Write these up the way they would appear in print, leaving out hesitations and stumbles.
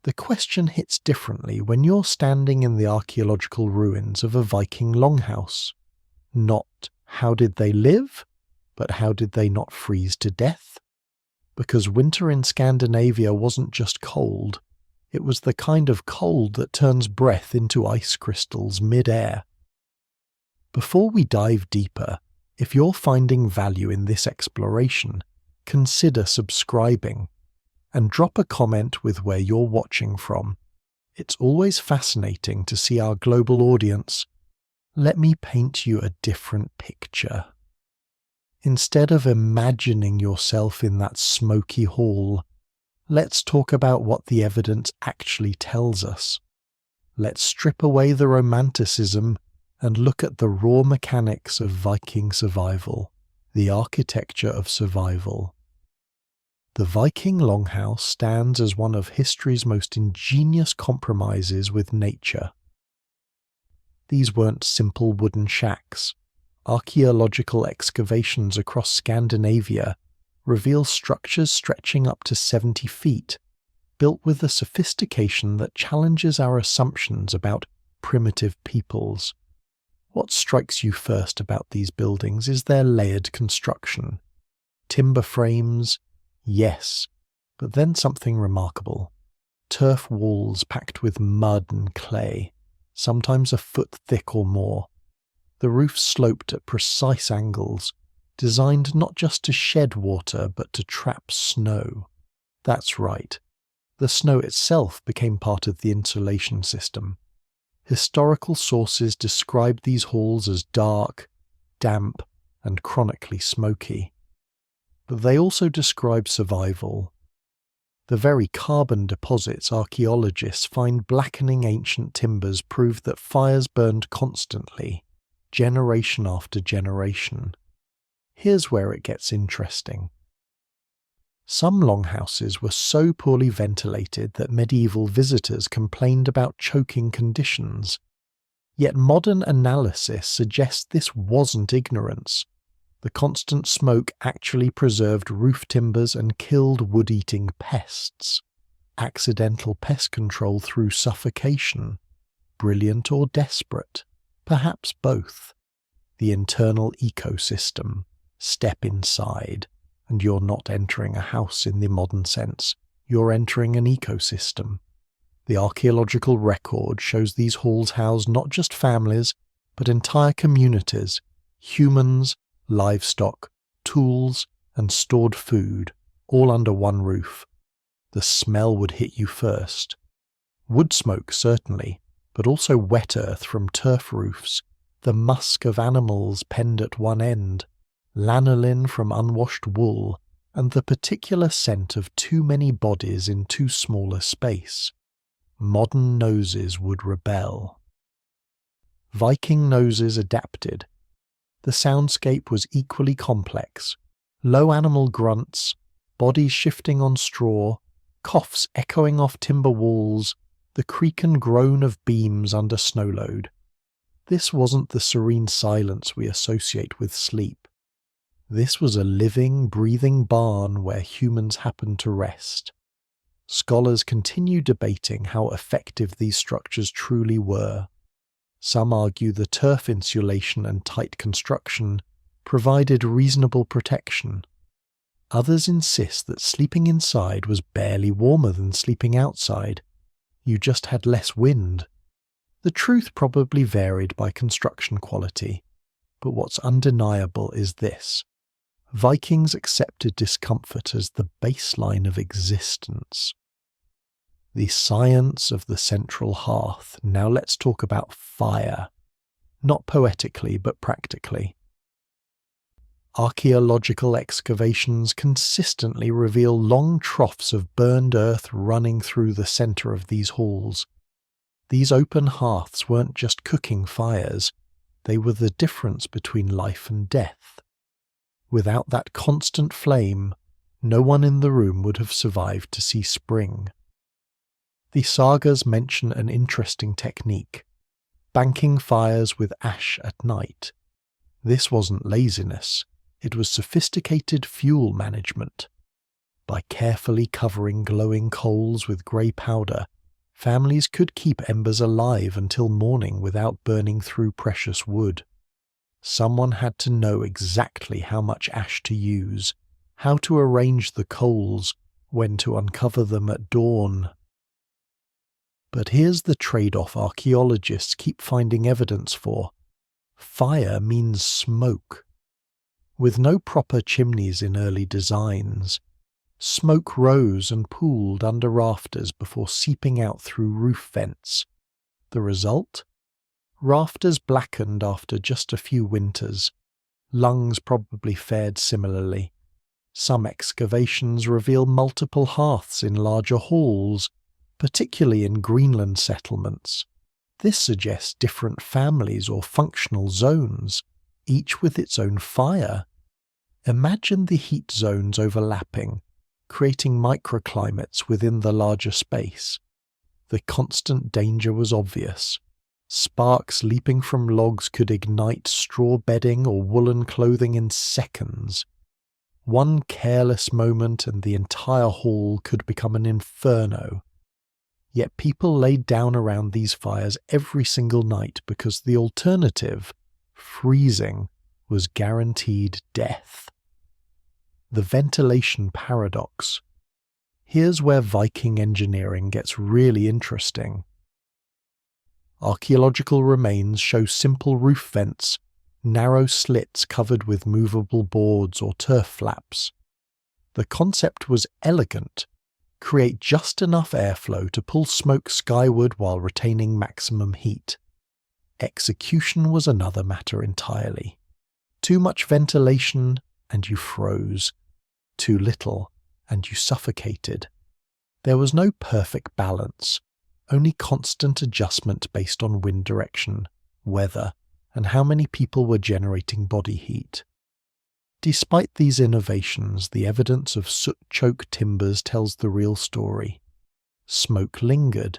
The question hits differently when you're standing in the archaeological ruins of a Viking longhouse. Not how did they live, but how did they not freeze to death? Because winter in Scandinavia wasn't just cold, it was the kind of cold that turns breath into ice crystals mid-air. Before we dive deeper, if you're finding value in this exploration, consider subscribing and drop a comment with where you're watching from. It's always fascinating to see our global audience. Let me paint you a different picture. Instead of imagining yourself in that smoky hall, let's talk about what the evidence actually tells us. Let's strip away the romanticism and look at the raw mechanics of Viking survival, the architecture of survival. The Viking longhouse stands as one of history's most ingenious compromises with nature. These weren't simple wooden shacks. Archaeological excavations across Scandinavia reveal structures stretching up to 70 feet, built with a sophistication that challenges our assumptions about primitive peoples. What strikes you first about these buildings is their layered construction. Timber frames, yes, but then something remarkable. Turf walls packed with mud and clay, sometimes a foot thick or more. The roof sloped at precise angles, designed not just to shed water but to trap snow. That's right. The snow itself became part of the insulation system. Historical sources describe these halls as dark, damp, and chronically smoky. But they also describe survival. The very carbon deposits archaeologists find blackening ancient timbers prove that fires burned constantly, generation after generation. Here's where it gets interesting. Some longhouses were so poorly ventilated that medieval visitors complained about choking conditions. Yet modern analysis suggests this wasn't ignorance. The constant smoke actually preserved roof timbers and killed wood-eating pests. Accidental pest control through suffocation. Brilliant or desperate? Perhaps both. The internal ecosystem. Step inside, and you're not entering a house in the modern sense. You're entering an ecosystem. The archaeological record shows these halls house not just families, but entire communities, humans, livestock, tools, and stored food, all under one roof. The smell would hit you first. Wood smoke, certainly, but also wet earth from turf roofs, the musk of animals penned at one end, lanolin from unwashed wool, and the particular scent of too many bodies in too small a space. Modern noses would rebel. Viking noses adapted. The soundscape was equally complex. Low animal grunts, bodies shifting on straw, coughs echoing off timber walls, the creak and groan of beams under snow load. This wasn't the serene silence we associate with sleep. This was a living, breathing barn where humans happened to rest. Scholars continue debating how effective these structures truly were. Some argue the turf insulation and tight construction provided reasonable protection. Others insist that sleeping inside was barely warmer than sleeping outside. You just had less wind. The truth probably varied by construction quality, but what's undeniable is this. Vikings accepted discomfort as the baseline of existence. The science of the central hearth. Now let's talk about fire. Not poetically, but practically. Archaeological excavations consistently reveal long troughs of burned earth running through the centre of these halls. These open hearths weren't just cooking fires, they were the difference between life and death. Without that constant flame, no one in the room would have survived to see spring. The sagas mention an interesting technique, banking fires with ash at night. This wasn't laziness, it was sophisticated fuel management. By carefully covering glowing coals with grey powder, Families could keep embers alive until morning without burning through precious wood. Someone had to know exactly how much ash to use, how to arrange the coals, when to uncover them at dawn. But here's the trade-off archaeologists keep finding evidence for. Fire means smoke. With no proper chimneys in early designs, smoke rose and pooled under rafters before seeping out through roof vents. The result? Rafters blackened after just a few winters. Lungs probably fared similarly. Some excavations reveal multiple hearths in larger halls, particularly in Greenland settlements. This suggests different families or functional zones, each with its own fire. Imagine the heat zones overlapping, creating microclimates within the larger space. The constant danger was obvious. Sparks leaping from logs could ignite straw bedding or woolen clothing in seconds. One careless moment and the entire hall could become an inferno. Yet people laid down around these fires every single night because the alternative, freezing, was guaranteed death. The ventilation paradox. Here's where Viking engineering gets really interesting. Archaeological remains show simple roof vents, narrow slits covered with movable boards or turf flaps. The concept was elegant. Create just enough airflow to pull smoke skyward while retaining maximum heat. Execution was another matter entirely. Too much ventilation and you froze. Too little and you suffocated. There was no perfect balance, only constant adjustment based on wind direction, weather, and how many people were generating body heat. Despite these innovations, the evidence of soot-choked timbers tells the real story. Smoke lingered.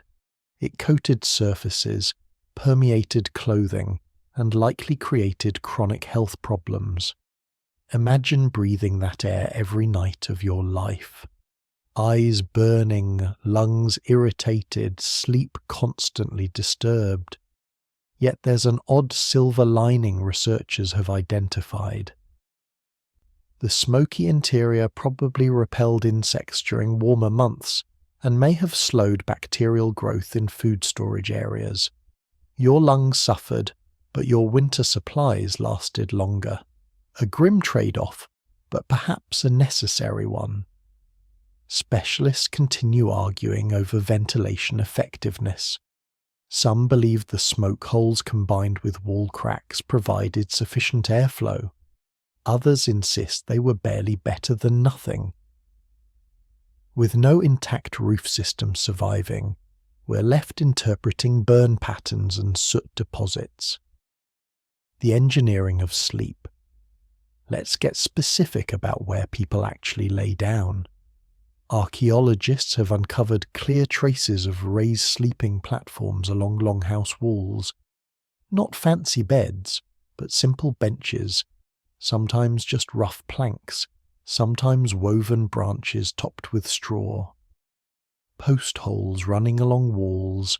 It coated surfaces, permeated clothing, and likely created chronic health problems. Imagine breathing that air every night of your life. Eyes burning, lungs irritated, sleep constantly disturbed. Yet there's an odd silver lining researchers have identified. The smoky interior probably repelled insects during warmer months and may have slowed bacterial growth in food storage areas. Your lungs suffered, but your winter supplies lasted longer. A grim trade-off, but perhaps a necessary one. Specialists continue arguing over ventilation effectiveness. Some believe the smoke holes combined with wall cracks provided sufficient airflow. Others insist they were barely better than nothing. With no intact roof system surviving, we're left interpreting burn patterns and soot deposits. The engineering of sleep. Let's get specific about where people actually lay down. Archaeologists have uncovered clear traces of raised sleeping platforms along longhouse walls. Not fancy beds, but simple benches, sometimes just rough planks, sometimes woven branches topped with straw. Post holes running along walls,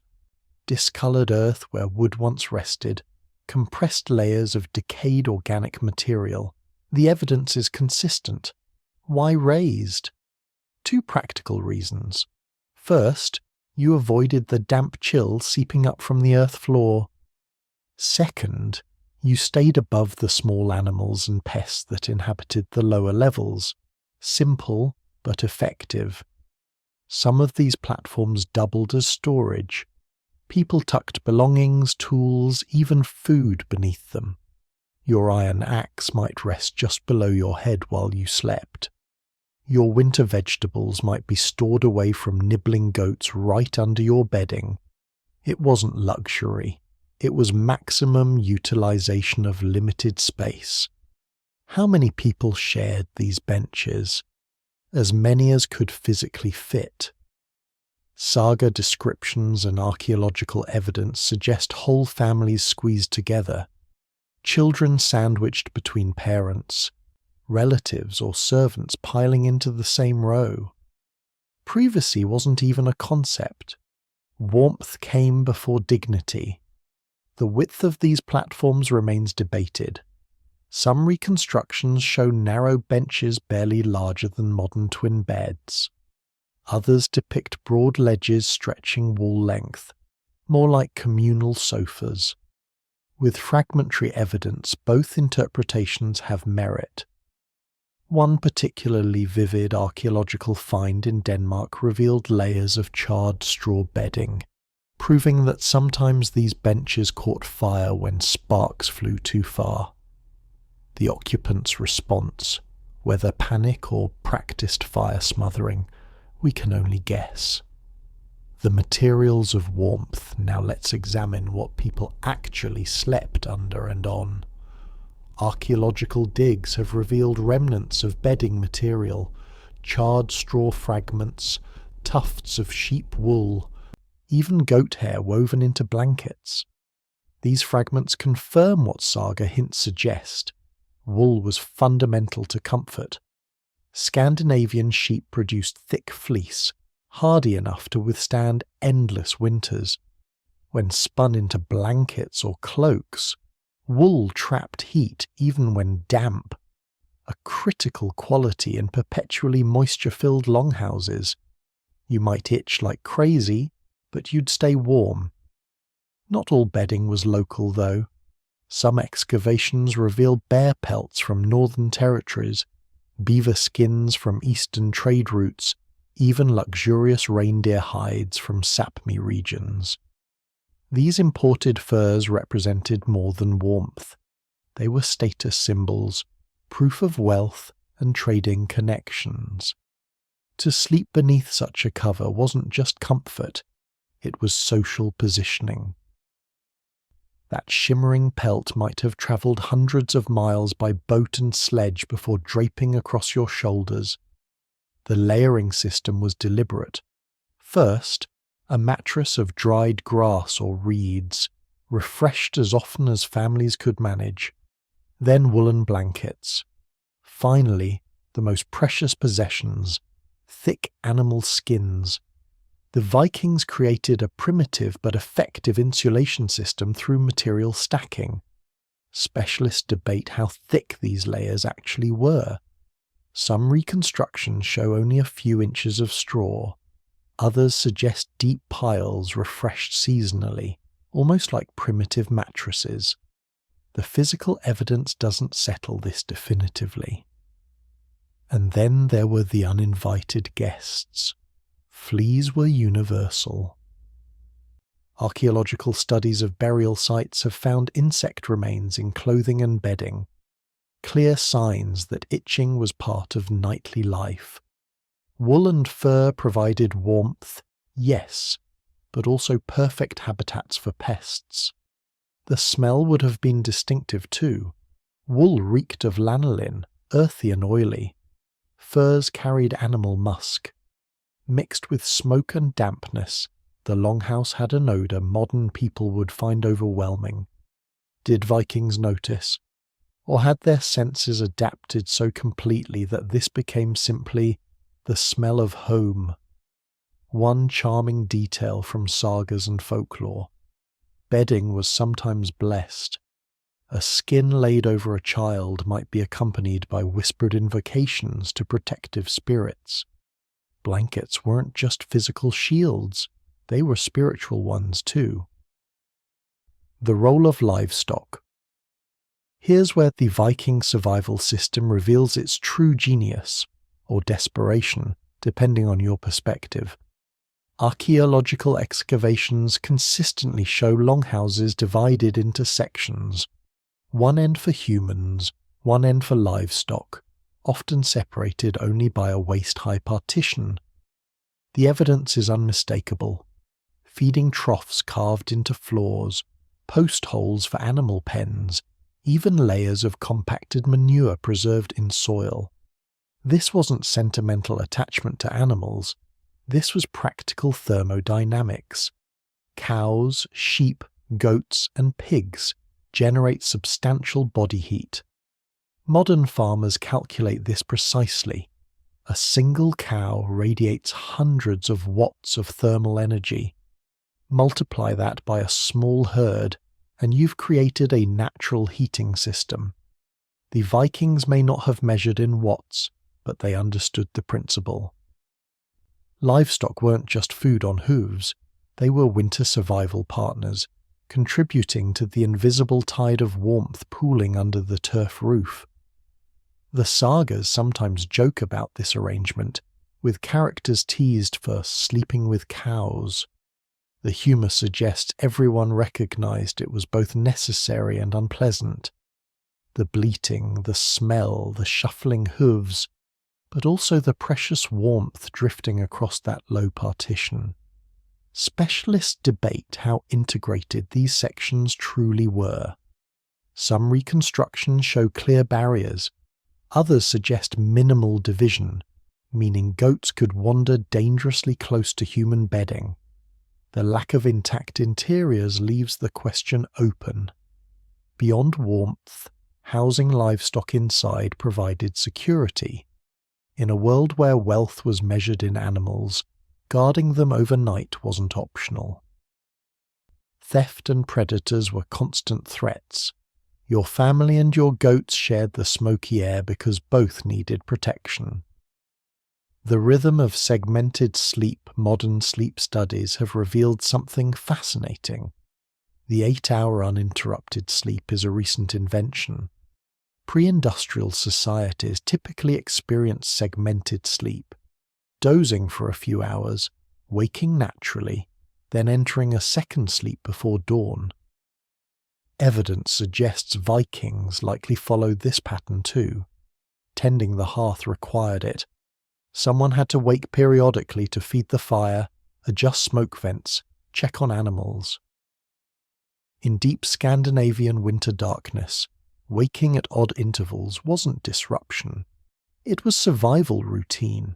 discoloured earth where wood once rested, compressed layers of decayed organic material. The evidence is consistent. Why raised? Two practical reasons. First, you avoided the damp chill seeping up from the earth floor. Second, you stayed above the small animals and pests that inhabited the lower levels. Simple, but effective. Some of these platforms doubled as storage. People tucked belongings, tools, even food beneath them. Your iron axe might rest just below your head while you slept. Your winter vegetables might be stored away from nibbling goats right under your bedding. It wasn't luxury. It was maximum utilization of limited space. How many people shared these benches? As many as could physically fit. Saga descriptions and archaeological evidence suggest whole families squeezed together. Children sandwiched between parents. Relatives or servants piling into the same row. Privacy wasn't even a concept. Warmth came before dignity. The width of these platforms remains debated. Some reconstructions show narrow benches barely larger than modern twin beds. Others depict broad ledges stretching wall length, more like communal sofas. With fragmentary evidence, both interpretations have merit. One particularly vivid archaeological find in Denmark revealed layers of charred straw bedding, proving that sometimes these benches caught fire when sparks flew too far. The occupants' response, whether panic or practiced fire smothering, we can only guess. The materials of warmth, now let's examine what people actually slept under and on. Archaeological digs have revealed remnants of bedding material, charred straw fragments, tufts of sheep wool, even goat hair woven into blankets. These fragments confirm what saga hints suggest. Wool was fundamental to comfort. Scandinavian sheep produced thick fleece, hardy enough to withstand endless winters. When spun into blankets or cloaks, wool trapped heat even when damp, a critical quality in perpetually moisture-filled longhouses. You might itch like crazy, but you'd stay warm. Not all bedding was local, though. Some excavations reveal bear pelts from northern territories, beaver skins from eastern trade routes, even luxurious reindeer hides from Sapmi regions. These imported furs represented more than warmth. They were status symbols, proof of wealth and trading connections. To sleep beneath such a cover wasn't just comfort, it was social positioning. That shimmering pelt might have travelled hundreds of miles by boat and sledge before draping across your shoulders. The layering system was deliberate. First, a mattress of dried grass or reeds, refreshed as often as families could manage. Then woolen blankets. Finally, the most precious possessions, thick animal skins. The Vikings created a primitive but effective insulation system through material stacking. Specialists debate how thick these layers actually were. Some reconstructions show only a few inches of straw. Others suggest deep piles refreshed seasonally, almost like primitive mattresses. The physical evidence doesn't settle this definitively. And then there were the uninvited guests. Fleas were universal. Archaeological studies of burial sites have found insect remains in clothing and bedding, clear signs that itching was part of nightly life. Wool and fur provided warmth, yes, but also perfect habitats for pests. The smell would have been distinctive too. Wool reeked of lanolin, earthy and oily. Furs carried animal musk. Mixed with smoke and dampness, the longhouse had an odour modern people would find overwhelming. Did Vikings notice? Or had their senses adapted so completely that this became simply the smell of home? One charming detail from sagas and folklore. Bedding was sometimes blessed. A skin laid over a child might be accompanied by whispered invocations to protective spirits. Blankets weren't just physical shields, they were spiritual ones too. The role of livestock. Here's where the Viking survival system reveals its true genius, or desperation, depending on your perspective. Archaeological excavations consistently show longhouses divided into sections, one end for humans, one end for livestock, often separated only by a waist-high partition. The evidence is unmistakable. Feeding troughs carved into floors, post holes for animal pens, even layers of compacted manure preserved in soil. This wasn't sentimental attachment to animals. This was practical thermodynamics. Cows, sheep, goats, and pigs generate substantial body heat. Modern farmers calculate this precisely. A single cow radiates hundreds of watts of thermal energy. Multiply that by a small herd, and you've created a natural heating system. The Vikings may not have measured in watts, but they understood the principle. Livestock weren't just food on hooves, they were winter survival partners, contributing to the invisible tide of warmth pooling under the turf roof. The sagas sometimes joke about this arrangement, with characters teased for sleeping with cows. The humour suggests everyone recognised it was both necessary and unpleasant. The bleating, the smell, the shuffling hooves, but also the precious warmth drifting across that low partition. Specialists debate how integrated these sections truly were. Some reconstructions show clear barriers, others suggest minimal division, meaning goats could wander dangerously close to human bedding. The lack of intact interiors leaves the question open. Beyond warmth, housing livestock inside provided security. In a world where wealth was measured in animals, guarding them overnight wasn't optional. Theft and predators were constant threats. Your family and your goats shared the smoky air because both needed protection. The rhythm of segmented sleep modern sleep studies have revealed something fascinating. The 8-hour uninterrupted sleep is a recent invention. Pre-industrial societies typically experience segmented sleep, dozing for a few hours, waking naturally, then entering a second sleep before dawn. Evidence suggests Vikings likely followed this pattern too. Tending the hearth required it. Someone had to wake periodically to feed the fire, adjust smoke vents, check on animals. In deep Scandinavian winter darkness, waking at odd intervals wasn't disruption. It was survival routine.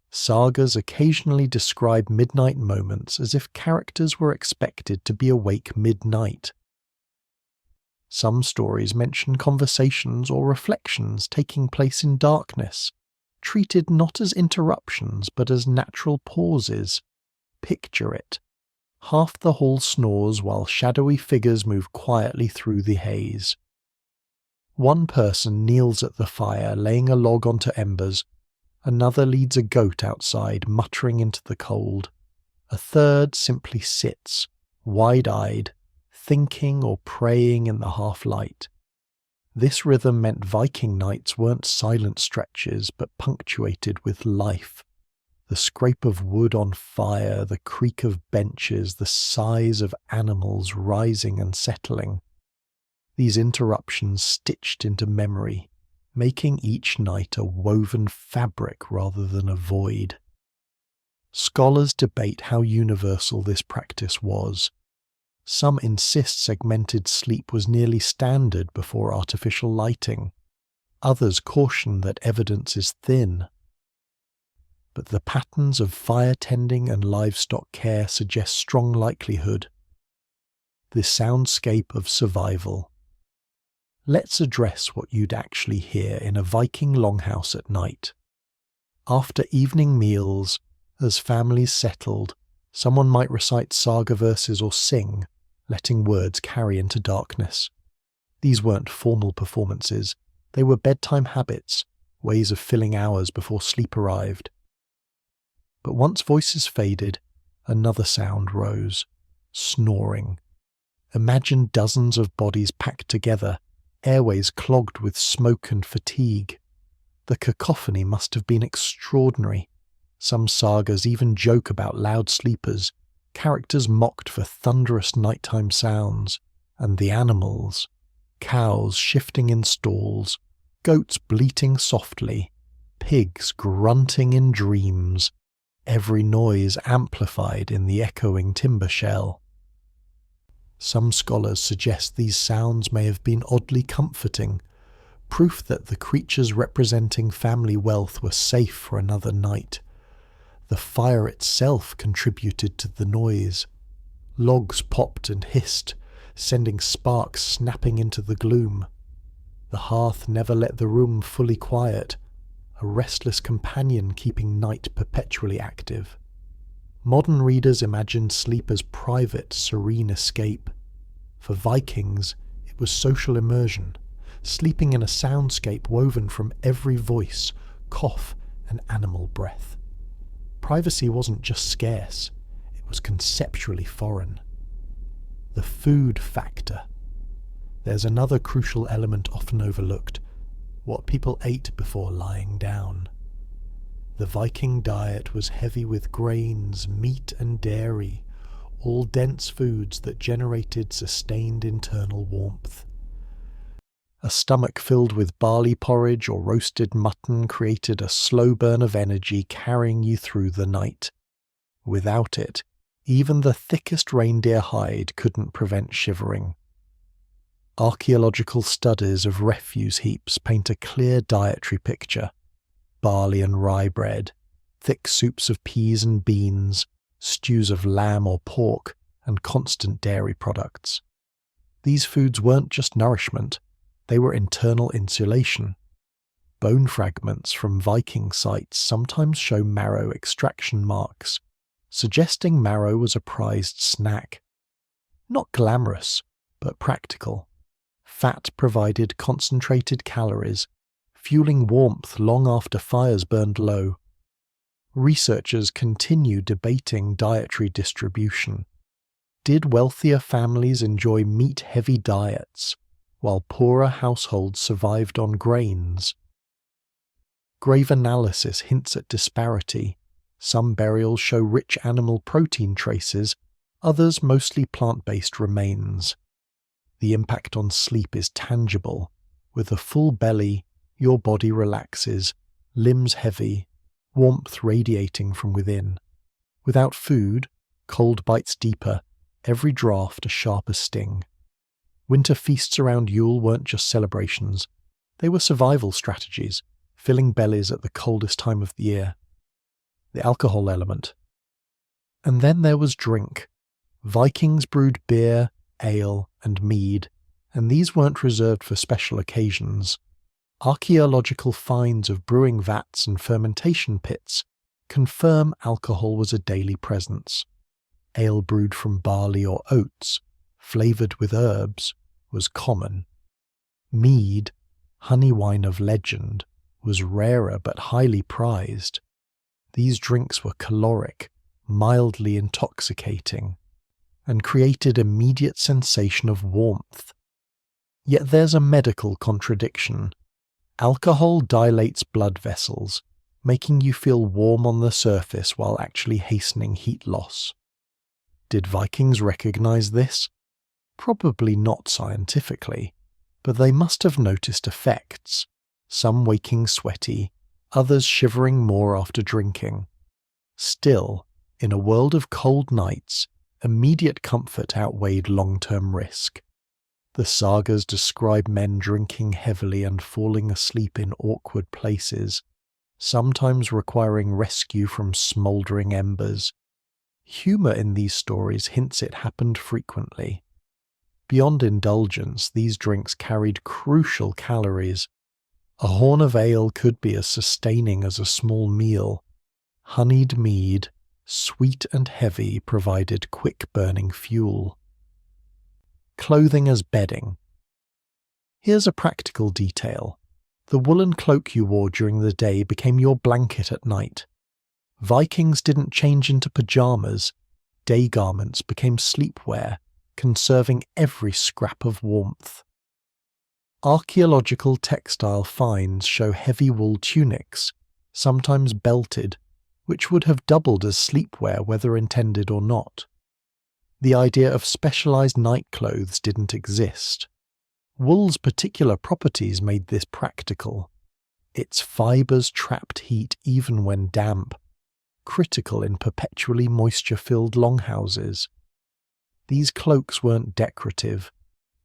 Sagas occasionally describe midnight moments as if characters were expected to be awake midnight. Some stories mention conversations or reflections taking place in darkness, treated not as interruptions but as natural pauses. Picture it. Half the hall snores while shadowy figures move quietly through the haze. One person kneels at the fire, laying a log onto embers. Another leads a goat outside, muttering into the cold. A third simply sits, wide-eyed, thinking or praying in the half-light. This rhythm meant Viking nights weren't silent stretches, but punctuated with life. The scrape of wood on fire, the creak of benches, the sighs of animals rising and settling. These interruptions stitched into memory, making each night a woven fabric rather than a void. Scholars debate how universal this practice was. Some insist segmented sleep was nearly standard before artificial lighting. Others caution that evidence is thin. But the patterns of fire tending and livestock care suggest strong likelihood. The soundscape of survival. Let's address what you'd actually hear in a Viking longhouse at night. After evening meals, as families settled, someone might recite saga verses or sing, letting words carry into darkness. These weren't formal performances, they were bedtime habits, ways of filling hours before sleep arrived. But once voices faded, another sound rose, snoring. Imagine dozens of bodies packed together, airways clogged with smoke and fatigue. The cacophony must have been extraordinary. Some sagas even joke about loud sleepers, characters mocked for thunderous nighttime sounds, and the animals. Cows shifting in stalls, goats bleating softly, pigs grunting in dreams, every noise amplified in the echoing timber shell. Some scholars suggest these sounds may have been oddly comforting, proof that the creatures representing family wealth were safe for another night. The fire itself contributed to the noise. Logs popped and hissed, sending sparks snapping into the gloom. The hearth never let the room fully quiet, a restless companion keeping night perpetually active. Modern readers imagined sleep as private, serene escape. For Vikings, it was social immersion, sleeping in a soundscape woven from every voice, cough, and animal breath. Privacy wasn't just scarce, it was conceptually foreign. The food factor. There's another crucial element often overlooked: what people ate before lying down. The Viking diet was heavy with grains, meat and dairy, all dense foods that generated sustained internal warmth. A stomach filled with barley porridge or roasted mutton created a slow burn of energy carrying you through the night. Without it, even the thickest reindeer hide couldn't prevent shivering. Archaeological studies of refuse heaps paint a clear dietary picture: barley and rye bread, thick soups of peas and beans, stews of lamb or pork, and constant dairy products. These foods weren't just nourishment, they were internal insulation. Bone fragments from Viking sites sometimes show marrow extraction marks, suggesting marrow was a prized snack. Not glamorous, but practical. Fat provided concentrated calories, fueling warmth long after fires burned low. Researchers continue debating dietary distribution. Did wealthier families enjoy meat-heavy diets, while poorer households survived on grains? Grave analysis hints at disparity. Some burials show rich animal protein traces, others mostly plant-based remains. The impact on sleep is tangible. With a full belly, your body relaxes, limbs heavy, warmth radiating from within. Without food, cold bites deeper, every draught a sharper sting. Winter feasts around Yule weren't just celebrations, they were survival strategies, filling bellies at the coldest time of the year. The alcohol element. And then there was drink. Vikings brewed beer, ale, and mead, and these weren't reserved for special occasions. Archaeological finds of brewing vats and fermentation pits confirm alcohol was a daily presence. Ale brewed from barley or oats, flavoured with herbs, was common. Mead, honey wine of legend, was rarer but highly prized. These drinks were caloric, mildly intoxicating, and created immediate sensation of warmth. Yet there's a medical contradiction. Alcohol dilates blood vessels, making you feel warm on the surface while actually hastening heat loss. Did Vikings recognize this? Probably not scientifically, but they must have noticed effects, some waking sweaty, others shivering more after drinking. Still, in a world of cold nights, immediate comfort outweighed long-term risk. The sagas describe men drinking heavily and falling asleep in awkward places, sometimes requiring rescue from smouldering embers. Humour in these stories hints it happened frequently. Beyond indulgence, these drinks carried crucial calories. A horn of ale could be as sustaining as a small meal. Honeyed mead, sweet and heavy, provided quick-burning fuel. Clothing as bedding. Here's a practical detail. The woolen cloak you wore during the day became your blanket at night. Vikings didn't change into pyjamas. Day garments became sleepwear, conserving every scrap of warmth. Archaeological textile finds show heavy wool tunics, sometimes belted, which would have doubled as sleepwear whether intended or not. The idea of specialized night clothes didn't exist. Wool's particular properties made this practical. Its fibers trapped heat even when damp, critical in perpetually moisture-filled longhouses. These cloaks weren't decorative.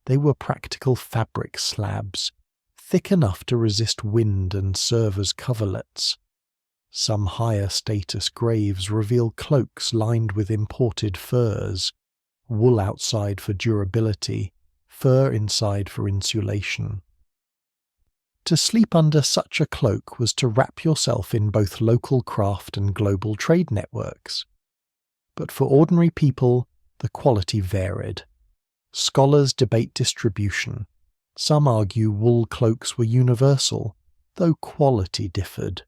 They were practical fabric slabs, thick enough to resist wind and serve as coverlets. Some higher status graves reveal cloaks lined with imported furs, wool outside for durability, fur inside for insulation. To sleep under such a cloak was to wrap yourself in both local craft and global trade networks. but for ordinary people, the quality varied. Scholars debate distribution. Some argue wool cloaks were universal, though quality differed.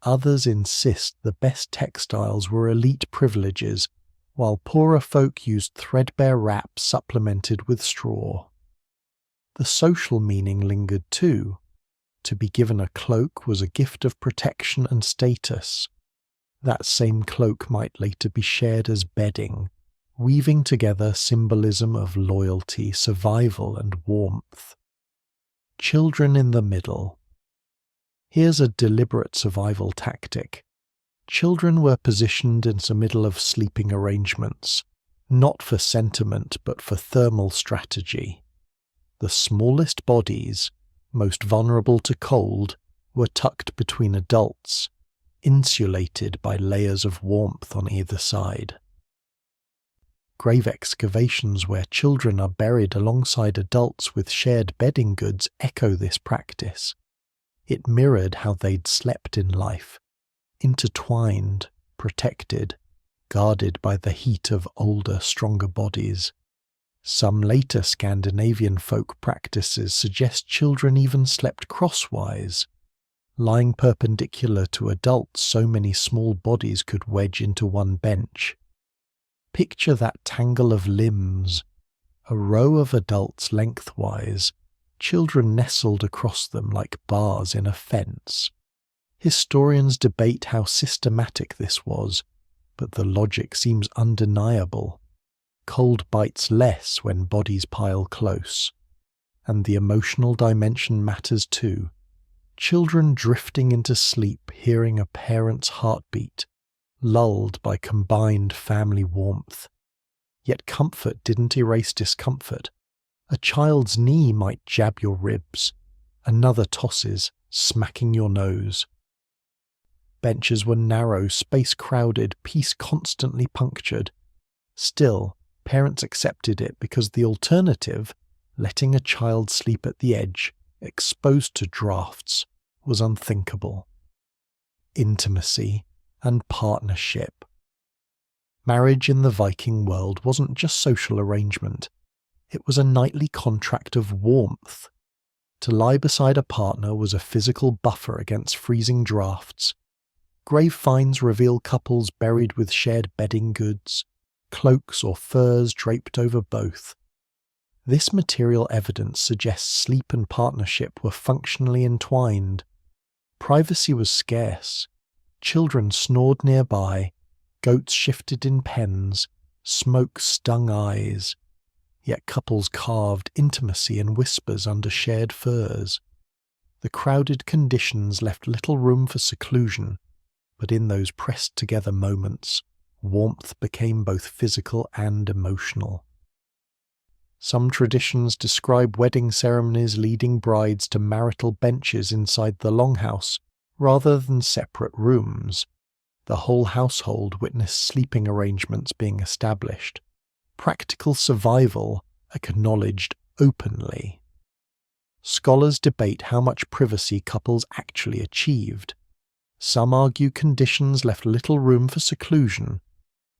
Others insist the best textiles were elite privileges, while poorer folk used threadbare wraps supplemented with straw. The social meaning lingered too. To be given a cloak was a gift of protection and status. That same cloak might later be shared as bedding, weaving together symbolism of loyalty, survival, and warmth. Children in the middle. Here's a deliberate survival tactic. Children were positioned in the middle of sleeping arrangements, not for sentiment but for thermal strategy. The smallest bodies, most vulnerable to cold, were tucked between adults, insulated by layers of warmth on either side. Grave excavations where children are buried alongside adults with shared bedding goods echo this practice. It mirrored how they'd slept in life, intertwined, protected, guarded by the heat of older, stronger bodies. Some later Scandinavian folk practices suggest children even slept crosswise, lying perpendicular to adults so many small bodies could wedge into one bench. Picture that tangle of limbs, a row of adults lengthwise, children nestled across them like bars in a fence. Historians debate how systematic this was, but the logic seems undeniable. Cold bites less when bodies pile close. And the emotional dimension matters too. Children drifting into sleep hearing a parent's heartbeat, lulled by combined family warmth. Yet comfort didn't erase discomfort. A child's knee might jab your ribs, another tosses, smacking your nose. Benches were narrow, space crowded, peace constantly punctured. Still, parents accepted it because the alternative, letting a child sleep at the edge, exposed to drafts, was unthinkable. Intimacy and partnership. Marriage in the Viking world wasn't just social arrangement. It was a nightly contract of warmth. To lie beside a partner was a physical buffer against freezing drafts. Grave finds reveal couples buried with shared bedding goods, cloaks or furs draped over both. This material evidence suggests sleep and partnership were functionally entwined. Privacy was scarce. Children snored nearby, goats shifted in pens, smoke stung eyes. Yet couples carved intimacy in whispers under shared furs. The crowded conditions left little room for seclusion, but in those pressed-together moments, warmth became both physical and emotional. Some traditions describe wedding ceremonies leading brides to marital benches inside the longhouse, rather than separate rooms. The whole household witnessed sleeping arrangements being established. Practical survival acknowledged openly. Scholars debate how much privacy couples actually achieved. Some argue conditions left little room for seclusion.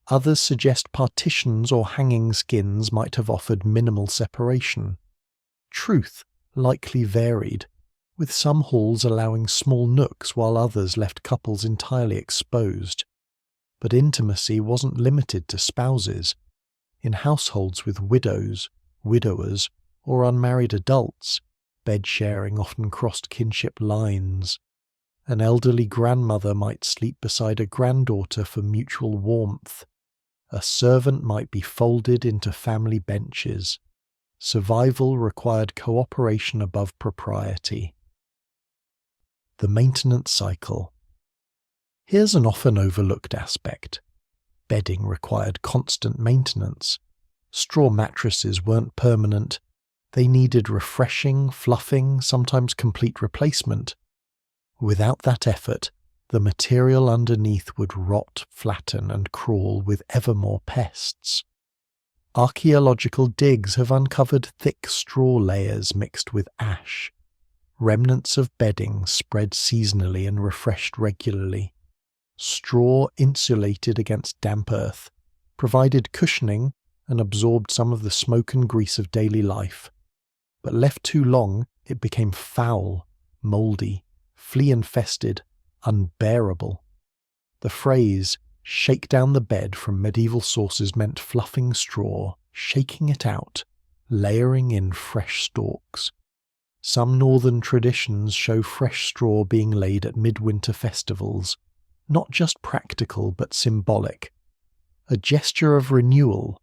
Others suggest partitions or hanging skins might have offered minimal separation. Truth likely varied, with some halls allowing small nooks while others left couples entirely exposed. But intimacy wasn't limited to spouses. In households with widows, widowers, or unmarried adults, bed sharing often crossed kinship lines. An elderly grandmother might sleep beside a granddaughter for mutual warmth. A servant might be folded into family benches. Survival required cooperation above propriety. The maintenance cycle. Here's an often overlooked aspect. Bedding required constant maintenance. Straw mattresses weren't permanent. They needed refreshing, fluffing, sometimes complete replacement. Without that effort, the material underneath would rot, flatten, and crawl with ever more pests. Archaeological digs have uncovered thick straw layers mixed with ash, remnants of bedding spread seasonally and refreshed regularly. Straw insulated against damp earth, provided cushioning and absorbed some of the smoke and grease of daily life. But left too long, it became foul, mouldy, flea-infested, unbearable. The phrase, "shake down the bed" from medieval sources meant fluffing straw, shaking it out, layering in fresh stalks. Some northern traditions show fresh straw being laid at midwinter festivals, not just practical but symbolic. A gesture of renewal.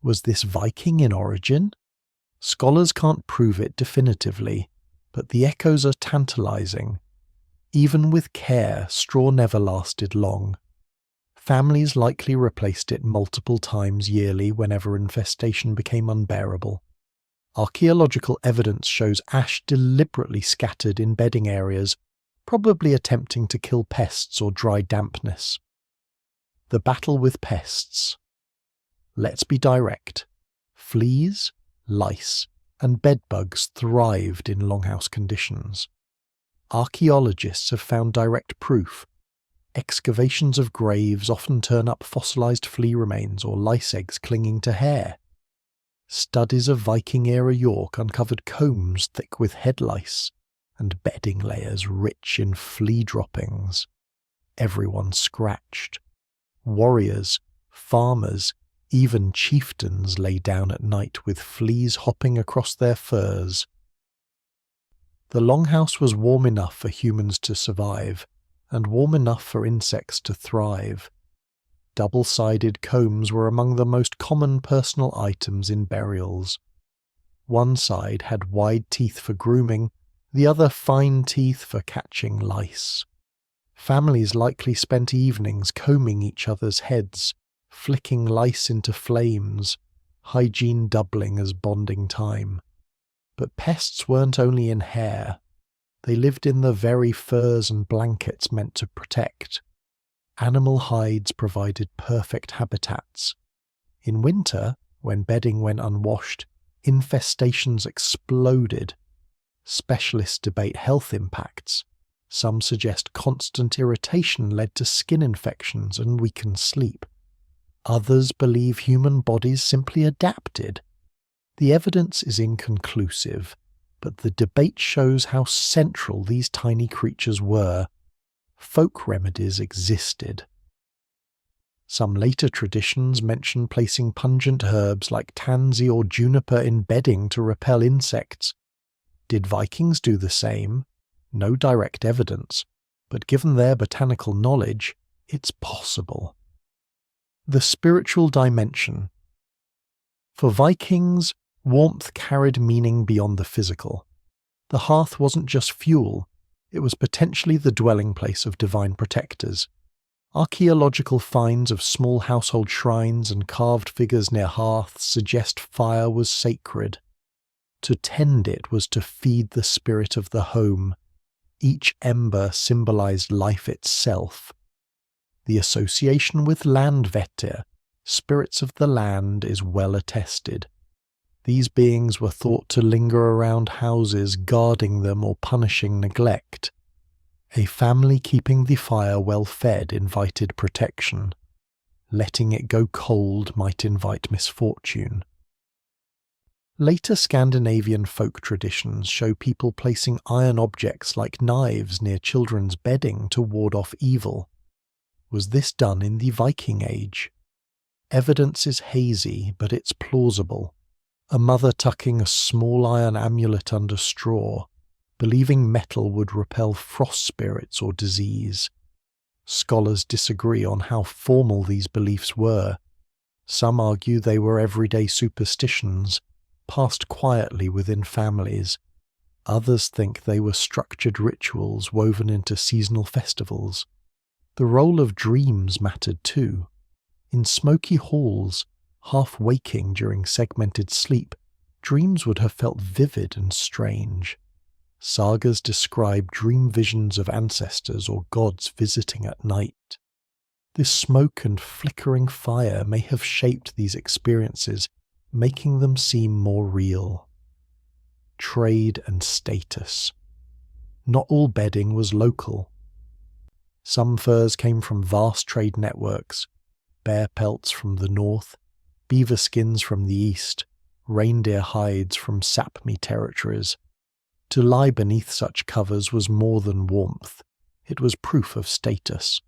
Was this Viking in origin? Scholars can't prove it definitively, but the echoes are tantalizing. Even with care, straw never lasted long. Families likely replaced it multiple times yearly whenever infestation became unbearable. Archaeological evidence shows ash deliberately scattered in bedding areas, probably attempting to kill pests or dry dampness. The battle with pests. Let's be direct. Fleas, lice, and bedbugs thrived in longhouse conditions. Archaeologists have found direct proof. Excavations of graves often turn up fossilized flea remains or lice eggs clinging to hair. Studies of Viking-era York uncovered combs thick with head lice and bedding layers rich in flea droppings. Everyone scratched. Warriors, farmers, even chieftains lay down at night with fleas hopping across their furs. The longhouse was warm enough for humans to survive, and warm enough for insects to thrive. Double-sided combs were among the most common personal items in burials. One side had wide teeth for grooming, the other fine teeth for catching lice. Families likely spent evenings combing each other's heads, flicking lice into flames, hygiene doubling as bonding time. But pests weren't only in hair. They lived in the very furs and blankets meant to protect. Animal hides provided perfect habitats. In winter, when bedding went unwashed, infestations exploded. Specialists debate health impacts. Some suggest constant irritation led to skin infections and weakened sleep. Others believe human bodies simply adapted. The evidence is inconclusive, but the debate shows how central these tiny creatures were. Folk remedies existed. Some later traditions mention placing pungent herbs like tansy or juniper in bedding to repel insects. Did Vikings do the same? No direct evidence, but given their botanical knowledge, it's possible. The spiritual dimension. For Vikings, warmth carried meaning beyond the physical. The hearth wasn't just fuel, it was potentially the dwelling place of divine protectors. Archaeological finds of small household shrines and carved figures near hearths suggest fire was sacred. To tend it was to feed the spirit of the home. Each ember symbolized life itself. The association with landvetter, spirits of the land, is well attested. These beings were thought to linger around houses, guarding them or punishing neglect. A family keeping the fire well fed invited protection. Letting it go cold might invite misfortune. Later Scandinavian folk traditions show people placing iron objects like knives near children's bedding to ward off evil. Was this done in the Viking Age? Evidence is hazy, but it's plausible. A mother tucking a small iron amulet under straw, believing metal would repel frost spirits or disease. Scholars disagree on how formal these beliefs were. Some argue they were everyday superstitions, passed quietly within families. Others think they were structured rituals woven into seasonal festivals. The role of dreams mattered too. In smoky halls, half waking during segmented sleep, dreams would have felt vivid and strange. Sagas describe dream visions of ancestors or gods visiting at night. This smoke and flickering fire may have shaped these experiences, making them seem more real. Trade and status. Not all bedding was local. Some furs came from vast trade networks. bear pelts from the north, beaver skins from the east, reindeer hides from Sapmi territories. To lie beneath such covers was more than warmth. It was proof of status.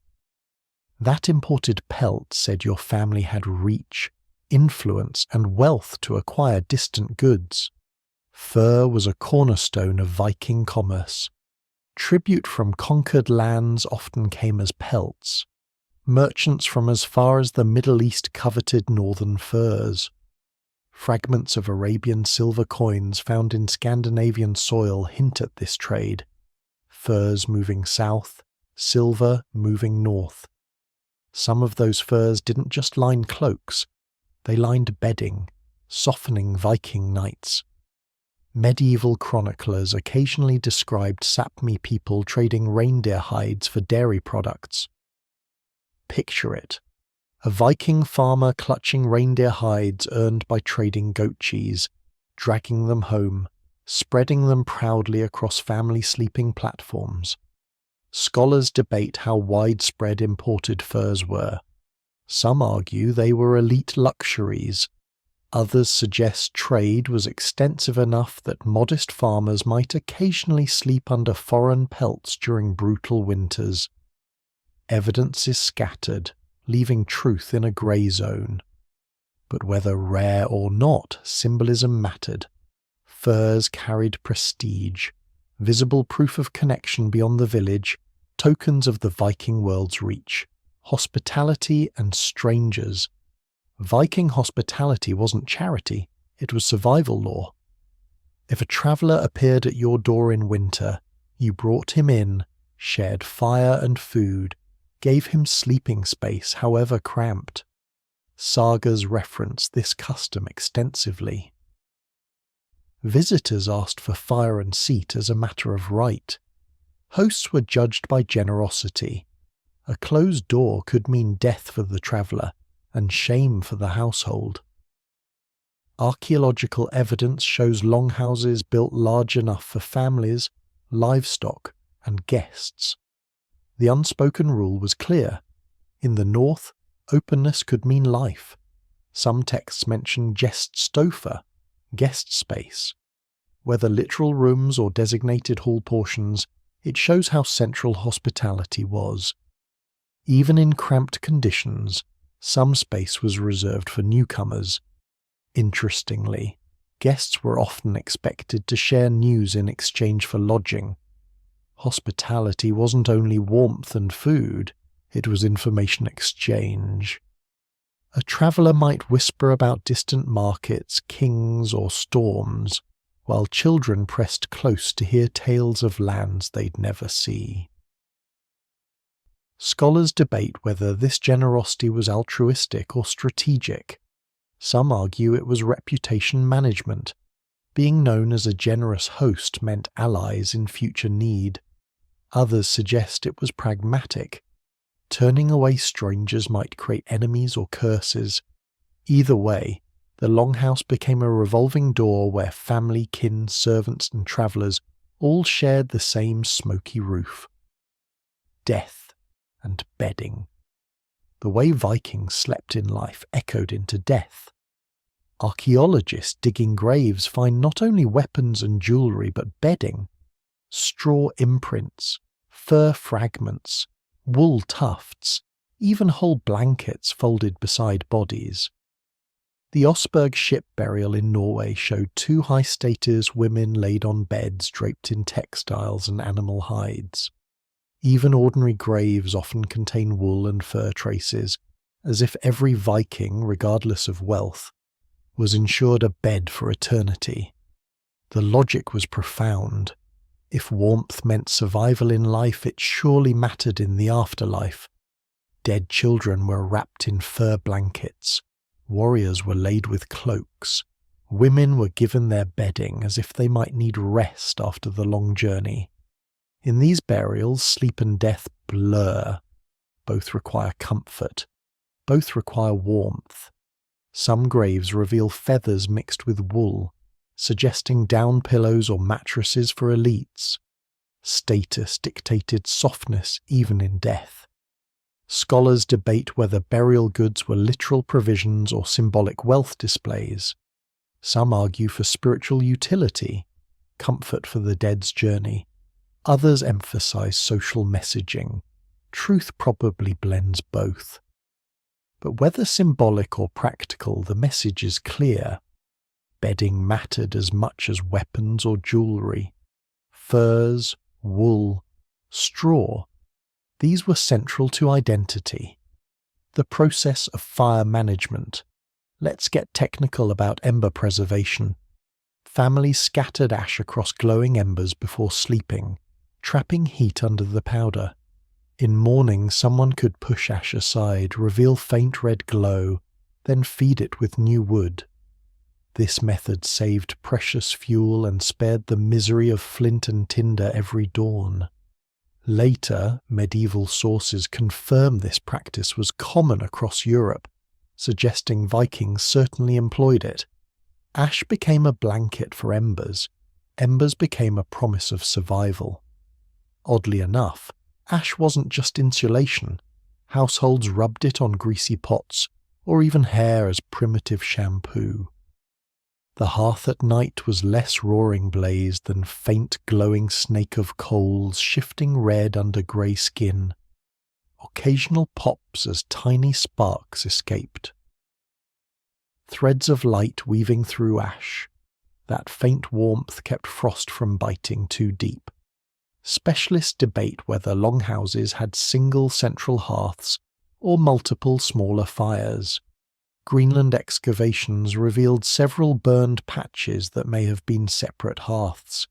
That imported pelt said your family had reach, influence, and wealth to acquire distant goods. Fur was a cornerstone of Viking commerce. Tribute from conquered lands often came as pelts. Merchants from as far as the Middle East coveted northern furs. Fragments of Arabian silver coins found in Scandinavian soil hint at this trade. Furs moving south, silver moving north. Some of those furs didn't just line cloaks, they lined bedding, softening Viking nights. Medieval chroniclers occasionally described Sapmi people trading reindeer hides for dairy products. Picture it. A Viking farmer clutching reindeer hides earned by trading goat cheese, dragging them home, spreading them proudly across family sleeping platforms. Scholars debate how widespread imported furs were. Some argue they were elite luxuries. Others suggest trade was extensive enough that modest farmers might occasionally sleep under foreign pelts during brutal winters. Evidence is scattered, leaving truth in a grey zone. But whether rare or not, symbolism mattered. Furs carried prestige, visible proof of connection beyond the village, tokens of the Viking world's reach, hospitality and strangers. Viking hospitality wasn't charity, it was survival law. If a traveller appeared at your door in winter, you brought him in, shared fire and food, gave him sleeping space, however cramped. Sagas reference this custom extensively. Visitors asked for fire and seat as a matter of right. Hosts were judged by generosity. A closed door could mean death for the traveller and shame for the household. Archaeological evidence shows longhouses built large enough for families, livestock, and guests. The unspoken rule was clear. In the north, openness could mean life. Some texts mention geststofa, guest space. Whether literal rooms or designated hall portions, it shows how central hospitality was. Even in cramped conditions, some space was reserved for newcomers. Interestingly, guests were often expected to share news in exchange for lodging. Hospitality wasn't only warmth and food, it was information exchange. A traveller might whisper about distant markets, kings, or storms, while children pressed close to hear tales of lands they'd never see. Scholars debate whether this generosity was altruistic or strategic. Some argue it was reputation management. Being known as a generous host meant allies in future need. Others suggest it was pragmatic. Turning away strangers might create enemies or curses. Either way, the longhouse became a revolving door where family, kin, servants, and travellers all shared the same smoky roof. Death and bedding. The way Vikings slept in life echoed into death. Archaeologists digging graves find not only weapons and jewellery but bedding, straw imprints, fur fragments, wool tufts, even whole blankets folded beside bodies. The Osberg ship burial in Norway showed two high-status women laid on beds draped in textiles and animal hides. Even ordinary graves often contain wool and fur traces, as if every Viking, regardless of wealth, was ensured a bed for eternity. The logic was profound. If warmth meant survival in life, it surely mattered in the afterlife. Dead children were wrapped in fur blankets. Warriors were laid with cloaks. Women were given their bedding as if they might need rest after the long journey. In these burials, sleep and death blur. Both require comfort. Both require warmth. Some graves reveal feathers mixed with wool, suggesting down pillows or mattresses for elites. Status dictated softness even in death. Scholars debate whether burial goods were literal provisions or symbolic wealth displays. Some argue for spiritual utility, comfort for the dead's journey. Others emphasize social messaging. Truth probably blends both. But whether symbolic or practical, the message is clear. Bedding mattered as much as weapons or jewellery. Furs, wool, straw, these were central to identity. The process of fire management. Let's get technical about ember preservation. Families scattered ash across glowing embers before sleeping, trapping heat under the powder. In morning, someone could push ash aside, reveal faint red glow, then feed it with new wood. This method saved precious fuel and spared the misery of flint and tinder every dawn. Later, medieval sources confirm this practice was common across Europe, suggesting Vikings certainly employed it. Ash became a blanket for embers. Embers became a promise of survival. Oddly enough, ash wasn't just insulation. Households rubbed it on greasy pots, or even hair as primitive shampoo. The hearth at night was less roaring blaze than faint glowing snake of coals shifting red under grey skin. Occasional pops as tiny sparks escaped. Threads of light weaving through ash. That faint warmth kept frost from biting too deep. Specialists debate whether longhouses had single central hearths or multiple smaller fires. Greenland excavations revealed several burned patches that may have been separate hearths,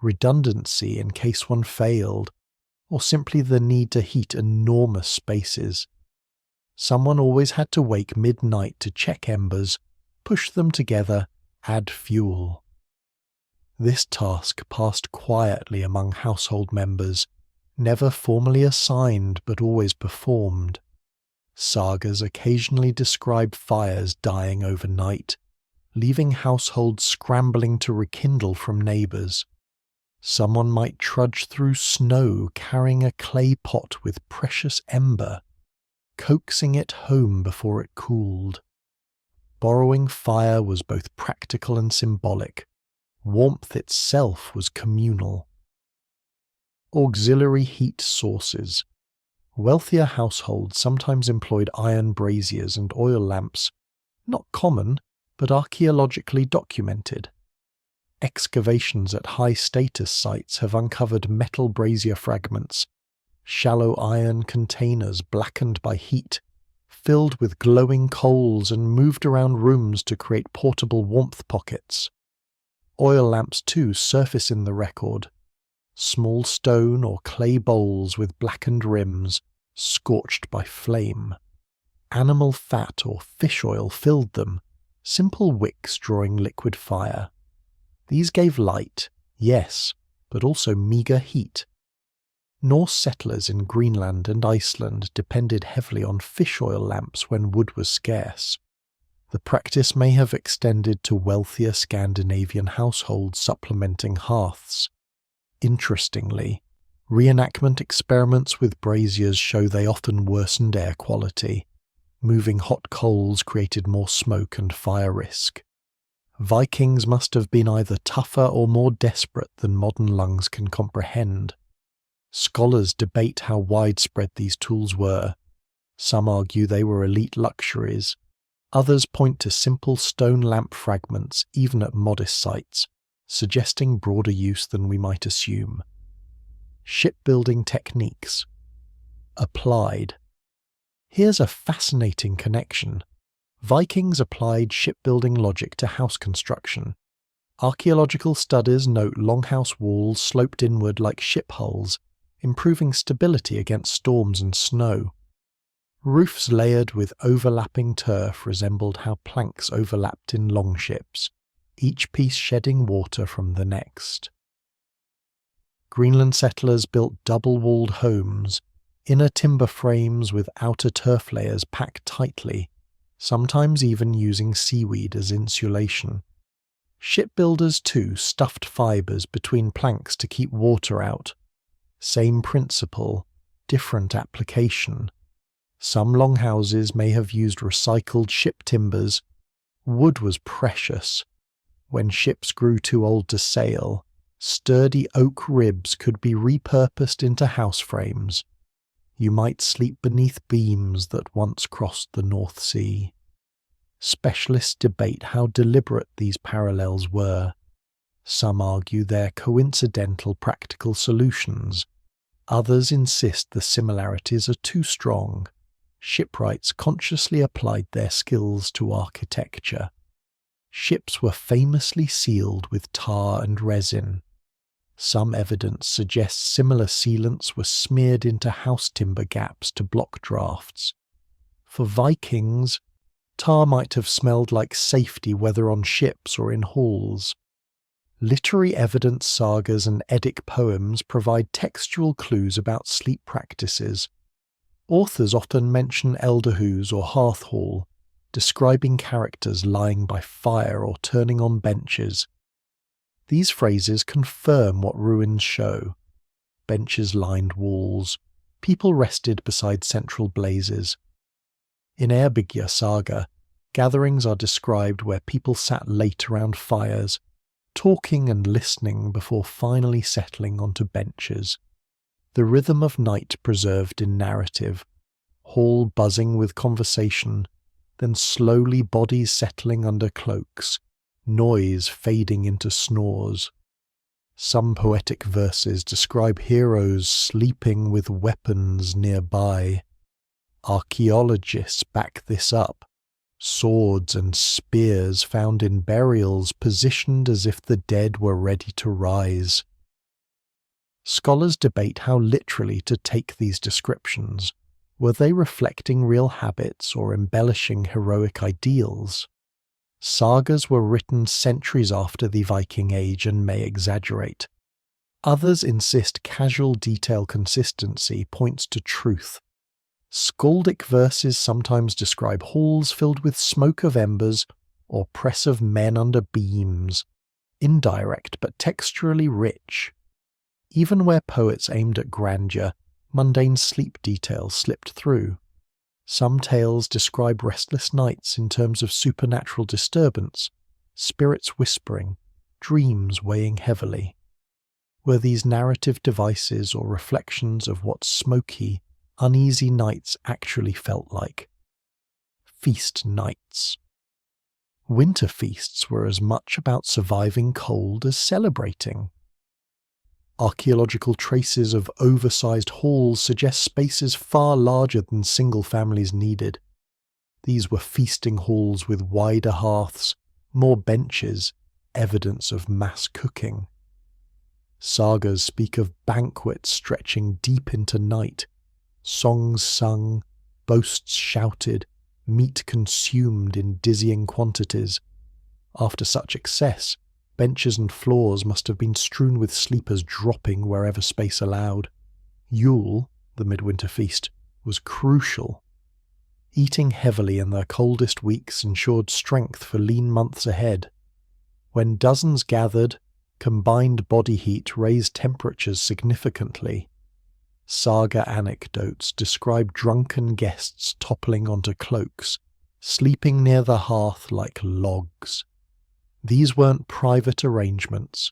redundancy in case one failed, or simply the need to heat enormous spaces. Someone always had to wake midnight to check embers, push them together, add fuel. This task passed quietly among household members, never formally assigned but always performed. Sagas occasionally describe fires dying overnight, leaving households scrambling to rekindle from neighbours. Someone might trudge through snow carrying a clay pot with precious ember, coaxing it home before it cooled. Borrowing fire was both practical and symbolic. Warmth itself was communal. Auxiliary heat sources. Wealthier households sometimes employed iron braziers and oil lamps, not common, but archaeologically documented. Excavations at high-status sites have uncovered metal brazier fragments, shallow iron containers blackened by heat, filled with glowing coals and moved around rooms to create portable warmth pockets. Oil lamps too surface in the record. Small stone or clay bowls with blackened rims, scorched by flame. Animal fat or fish oil filled them, simple wicks drawing liquid fire. These gave light, yes, but also meagre heat. Norse settlers in Greenland and Iceland depended heavily on fish oil lamps when wood was scarce. The practice may have extended to wealthier Scandinavian households supplementing hearths. Interestingly, reenactment experiments with braziers show they often worsened air quality. Moving hot coals created more smoke and fire risk. Vikings must have been either tougher or more desperate than modern lungs can comprehend. Scholars debate how widespread these tools were. Some argue they were elite luxuries. Others point to simple stone lamp fragments even at modest sites, suggesting broader use than we might assume. Shipbuilding techniques. Applied. Here's a fascinating connection. Vikings applied shipbuilding logic to house construction. Archaeological studies note longhouse walls sloped inward like ship hulls, improving stability against storms and snow. Roofs layered with overlapping turf resembled how planks overlapped in longships, each piece shedding water from the next. Greenland settlers built double-walled homes, inner timber frames with outer turf layers packed tightly, sometimes even using seaweed as insulation. Shipbuilders too stuffed fibres between planks to keep water out. Same principle, different application. Some longhouses may have used recycled ship timbers. Wood was precious. When ships grew too old to sail, sturdy oak ribs could be repurposed into house frames. You might sleep beneath beams that once crossed the North Sea. Specialists debate how deliberate these parallels were. Some argue they're coincidental practical solutions. Others insist the similarities are too strong. Shipwrights consciously applied their skills to architecture. Ships were famously sealed with tar and resin. Some evidence suggests similar sealants were smeared into house timber gaps to block drafts. For Vikings, tar might have smelled like safety whether on ships or in halls. Literary evidence sagas and Eddic poems provide textual clues about sleep practices. Authors often mention elderhoos or hearth hall, describing characters lying by fire or turning on benches. These phrases confirm what ruins show. Benches lined walls, people rested beside central blazes. In Eyrbyggja saga, gatherings are described where people sat late around fires, talking and listening before finally settling onto benches. The rhythm of night preserved in narrative, hall buzzing with conversation, then slowly bodies settling under cloaks, noise fading into snores. Some poetic verses describe heroes sleeping with weapons nearby. Archaeologists back this up. Swords and spears found in burials positioned as if the dead were ready to rise. Scholars debate how literally to take these descriptions. Were they reflecting real habits or embellishing heroic ideals? Sagas were written centuries after the Viking Age and may exaggerate. Others insist casual detail consistency points to truth. Skaldic verses sometimes describe halls filled with smoke of embers or press of men under beams, indirect but texturally rich. Even where poets aimed at grandeur, mundane sleep details slipped through. Some tales describe restless nights in terms of supernatural disturbance, spirits whispering, dreams weighing heavily. Were these narrative devices or reflections of what smoky, uneasy nights actually felt like? Feast nights. Winter feasts were as much about surviving cold as celebrating. Archaeological traces of oversized halls suggest spaces far larger than single families needed. These were feasting halls with wider hearths, more benches, evidence of mass cooking. Sagas speak of banquets stretching deep into night, songs sung, boasts shouted, meat consumed in dizzying quantities. After such excess, benches and floors must have been strewn with sleepers dropping wherever space allowed. Yule, the midwinter feast, was crucial. Eating heavily in their coldest weeks ensured strength for lean months ahead. When dozens gathered, combined body heat raised temperatures significantly. Saga anecdotes describe drunken guests toppling onto cloaks, sleeping near the hearth like logs. These weren't private arrangements,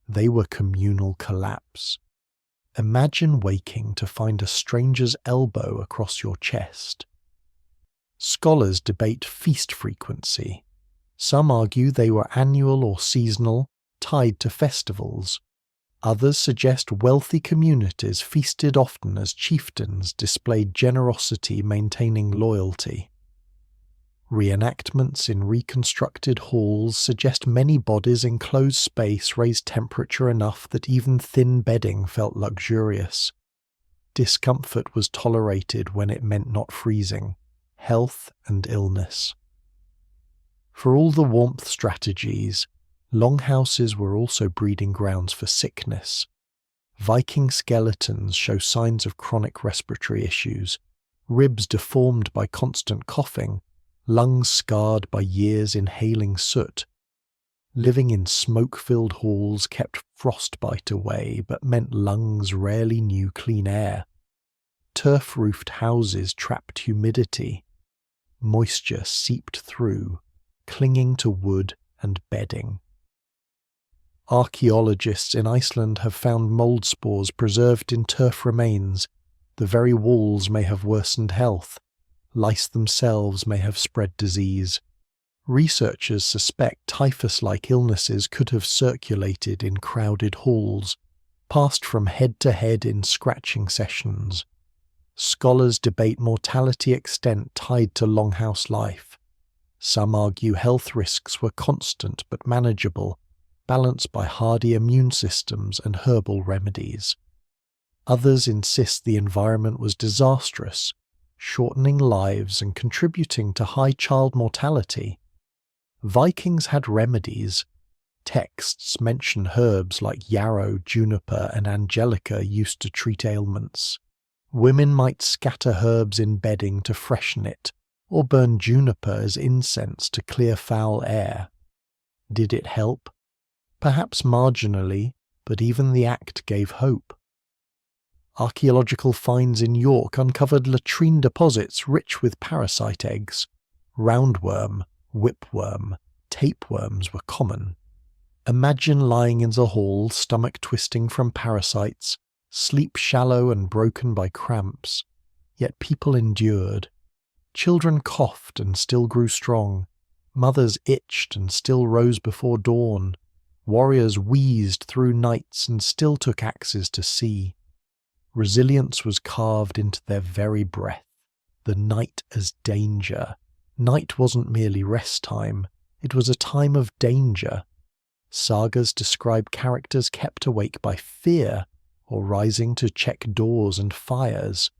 they were communal collapse. Imagine waking to find a stranger's elbow across your chest. Scholars debate feast frequency. Some argue they were annual or seasonal, tied to festivals. Others suggest wealthy communities feasted often as chieftains displayed generosity maintaining loyalty. Reenactments in reconstructed halls suggest many bodies in closed space raised temperature enough that even thin bedding felt luxurious. Discomfort was tolerated when it meant not freezing, health and illness. For all the warmth strategies, longhouses were also breeding grounds for sickness. Viking skeletons show signs of chronic respiratory issues, ribs deformed by constant coughing, lungs scarred by years inhaling soot. Living in smoke-filled halls kept frostbite away but meant lungs rarely knew clean air. turf-roofed houses trapped humidity. Moisture seeped through, clinging to wood and bedding. Archaeologists in Iceland have found mold spores preserved in turf remains. The very walls may have worsened health. Lice themselves may have spread disease. Researchers suspect typhus-like illnesses could have circulated in crowded halls, passed from head to head in scratching sessions. Scholars debate mortality extent tied to longhouse life. Some argue health risks were constant but manageable, balanced by hardy immune systems and herbal remedies. Others insist the environment was disastrous, shortening lives and contributing to high child mortality. Vikings had remedies. Texts mention herbs like yarrow, juniper, and angelica used to treat ailments. Women might scatter herbs in bedding to freshen it, or burn juniper as incense to clear foul air. Did it help? Perhaps marginally, but even the act gave hope. Archaeological finds in York uncovered latrine deposits rich with parasite eggs. Roundworm, whipworm, tapeworms were common. Imagine lying in the hall, stomach twisting from parasites, sleep shallow and broken by cramps. Yet people endured. Children coughed and still grew strong. Mothers itched and still rose before dawn. Warriors wheezed through nights and still took axes to see. Resilience was carved into their very breath. The night as danger. Night wasn't merely rest time, it was a time of danger. Sagas describe characters kept awake by fear, or rising to check doors and fires.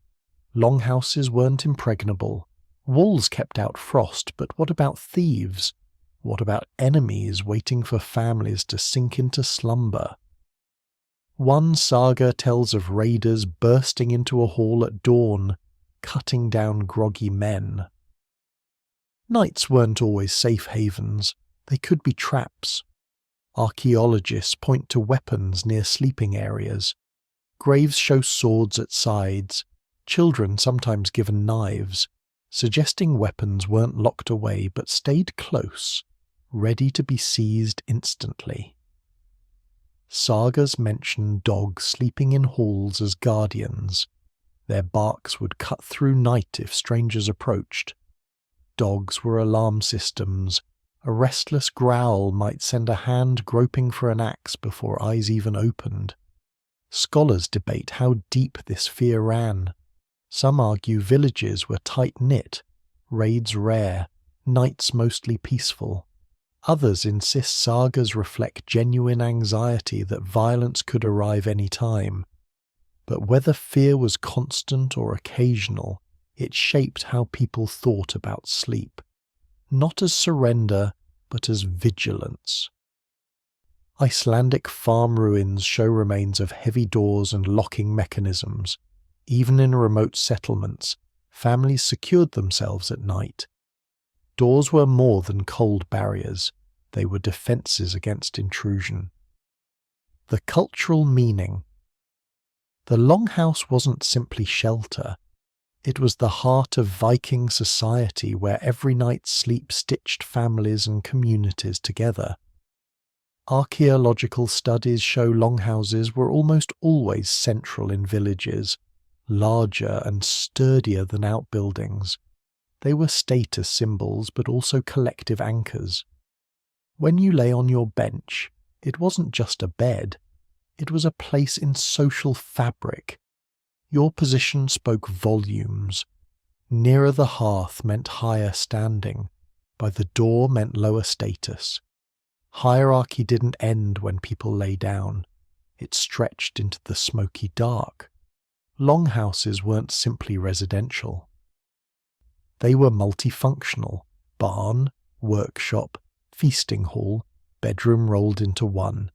Longhouses weren't impregnable. Walls kept out frost, but what about thieves? What about enemies waiting for families to sink into slumber? One saga tells of raiders bursting into a hall at dawn, cutting down groggy men. Nights weren't always safe havens. They could be traps. Archaeologists point to weapons near sleeping areas. Graves show swords at sides, children sometimes given knives, suggesting weapons weren't locked away but stayed close, ready to be seized instantly. Sagas mention dogs sleeping in halls as guardians. Their barks would cut through night if strangers approached. Dogs were alarm systems. A restless growl might send a hand groping for an axe before eyes even opened. Scholars debate how deep this fear ran. Some argue villages were tight-knit, raids rare, nights mostly peaceful. Others insist sagas reflect genuine anxiety that violence could arrive any time. But whether fear was constant or occasional, it shaped how people thought about sleep. Not as surrender, but as vigilance. Icelandic farm ruins show remains of heavy doors and locking mechanisms. Even in remote settlements, families secured themselves at night. Doors were more than cold barriers. They were defences against intrusion. The cultural meaning. The longhouse wasn't simply shelter. It was the heart of Viking society where every night's sleep stitched families and communities together. Archaeological studies show longhouses were almost always central in villages, larger and sturdier than outbuildings. They were status symbols but also collective anchors. When you lay on your bench, it wasn't just a bed, it was a place in social fabric. Your position spoke volumes. Nearer the hearth meant higher standing. By the door meant lower status. Hierarchy didn't end when people lay down. It stretched into the smoky dark. Longhouses weren't simply residential. They were multifunctional. Barn, workshop, feasting hall, bedroom rolled into one.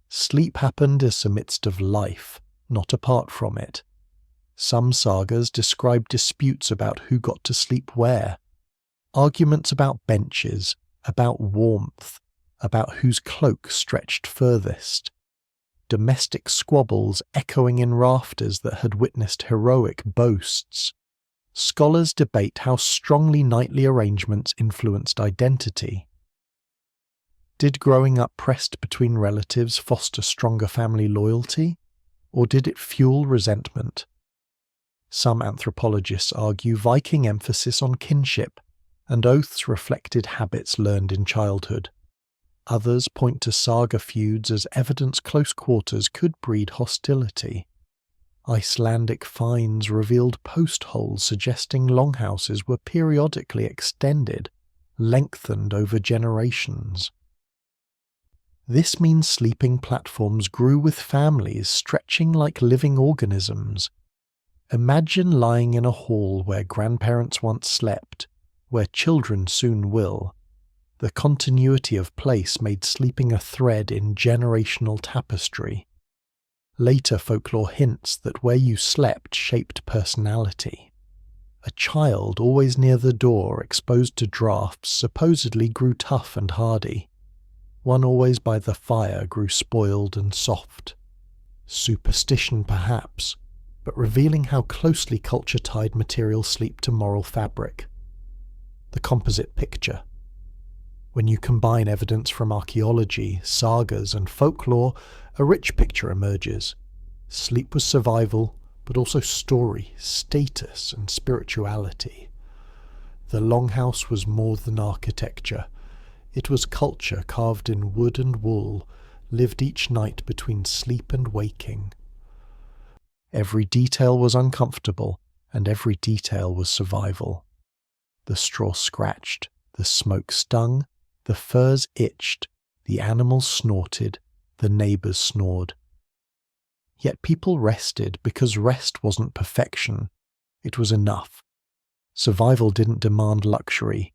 Sleep happened as the midst of life, not apart from it. Some sagas describe disputes about who got to sleep where. Arguments about benches, about warmth, about whose cloak stretched furthest. domestic squabbles echoing in rafters that had witnessed heroic boasts. Scholars debate how strongly nightly arrangements influenced identity. Did growing up pressed between relatives foster stronger family loyalty, or did it fuel resentment? Some anthropologists argue Viking emphasis on kinship and oaths reflected habits learned in childhood. Others point to saga feuds as evidence close quarters could breed hostility. Icelandic finds revealed post holes suggesting longhouses were periodically extended, lengthened over generations. This means sleeping platforms grew with families stretching like living organisms. Imagine lying in a hall where grandparents once slept, where children soon will. The continuity of place made sleeping a thread in generational tapestry. Later folklore hints that where you slept shaped personality. A child always near the door, exposed to drafts, supposedly grew tough and hardy. One always by the fire grew spoiled and soft. Superstition perhaps, but revealing how closely culture tied material sleep to moral fabric. The composite picture. When you combine evidence from archaeology, sagas, and folklore, a rich picture emerges. Sleep was survival, but also story, status, and spirituality. The longhouse was more than architecture. It was culture carved in wood and wool, lived each night between sleep and waking. Every detail was uncomfortable, and every detail was survival. The straw scratched, the smoke stung, the furs itched, the animals snorted, the neighbours snored. Yet people rested because rest wasn't perfection, it was enough. Survival didn't demand luxury,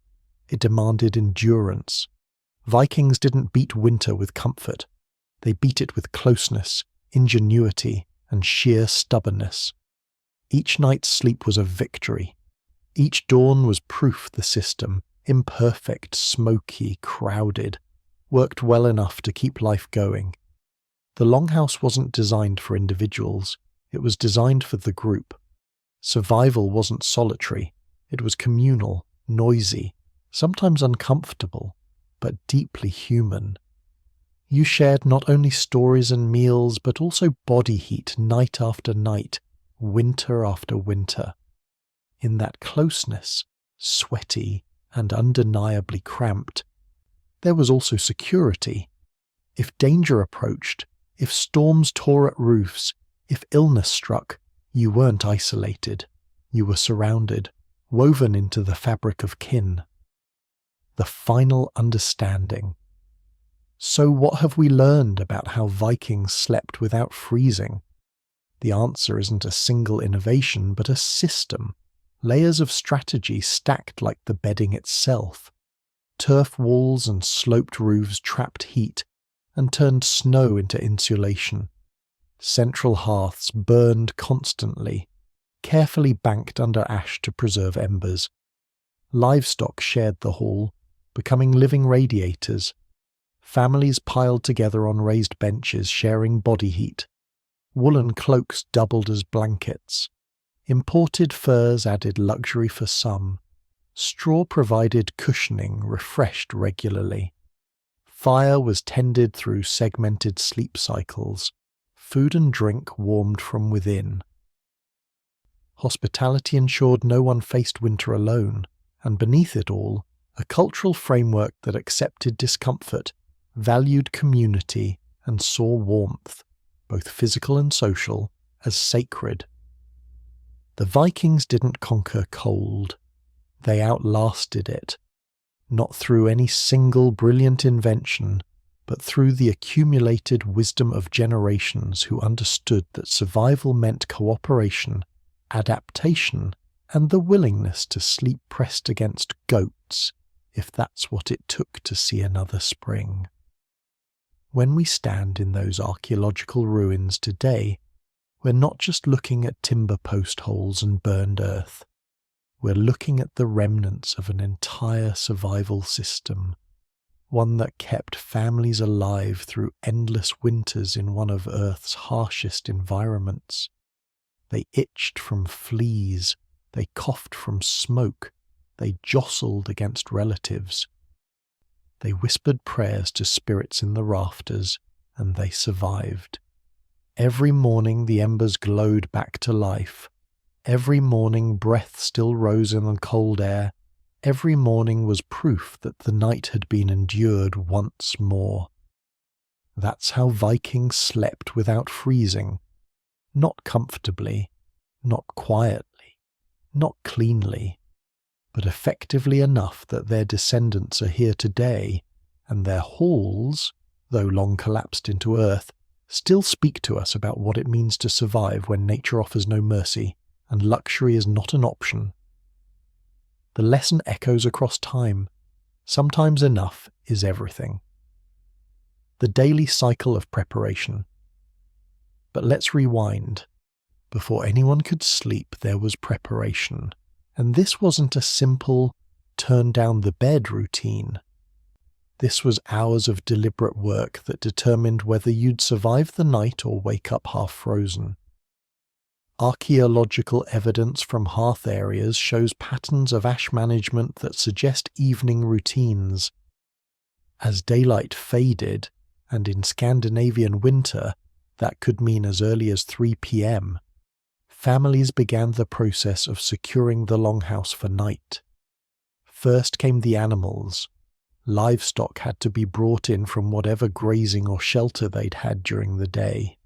it demanded endurance. Vikings didn't beat winter with comfort, they beat it with closeness, ingenuity, and sheer stubbornness. Each night's sleep was a victory. Each dawn was proof the system, imperfect, smoky, crowded, worked well enough to keep life going. The longhouse wasn't designed for individuals, it was designed for the group. Survival wasn't solitary, it was communal, noisy, sometimes uncomfortable, but deeply human. You shared not only stories and meals, but also body heat night after night, winter after winter. In that closeness, sweaty and undeniably cramped, there was also security. If danger approached, if storms tore at roofs, if illness struck, you weren't isolated. You were surrounded, woven into the fabric of kin. The final understanding. So what have we learned about how Vikings slept without freezing? The answer isn't a single innovation, but a system. Layers of strategy stacked like the bedding itself. Turf walls and sloped roofs trapped heat and turned snow into insulation. Central hearths burned constantly, carefully banked under ash to preserve embers. Livestock shared the hall, becoming living radiators. Families piled together on raised benches, sharing body heat. Woolen cloaks doubled as blankets. Imported furs added luxury for some. Straw provided cushioning, refreshed regularly. Fire was tended through segmented sleep cycles. Food and drink warmed from within. Hospitality ensured no one faced winter alone, and beneath it all, a cultural framework that accepted discomfort, valued community, and saw warmth, both physical and social, as sacred. The Vikings didn't conquer cold. They outlasted it, not through any single brilliant invention, but through the accumulated wisdom of generations who understood that survival meant cooperation, adaptation, and the willingness to sleep pressed against goats, if that's what it took to see another spring. When we stand in those archaeological ruins today, we're not just looking at timber post holes and burned earth. We're looking at the remnants of an entire survival system, one that kept families alive through endless winters in one of Earth's harshest environments. They itched from fleas, they coughed from smoke, they jostled against relatives. They whispered prayers to spirits in the rafters, and they survived. Every morning the embers glowed back to life. Every morning breath still rose in the cold air. Every morning was proof that the night had been endured once more. That's how Vikings slept without freezing. Not comfortably, not quietly, not cleanly, but effectively enough that their descendants are here today, and their halls, though long collapsed into earth, still speak to us about what it means to survive when nature offers no mercy and luxury is not an option. The lesson echoes across time. Sometimes enough is everything. The daily cycle of preparation. But let's rewind. Before anyone could sleep, there was preparation. And this wasn't a simple turn down the bed routine. This was hours of deliberate work that determined whether you'd survive the night or wake up half frozen. Archaeological evidence from hearth areas shows patterns of ash management that suggest evening routines. As daylight faded, and in Scandinavian winter, that could mean as early as 3 p.m., families began the process of securing the longhouse for night. First came the animals. Livestock had to be brought in from whatever grazing or shelter they'd had during the day.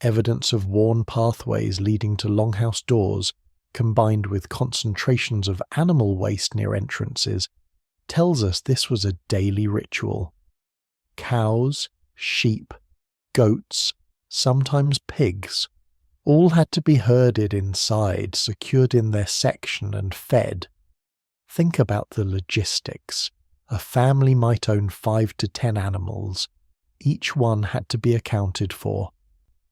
Evidence of worn pathways leading to longhouse doors, combined with concentrations of animal waste near entrances, tells us this was a daily ritual. Cows, sheep, goats, sometimes pigs, all had to be herded inside, secured in their section and fed. Think about the logistics. A family might own 5 to 10 animals. Each one had to be accounted for,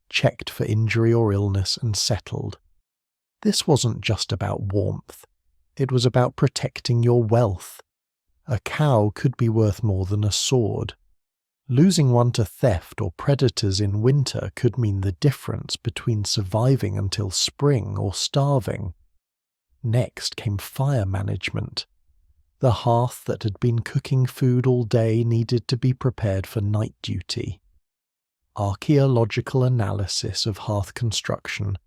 checked for injury or illness and settled. This wasn't just about warmth. It was about protecting your wealth. A cow could be worth more than a sword. Losing one to theft or predators in winter could mean the difference between surviving until spring or starving. Next came fire management. The hearth that had been cooking food all day needed to be prepared for night duty. Archaeological analysis of hearth construction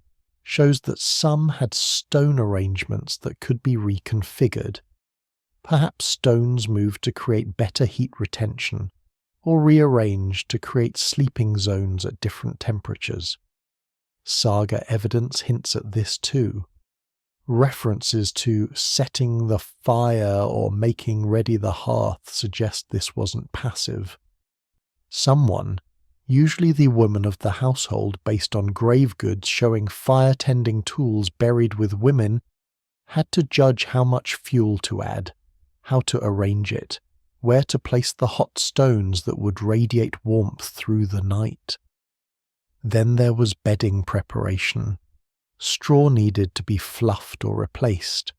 shows that some had stone arrangements that could be reconfigured. Perhaps stones moved to create better heat retention, or rearranged to create sleeping zones at different temperatures. Saga evidence hints at this too. References to setting the fire or making ready the hearth suggest this wasn't passive. Someone, usually the woman of the household based on grave goods showing fire-tending tools buried with women, had to judge how much fuel to add, how to arrange it, where to place the hot stones that would radiate warmth through the night. Then there was bedding preparation. Straw needed to be fluffed or replaced.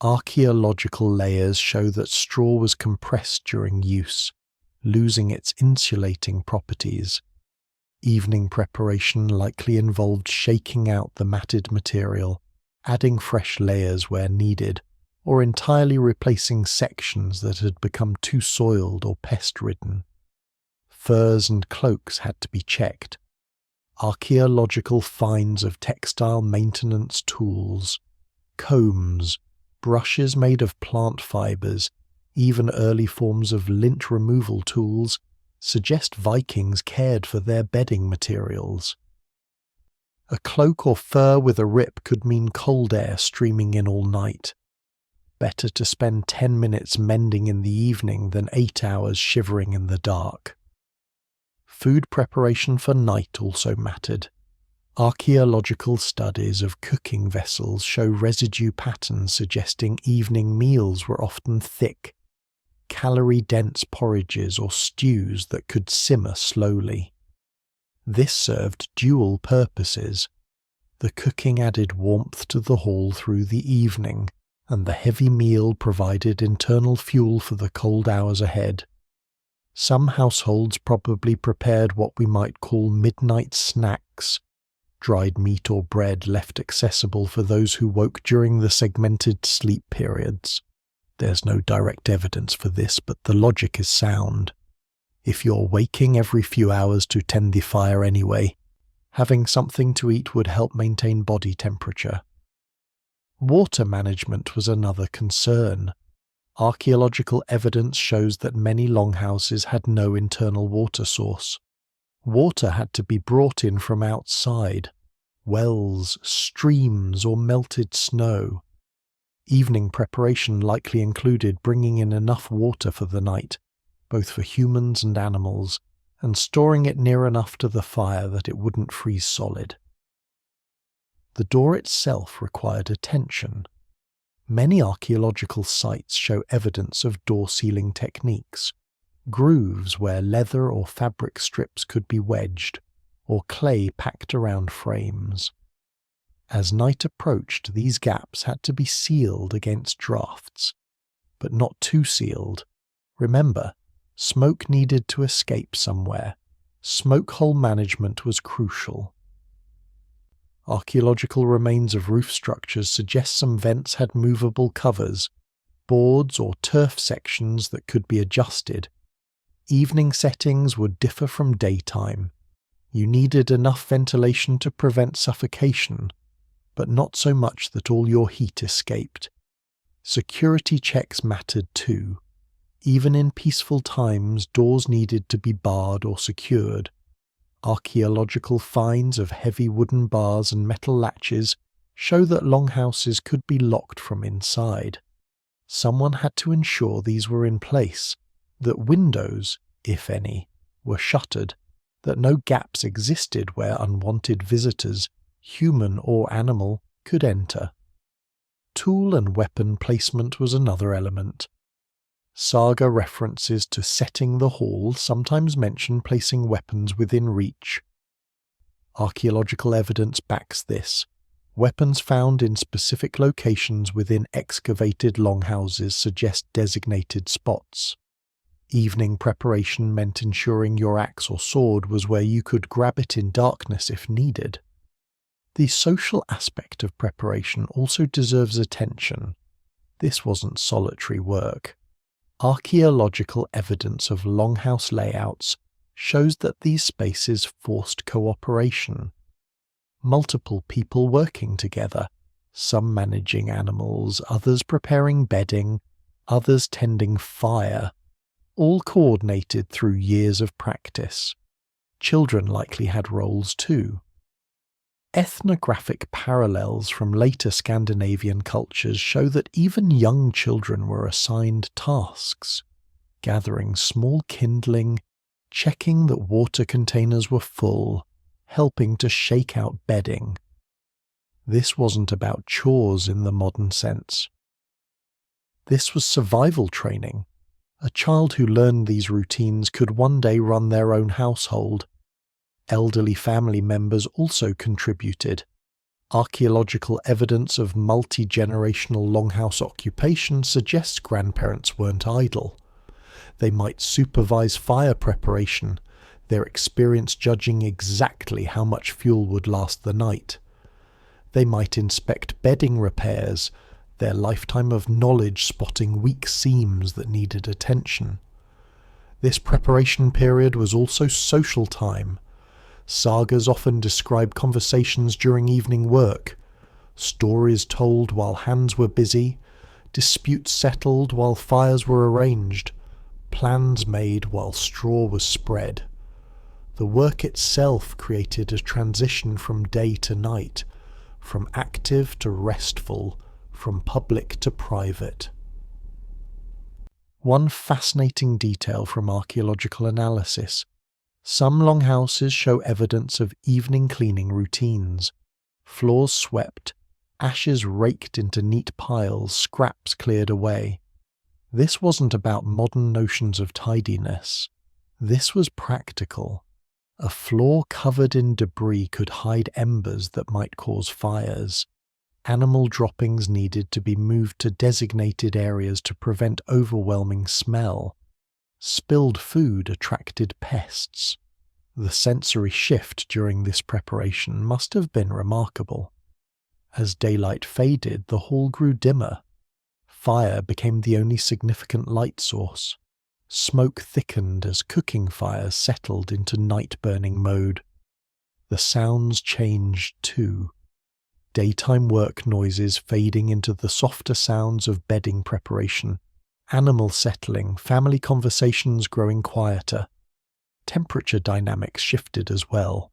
Archaeological layers show that straw was compressed during use, losing its insulating properties. Evening preparation likely involved shaking out the matted material, adding fresh layers where needed, or entirely replacing sections that had become too soiled or pest-ridden. Furs and cloaks had to be checked. Archaeological finds of textile maintenance tools, combs, brushes made of plant fibres, even early forms of lint removal tools, suggest Vikings cared for their bedding materials. A cloak or fur with a rip could mean cold air streaming in all night. Better to spend 10 minutes mending in the evening than 8 hours shivering in the dark. Food preparation for night also mattered. Archaeological studies of cooking vessels show residue patterns suggesting evening meals were often thick, calorie-dense porridges or stews that could simmer slowly. This served dual purposes. The cooking added warmth to the hall through the evening, and the heavy meal provided internal fuel for the cold hours ahead. Some households probably prepared what we might call midnight snacks, dried meat or bread left accessible for those who woke during the segmented sleep periods. There's no direct evidence for this, but the logic is sound. If you're waking every few hours to tend the fire anyway, having something to eat would help maintain body temperature. Water management was another concern. Archaeological evidence shows that many longhouses had no internal water source. Water had to be brought in from outside, wells, streams, or melted snow. Evening preparation likely included bringing in enough water for the night, both for humans and animals, and storing it near enough to the fire that it wouldn't freeze solid. The door itself required attention. Many archaeological sites show evidence of door sealing techniques, grooves where leather or fabric strips could be wedged, or clay packed around frames. As night approached, these gaps had to be sealed against drafts, but not too sealed. Remember, smoke needed to escape somewhere. Smoke hole management was crucial. Archaeological remains of roof structures suggest some vents had movable covers, boards or turf sections that could be adjusted. Evening settings would differ from daytime. You needed enough ventilation to prevent suffocation, but not so much that all your heat escaped. Security checks mattered too. Even in peaceful times, doors needed to be barred or secured. Archaeological finds of heavy wooden bars and metal latches show that longhouses could be locked from inside. Someone had to ensure these were in place, that windows, if any, were shuttered, that no gaps existed where unwanted visitors, human or animal, could enter. Tool and weapon placement was another element. Saga references to setting the hall sometimes mention placing weapons within reach. Archaeological evidence backs this. Weapons found in specific locations within excavated longhouses suggest designated spots. Evening preparation meant ensuring your axe or sword was where you could grab it in darkness if needed. The social aspect of preparation also deserves attention. This wasn't solitary work. Archaeological evidence of longhouse layouts shows that these spaces forced cooperation. Multiple people working together, some managing animals, others preparing bedding, others tending fire, all coordinated through years of practice. Children likely had roles too. Ethnographic parallels from later Scandinavian cultures show that even young children were assigned tasks, gathering small kindling, checking that water containers were full, helping to shake out bedding. This wasn't about chores in the modern sense. This was survival training. A child who learned these routines could one day run their own household. Elderly family members also contributed. Archaeological evidence of multi-generational longhouse occupation suggests grandparents weren't idle. They might supervise fire preparation, their experience judging exactly how much fuel would last the night. They might inspect bedding repairs, their lifetime of knowledge spotting weak seams that needed attention. This preparation period was also social time. Sagas often describe conversations during evening work, stories told while hands were busy, disputes settled while fires were arranged, plans made while straw was spread. The work itself created a transition from day to night, from active to restful, from public to private. One fascinating detail from archaeological analysis. Some longhouses show evidence of evening cleaning routines. Floors swept, ashes raked into neat piles, scraps cleared away. This wasn't about modern notions of tidiness. This was practical. A floor covered in debris could hide embers that might cause fires. Animal droppings needed to be moved to designated areas to prevent overwhelming smell. Spilled food attracted pests. The sensory shift during this preparation must have been remarkable. As daylight faded, the hall grew dimmer. Fire became the only significant light source. Smoke thickened as cooking fires settled into night-burning mode. The sounds changed too. Daytime work noises fading into the softer sounds of bedding preparation, animal settling, family conversations growing quieter. Temperature dynamics shifted as well.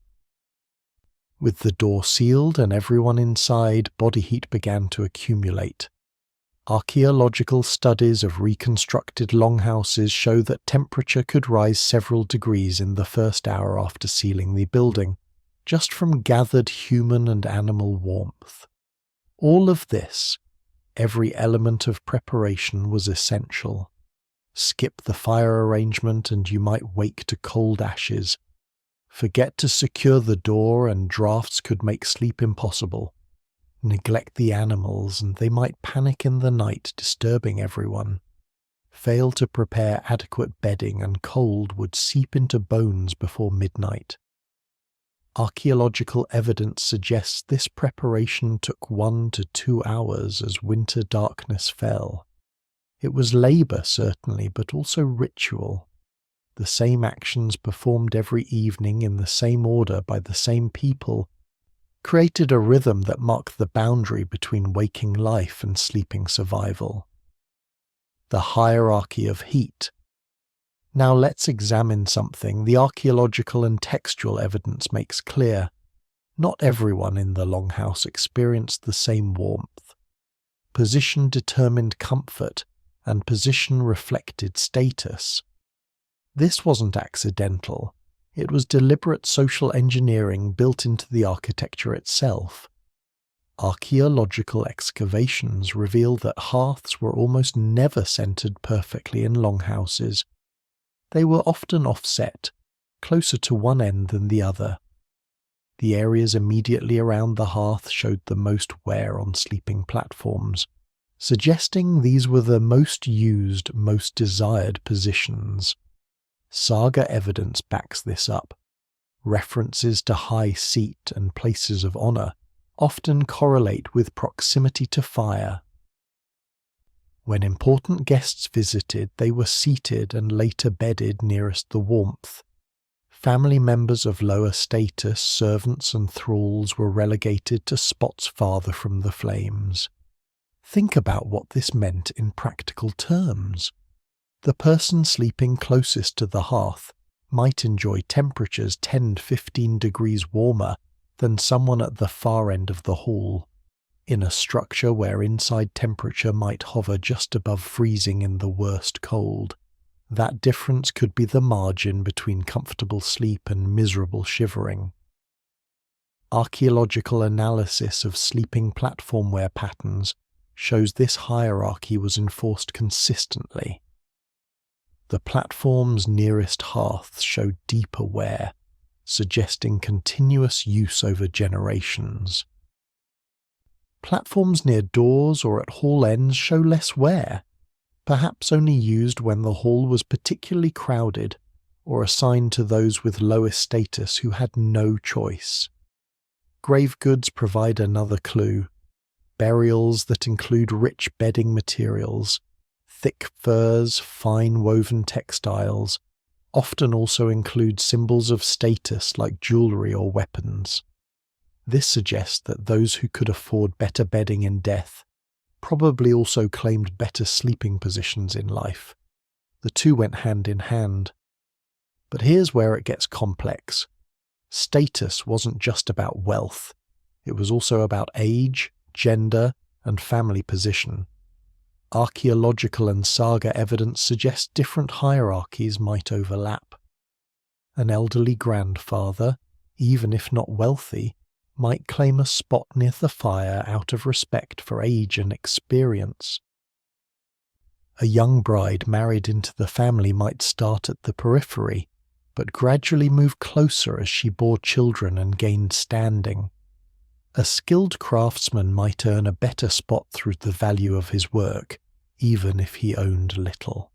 With the door sealed and everyone inside, body heat began to accumulate. Archaeological studies of reconstructed longhouses show that temperature could rise several degrees in the first hour after sealing the building, just from gathered human and animal warmth. All of this, every element of preparation, was essential. Skip the fire arrangement and you might wake to cold ashes. Forget to secure the door and drafts could make sleep impossible. Neglect the animals and they might panic in the night, disturbing everyone. Fail to prepare adequate bedding and cold would seep into bones before midnight. Archaeological evidence suggests this preparation took 1 to 2 hours as winter darkness fell. It was labour, certainly, but also ritual. The same actions performed every evening in the same order by the same people created a rhythm that marked the boundary between waking life and sleeping survival. The hierarchy of heat. Now let's examine something the archaeological and textual evidence makes clear. Not everyone in the longhouse experienced the same warmth. Position determined comfort, and position reflected status. This wasn't accidental. It was deliberate social engineering built into the architecture itself. Archaeological excavations reveal that hearths were almost never centered perfectly in longhouses. They were often offset, closer to one end than the other. The areas immediately around the hearth showed the most wear on sleeping platforms, suggesting these were the most used, most desired positions. Saga evidence backs this up. References to high seat and places of honour often correlate with proximity to fire. When important guests visited, they were seated and later bedded nearest the warmth. Family members of lower status, servants and thralls, were relegated to spots farther from the flames. Think about what this meant in practical terms. The person sleeping closest to the hearth might enjoy temperatures 10 to 15 degrees warmer than someone at the far end of the hall, in a structure where inside temperature might hover just above freezing in the worst cold. That difference could be the margin between comfortable sleep and miserable shivering. Archaeological analysis of sleeping platform wear patterns shows this hierarchy was enforced consistently. The platforms nearest hearths showed deeper wear, suggesting continuous use over generations. Platforms near doors or at hall ends show less wear, perhaps only used when the hall was particularly crowded or assigned to those with lowest status who had no choice. Grave goods provide another clue. Burials that include rich bedding materials, thick furs, fine woven textiles, often also include symbols of status like jewellery or weapons. This suggests that those who could afford better bedding in death probably also claimed better sleeping positions in life. The two went hand in hand. But here's where it gets complex. Status wasn't just about wealth. It was also about age, gender, and family position. Archaeological and saga evidence suggests different hierarchies might overlap. An elderly grandfather, even if not wealthy, might claim a spot near the fire out of respect for age and experience. A young bride married into the family might start at the periphery, but gradually move closer as she bore children and gained standing. A skilled craftsman might earn a better spot through the value of his work, even if he owned little.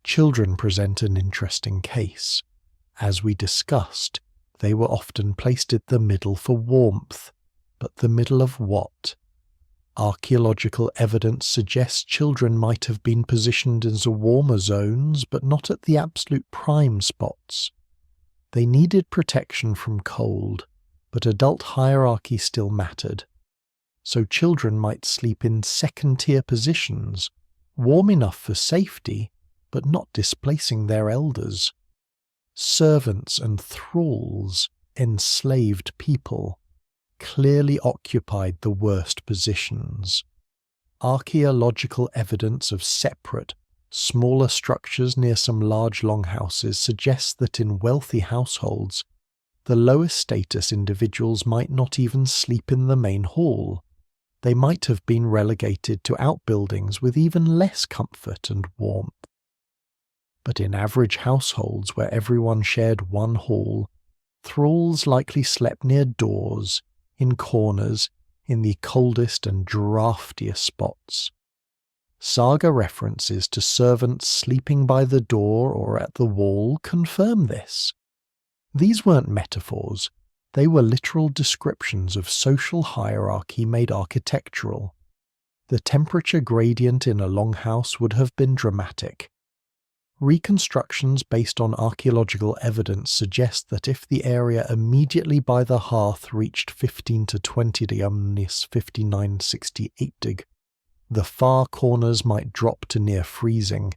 Children present an interesting case. As we discussed, they were often placed at the middle for warmth, but the middle of what? Archaeological evidence suggests children might have been positioned in the warmer zones, but not at the absolute prime spots. They needed protection from cold, but adult hierarchy still mattered. So children might sleep in second-tier positions, warm enough for safety, but not displacing their elders. Servants and thralls, enslaved people, clearly occupied the worst positions. Archaeological evidence of separate, smaller structures near some large longhouses suggests that in wealthy households, the lowest status individuals might not even sleep in the main hall. They might have been relegated to outbuildings with even less comfort and warmth. But in average households where everyone shared one hall, thralls likely slept near doors, in corners, in the coldest and draftiest spots. Saga references to servants sleeping by the door or at the wall confirm this. These weren't metaphors, they were literal descriptions of social hierarchy made architectural. The temperature gradient in a longhouse would have been dramatic. Reconstructions based on archaeological evidence suggest that if the area immediately by the hearth reached 15 to 20 omnis 5968 dig, the far corners might drop to near freezing,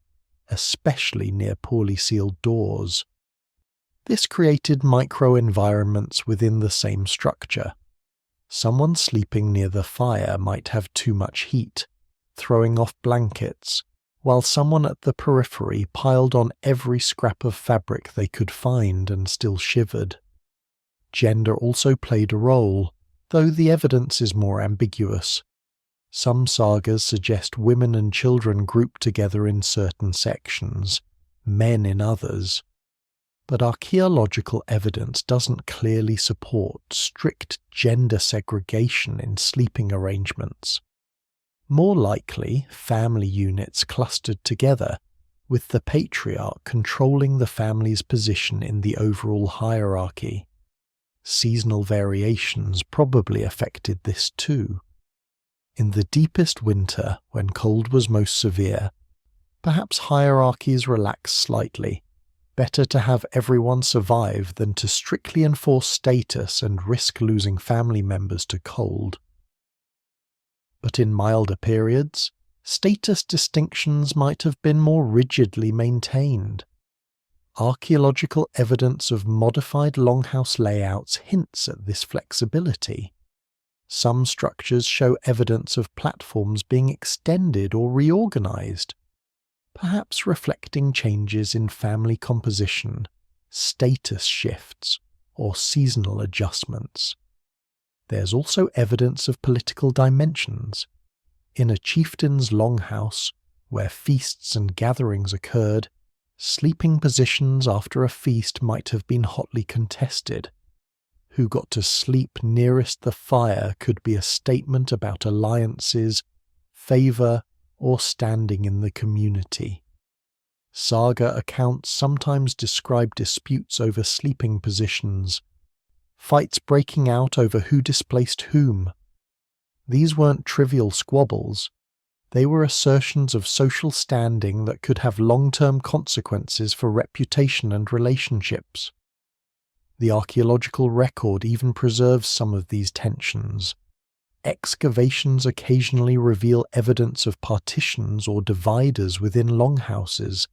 especially near poorly sealed doors. This created micro-environments within the same structure. Someone sleeping near the fire might have too much heat, throwing off blankets, while someone at the periphery piled on every scrap of fabric they could find and still shivered. Gender also played a role, though the evidence is more ambiguous. Some sagas suggest women and children grouped together in certain sections, men in others. But archaeological evidence doesn't clearly support strict gender segregation in sleeping arrangements. More likely, family units clustered together, with the patriarch controlling the family's position in the overall hierarchy. Seasonal variations probably affected this too. In the deepest winter, when cold was most severe, perhaps hierarchies relaxed slightly. Better to have everyone survive than to strictly enforce status and risk losing family members to cold. But in milder periods, status distinctions might have been more rigidly maintained. Archaeological evidence of modified longhouse layouts hints at this flexibility. Some structures show evidence of platforms being extended or reorganized, perhaps reflecting changes in family composition, status shifts, or seasonal adjustments. There's also evidence of political dimensions. In a chieftain's longhouse, where feasts and gatherings occurred, sleeping positions after a feast might have been hotly contested. Who got to sleep nearest the fire could be a statement about alliances, favour, or standing in the community. Saga accounts sometimes describe disputes over sleeping positions, fights breaking out over who displaced whom. These weren't trivial squabbles. They were assertions of social standing that could have long-term consequences for reputation and relationships. The archaeological record even preserves some of these tensions. Excavations occasionally reveal evidence of partitions or dividers within longhouses,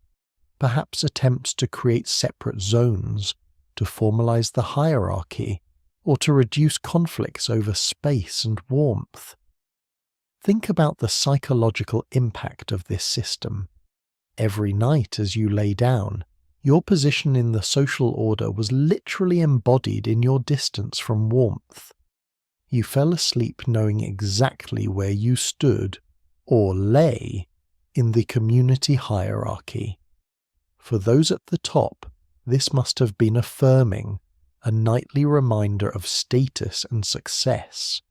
perhaps attempts to create separate zones, to formalize the hierarchy, or to reduce conflicts over space and warmth. Think about the psychological impact of this system. Every night as you lay down, your position in the social order was literally embodied in your distance from warmth. You fell asleep knowing exactly where you stood, or lay, in the community hierarchy. For those at the top, this must have been affirming, a nightly reminder of status and success.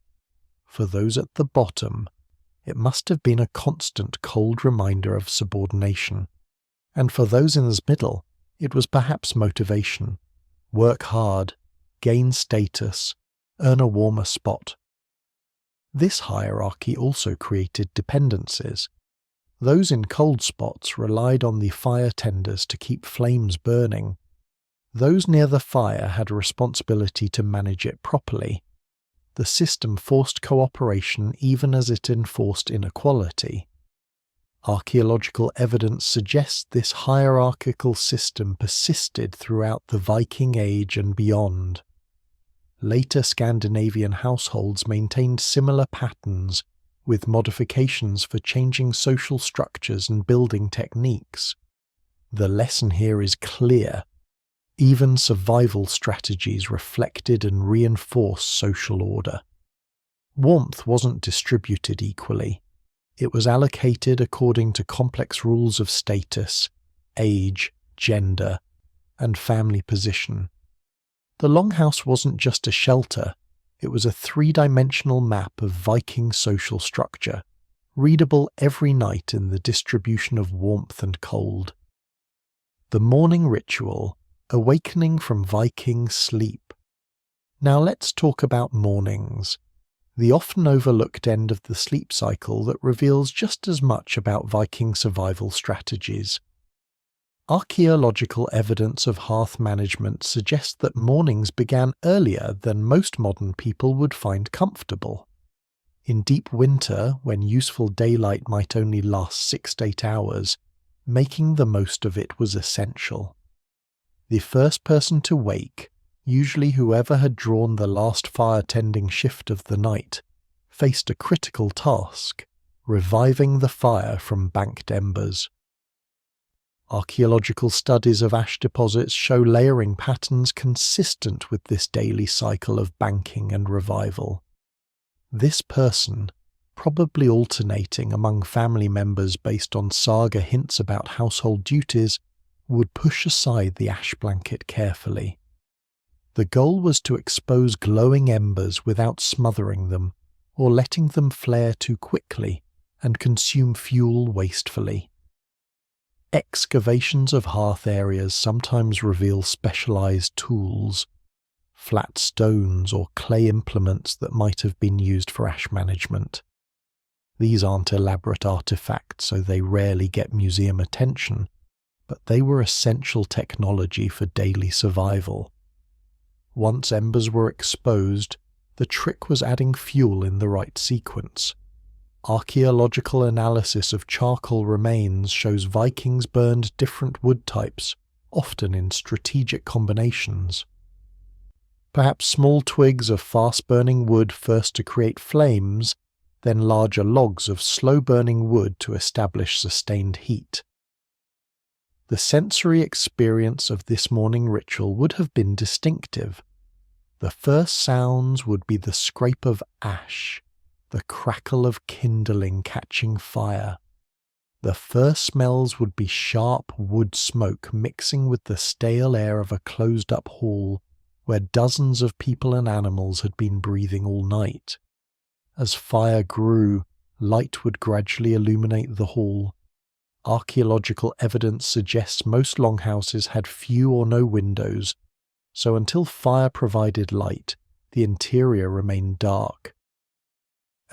For those at the bottom, it must have been a constant cold reminder of subordination. And for those in the middle, it was perhaps motivation. Work hard, gain status, earn a warmer spot. This hierarchy also created dependencies. Those in cold spots relied on the fire tenders to keep flames burning. Those near the fire had a responsibility to manage it properly. The system forced cooperation even as it enforced inequality. Archaeological evidence suggests this hierarchical system persisted throughout the Viking Age and beyond. Later Scandinavian households maintained similar patterns, with modifications for changing social structures and building techniques. The lesson here is clear. Even survival strategies reflected and reinforced social order. Warmth wasn't distributed equally. It was allocated according to complex rules of status, age, gender, and family position. The longhouse wasn't just a shelter, it was a three-dimensional map of Viking social structure, readable every night in the distribution of warmth and cold. The morning ritual, awakening from Viking sleep. Now let's talk about mornings, the often overlooked end of the sleep cycle that reveals just as much about Viking survival strategies. Archaeological evidence of hearth management suggests that mornings began earlier than most modern people would find comfortable. In deep winter, when useful daylight might only last 6 to 8 hours, making the most of it was essential. The first person to wake, usually whoever had drawn the last fire-tending shift of the night, faced a critical task, reviving the fire from banked embers. Archaeological studies of ash deposits show layering patterns consistent with this daily cycle of banking and revival. This person, probably alternating among family members based on saga hints about household duties, would push aside the ash blanket carefully. The goal was to expose glowing embers without smothering them or letting them flare too quickly and consume fuel wastefully. Excavations of hearth areas sometimes reveal specialized tools, flat stones or clay implements that might have been used for ash management. These aren't elaborate artifacts, so they rarely get museum attention, but they were essential technology for daily survival. Once embers were exposed, the trick was adding fuel in the right sequence. Archaeological analysis of charcoal remains shows Vikings burned different wood types, often in strategic combinations. Perhaps small twigs of fast-burning wood first to create flames, then larger logs of slow-burning wood to establish sustained heat. The sensory experience of this morning ritual would have been distinctive. The first sounds would be the scrape of ash, the crackle of kindling catching fire. The first smells would be sharp wood smoke mixing with the stale air of a closed-up hall where dozens of people and animals had been breathing all night. As fire grew, light would gradually illuminate the hall. Archaeological evidence suggests most longhouses had few or no windows, so until fire provided light, the interior remained dark.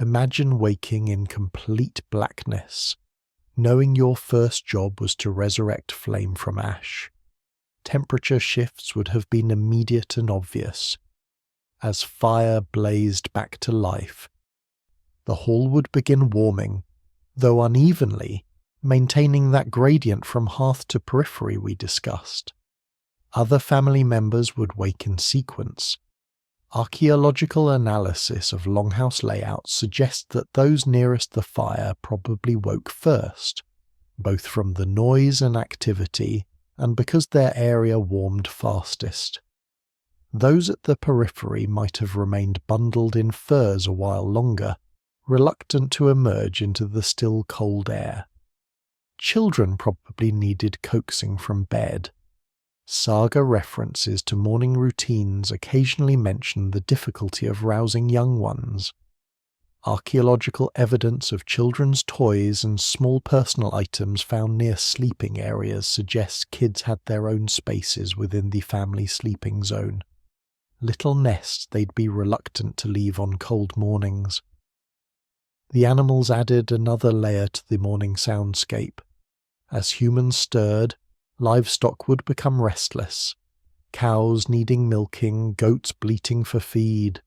Imagine waking in complete blackness, knowing your first job was to resurrect flame from ash. Temperature shifts would have been immediate and obvious. As fire blazed back to life, the hall would begin warming, though unevenly, maintaining that gradient from hearth to periphery we discussed. Other family members would wake in sequence. Archaeological analysis of longhouse layouts suggests that those nearest the fire probably woke first, both from the noise and activity and because their area warmed fastest. Those at the periphery might have remained bundled in furs a while longer, reluctant to emerge into the still cold air. Children probably needed coaxing from bed. Saga references to morning routines occasionally mention the difficulty of rousing young ones. Archaeological evidence of children's toys and small personal items found near sleeping areas suggests kids had their own spaces within the family sleeping zone. Little nests they'd be reluctant to leave on cold mornings. The animals added another layer to the morning soundscape. As humans stirred, livestock would become restless. Cows needing milking, goats bleating for feed.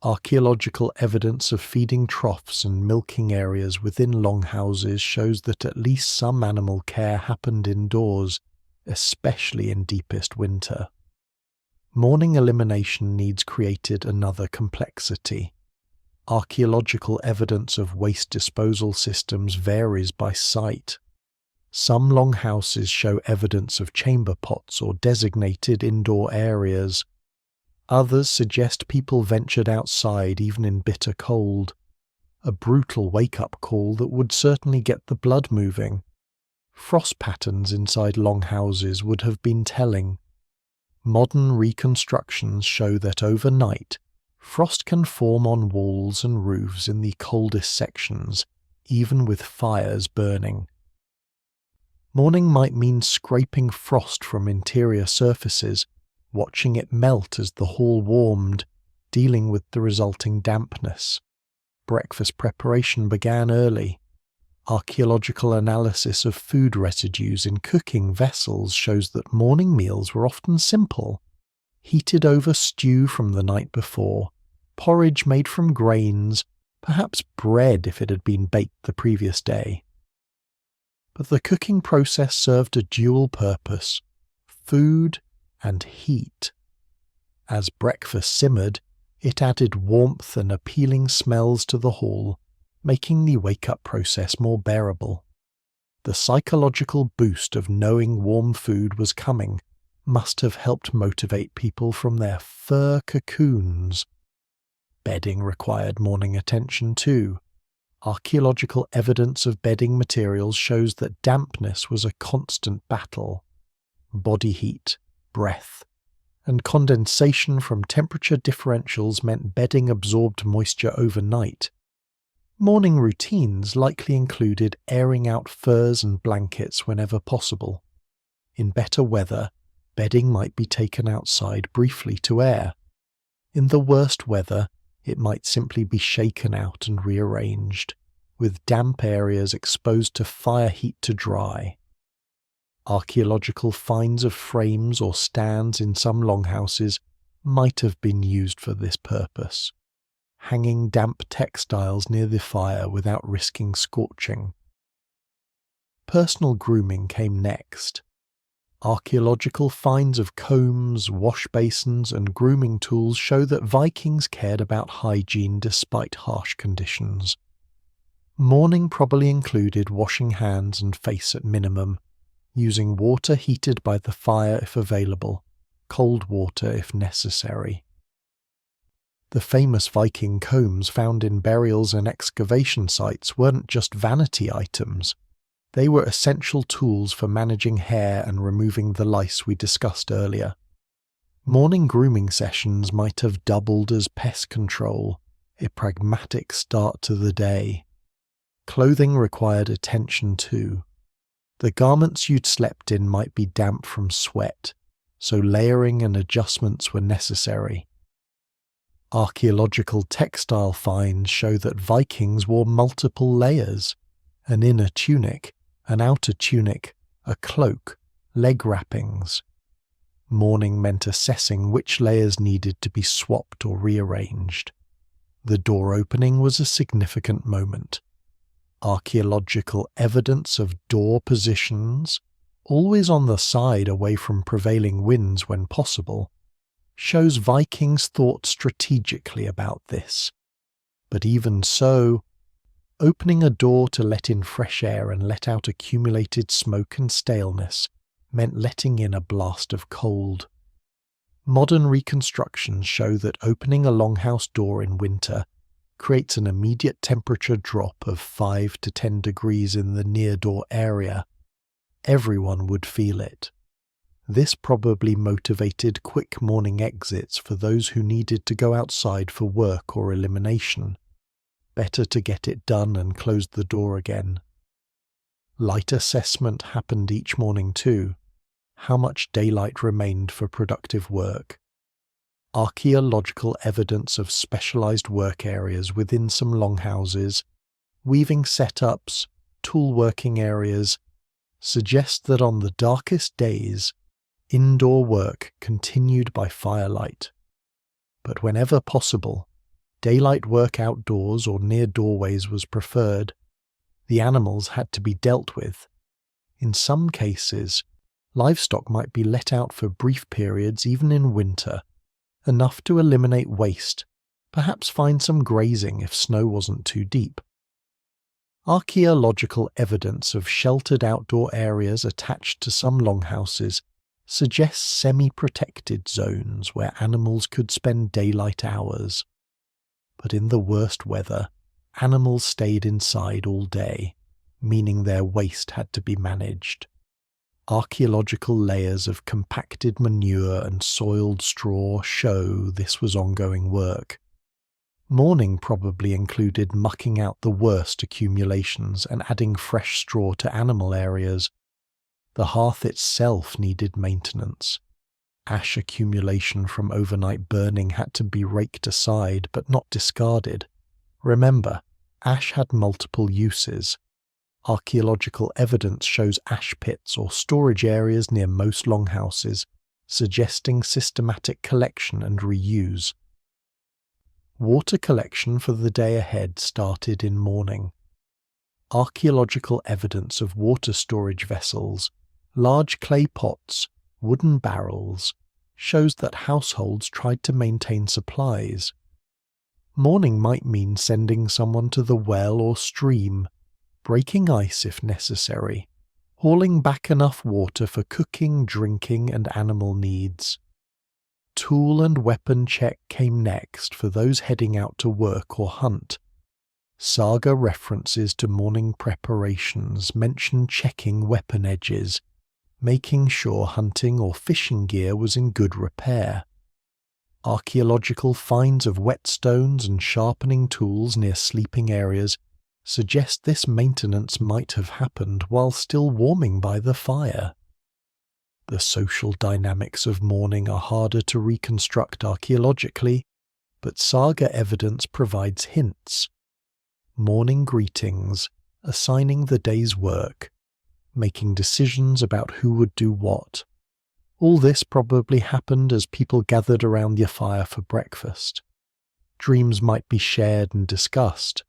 Archaeological evidence of feeding troughs and milking areas within longhouses shows that at least some animal care happened indoors, especially in deepest winter. Morning elimination needs created another complexity. Archaeological evidence of waste disposal systems varies by site. Some longhouses show evidence of chamber pots or designated indoor areas. Others suggest people ventured outside even in bitter cold. A brutal wake-up call that would certainly get the blood moving. Frost patterns inside longhouses would have been telling. Modern reconstructions show that overnight, frost can form on walls and roofs in the coldest sections, even with fires burning. Morning might mean scraping frost from interior surfaces, watching it melt as the hall warmed, dealing with the resulting dampness. Breakfast preparation began early. Archaeological analysis of food residues in cooking vessels shows that morning meals were often simple. Heated over stew from the night before, porridge made from grains, perhaps bread if it had been baked the previous day. But the cooking process served a dual purpose: food and heat. As breakfast simmered, it added warmth and appealing smells to the hall, making the wake-up process more bearable. The psychological boost of knowing warm food was coming must have helped motivate people from their fur cocoons. Bedding required morning attention too. Archaeological evidence of bedding materials shows that dampness was a constant battle. Body heat, breath, and condensation from temperature differentials meant bedding absorbed moisture overnight. Morning routines likely included airing out furs and blankets whenever possible. In better weather, bedding might be taken outside briefly to air. In the worst weather, it might simply be shaken out and rearranged, with damp areas exposed to fire heat to dry. Archaeological finds of frames or stands in some longhouses might have been used for this purpose, hanging damp textiles near the fire without risking scorching. Personal grooming came next. Archaeological finds of combs, wash basins, and grooming tools show that Vikings cared about hygiene despite harsh conditions. Morning probably included washing hands and face at minimum, using water heated by the fire if available, cold water if necessary. The famous Viking combs found in burials and excavation sites weren't just vanity items. They were essential tools for managing hair and removing the lice we discussed earlier. Morning grooming sessions might have doubled as pest control, a pragmatic start to the day. Clothing required attention too. The garments you'd slept in might be damp from sweat, so layering and adjustments were necessary. Archaeological textile finds show that Vikings wore multiple layers: an inner tunic, an outer tunic, a cloak, leg wrappings. Morning meant assessing which layers needed to be swapped or rearranged. The door opening was a significant moment. Archaeological evidence of door positions, always on the side away from prevailing winds when possible, shows Vikings thought strategically about this. But even so, opening a door to let in fresh air and let out accumulated smoke and staleness meant letting in a blast of cold. Modern reconstructions show that opening a longhouse door in winter creates an immediate temperature drop of 5 to 10 degrees in the near-door area. Everyone would feel it. This probably motivated quick morning exits for those who needed to go outside for work or elimination. Better to get it done and close the door again. Light assessment happened each morning too. How much daylight remained for productive work. Archaeological evidence of specialized work areas within some longhouses, weaving setups, tool working areas, suggest that on the darkest days, indoor work continued by firelight. But whenever possible, daylight work outdoors or near doorways was preferred. The animals had to be dealt with. In some cases, livestock might be let out for brief periods even in winter, enough to eliminate waste, perhaps find some grazing if snow wasn't too deep. Archaeological evidence of sheltered outdoor areas attached to some longhouses suggests semi-protected zones where animals could spend daylight hours. But in the worst weather, animals stayed inside all day, meaning their waste had to be managed. Archaeological layers of compacted manure and soiled straw show this was ongoing work. Mourning probably included mucking out the worst accumulations and adding fresh straw to animal areas. The hearth itself needed maintenance. Ash accumulation from overnight burning had to be raked aside but not discarded. Remember, ash had multiple uses. Archaeological evidence shows ash pits or storage areas near most longhouses, suggesting systematic collection and reuse. Water collection for the day ahead started in morning. Archaeological evidence of water storage vessels, large clay pots, wooden barrels, shows that households tried to maintain supplies. Morning might mean sending someone to the well or stream, breaking ice if necessary, hauling back enough water for cooking, drinking, and animal needs. Tool and weapon check came next for those heading out to work or hunt. Saga references to morning preparations mention checking weapon edges, making sure hunting or fishing gear was in good repair. Archaeological finds of whetstones and sharpening tools near sleeping areas suggest this maintenance might have happened while still warming by the fire. The social dynamics of mourning are harder to reconstruct archaeologically, but saga evidence provides hints. Morning greetings, assigning the day's work, making decisions about who would do what. All this probably happened as people gathered around the fire for breakfast. Dreams might be shared and discussed.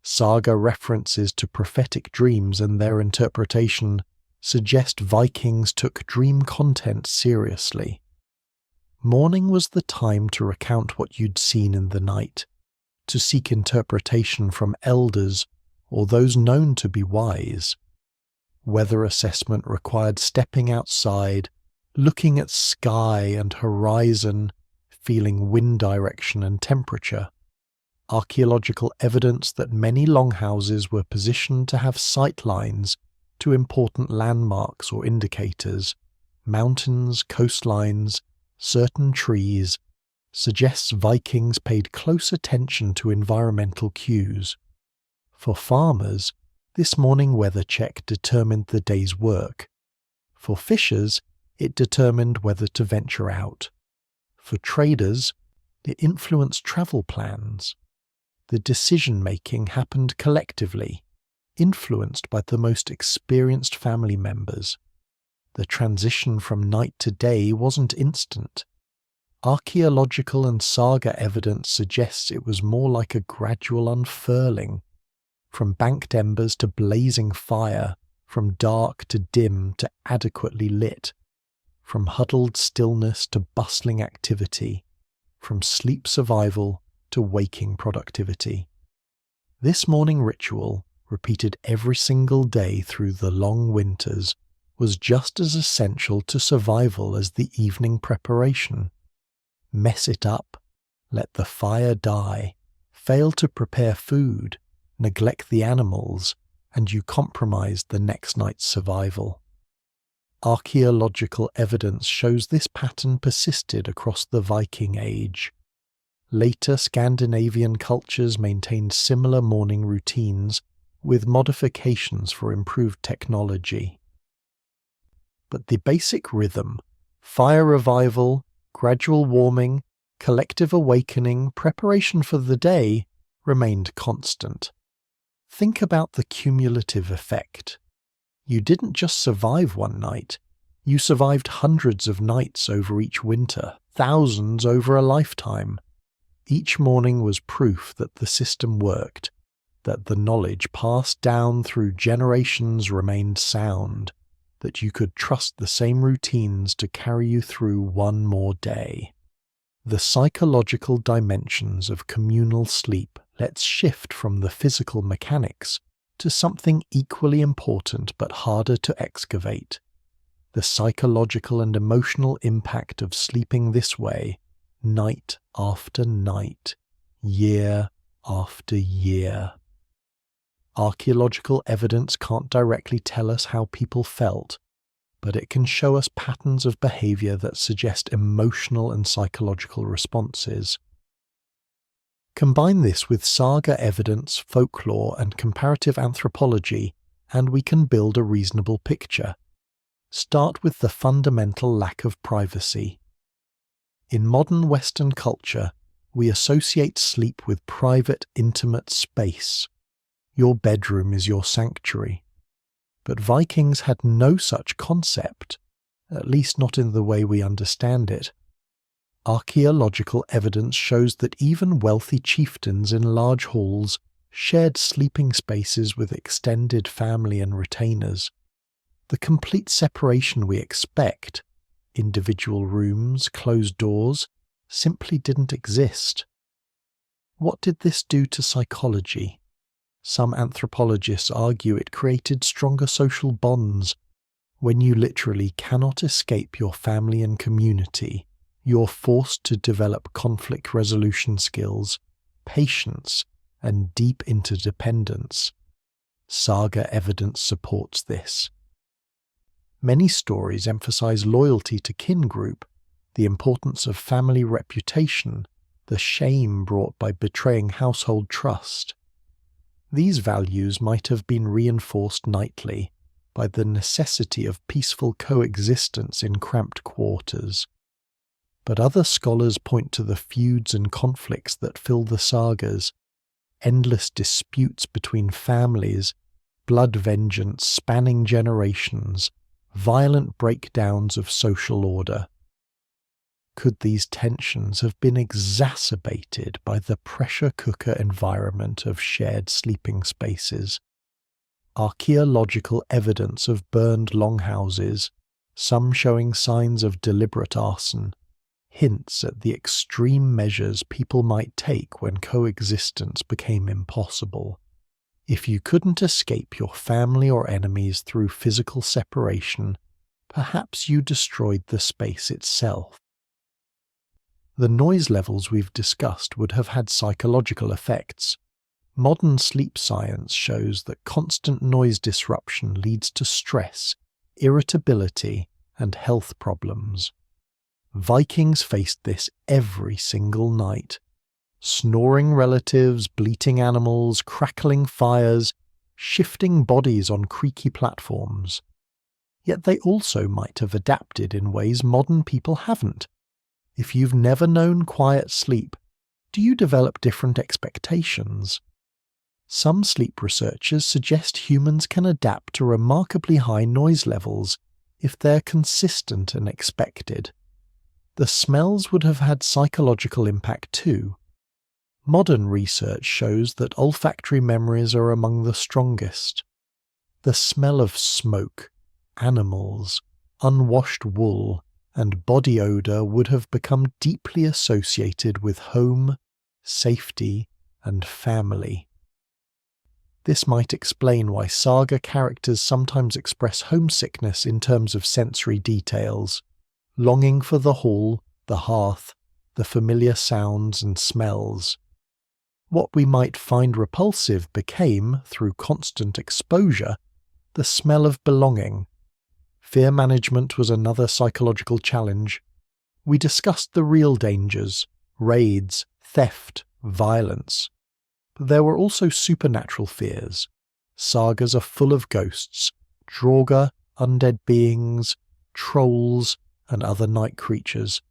Saga references to prophetic dreams and their interpretation suggest Vikings took dream content seriously. Morning was the time to recount what you'd seen in the night, to seek interpretation from elders or those known to be wise. Weather assessment required stepping outside, looking at sky and horizon, feeling wind direction and temperature. Archaeological evidence that many longhouses were positioned to have sight lines to important landmarks or indicators, mountains, coastlines, certain trees, suggests Vikings paid close attention to environmental cues. For farmers, this morning weather check determined the day's work. For fishers, it determined whether to venture out. For traders, it influenced travel plans. The decision-making happened collectively, influenced by the most experienced family members. The transition from night to day wasn't instant. Archaeological and saga evidence suggests it was more like a gradual unfurling, from banked embers to blazing fire, from dark to dim to adequately lit, from huddled stillness to bustling activity, from sleep survival to waking productivity. This morning ritual, repeated every single day through the long winters, was just as essential to survival as the evening preparation. Mess it up, let the fire die, fail to prepare food, neglect the animals, and you compromised the next night's survival. Archaeological evidence shows this pattern persisted across the Viking Age. Later Scandinavian cultures maintained similar morning routines with modifications for improved technology. But the basic rhythm, fire revival, gradual warming, collective awakening, preparation for the day, remained constant. Think about the cumulative effect. You didn't just survive one night, you survived hundreds of nights over each winter, thousands over a lifetime. Each morning was proof that the system worked, that the knowledge passed down through generations remained sound, that you could trust the same routines to carry you through one more day. The psychological dimensions of communal sleep let's shift from the physical mechanics to something equally important but harder to excavate. The psychological and emotional impact of sleeping this way, night after night, year after year. Archaeological evidence can't directly tell us how people felt, but it can show us patterns of behavior that suggest emotional and psychological responses. Combine this with saga evidence, folklore, and comparative anthropology, and we can build a reasonable picture. Start with the fundamental lack of privacy. In modern Western culture, we associate sleep with private, intimate space. Your bedroom is your sanctuary. But Vikings had no such concept, at least not in the way we understand it. Archaeological evidence shows that even wealthy chieftains in large halls shared sleeping spaces with extended family and retainers. The complete separation we expect, individual rooms, closed doors, simply didn't exist. What did this do to psychology? Some anthropologists argue it created stronger social bonds. When you literally cannot escape your family and community, you're forced to develop conflict resolution skills, patience, and deep interdependence. Saga evidence supports this. Many stories emphasize loyalty to kin group, the importance of family reputation, the shame brought by betraying household trust. These values might have been reinforced nightly by the necessity of peaceful coexistence in cramped quarters. But other scholars point to the feuds and conflicts that fill the sagas, endless disputes between families, blood vengeance spanning generations, violent breakdowns of social order. Could these tensions have been exacerbated by the pressure cooker environment of shared sleeping spaces? Archaeological evidence of burned longhouses, some showing signs of deliberate arson, hints at the extreme measures people might take when coexistence became impossible. If you couldn't escape your family or enemies through physical separation, perhaps you destroyed the space itself. The noise levels we've discussed would have had psychological effects. Modern sleep science shows that constant noise disruption leads to stress, irritability, and health problems. Vikings faced this every single night. Snoring relatives, bleating animals, crackling fires, shifting bodies on creaky platforms. Yet they also might have adapted in ways modern people haven't. If you've never known quiet sleep, do you develop different expectations? Some sleep researchers suggest humans can adapt to remarkably high noise levels if they're consistent and expected. The smells would have had psychological impact too. Modern research shows that olfactory memories are among the strongest. The smell of smoke, animals, unwashed wool, and body odor would have become deeply associated with home, safety, and family. This might explain why saga characters sometimes express homesickness in terms of sensory details, longing for the hall, the hearth, the familiar sounds and smells. What we might find repulsive became, through constant exposure, the smell of belonging. Fear management was another psychological challenge. We discussed the real dangers, raids, theft, violence. But there were also supernatural fears. Sagas are full of ghosts, draugr, undead beings, trolls, and other night creatures.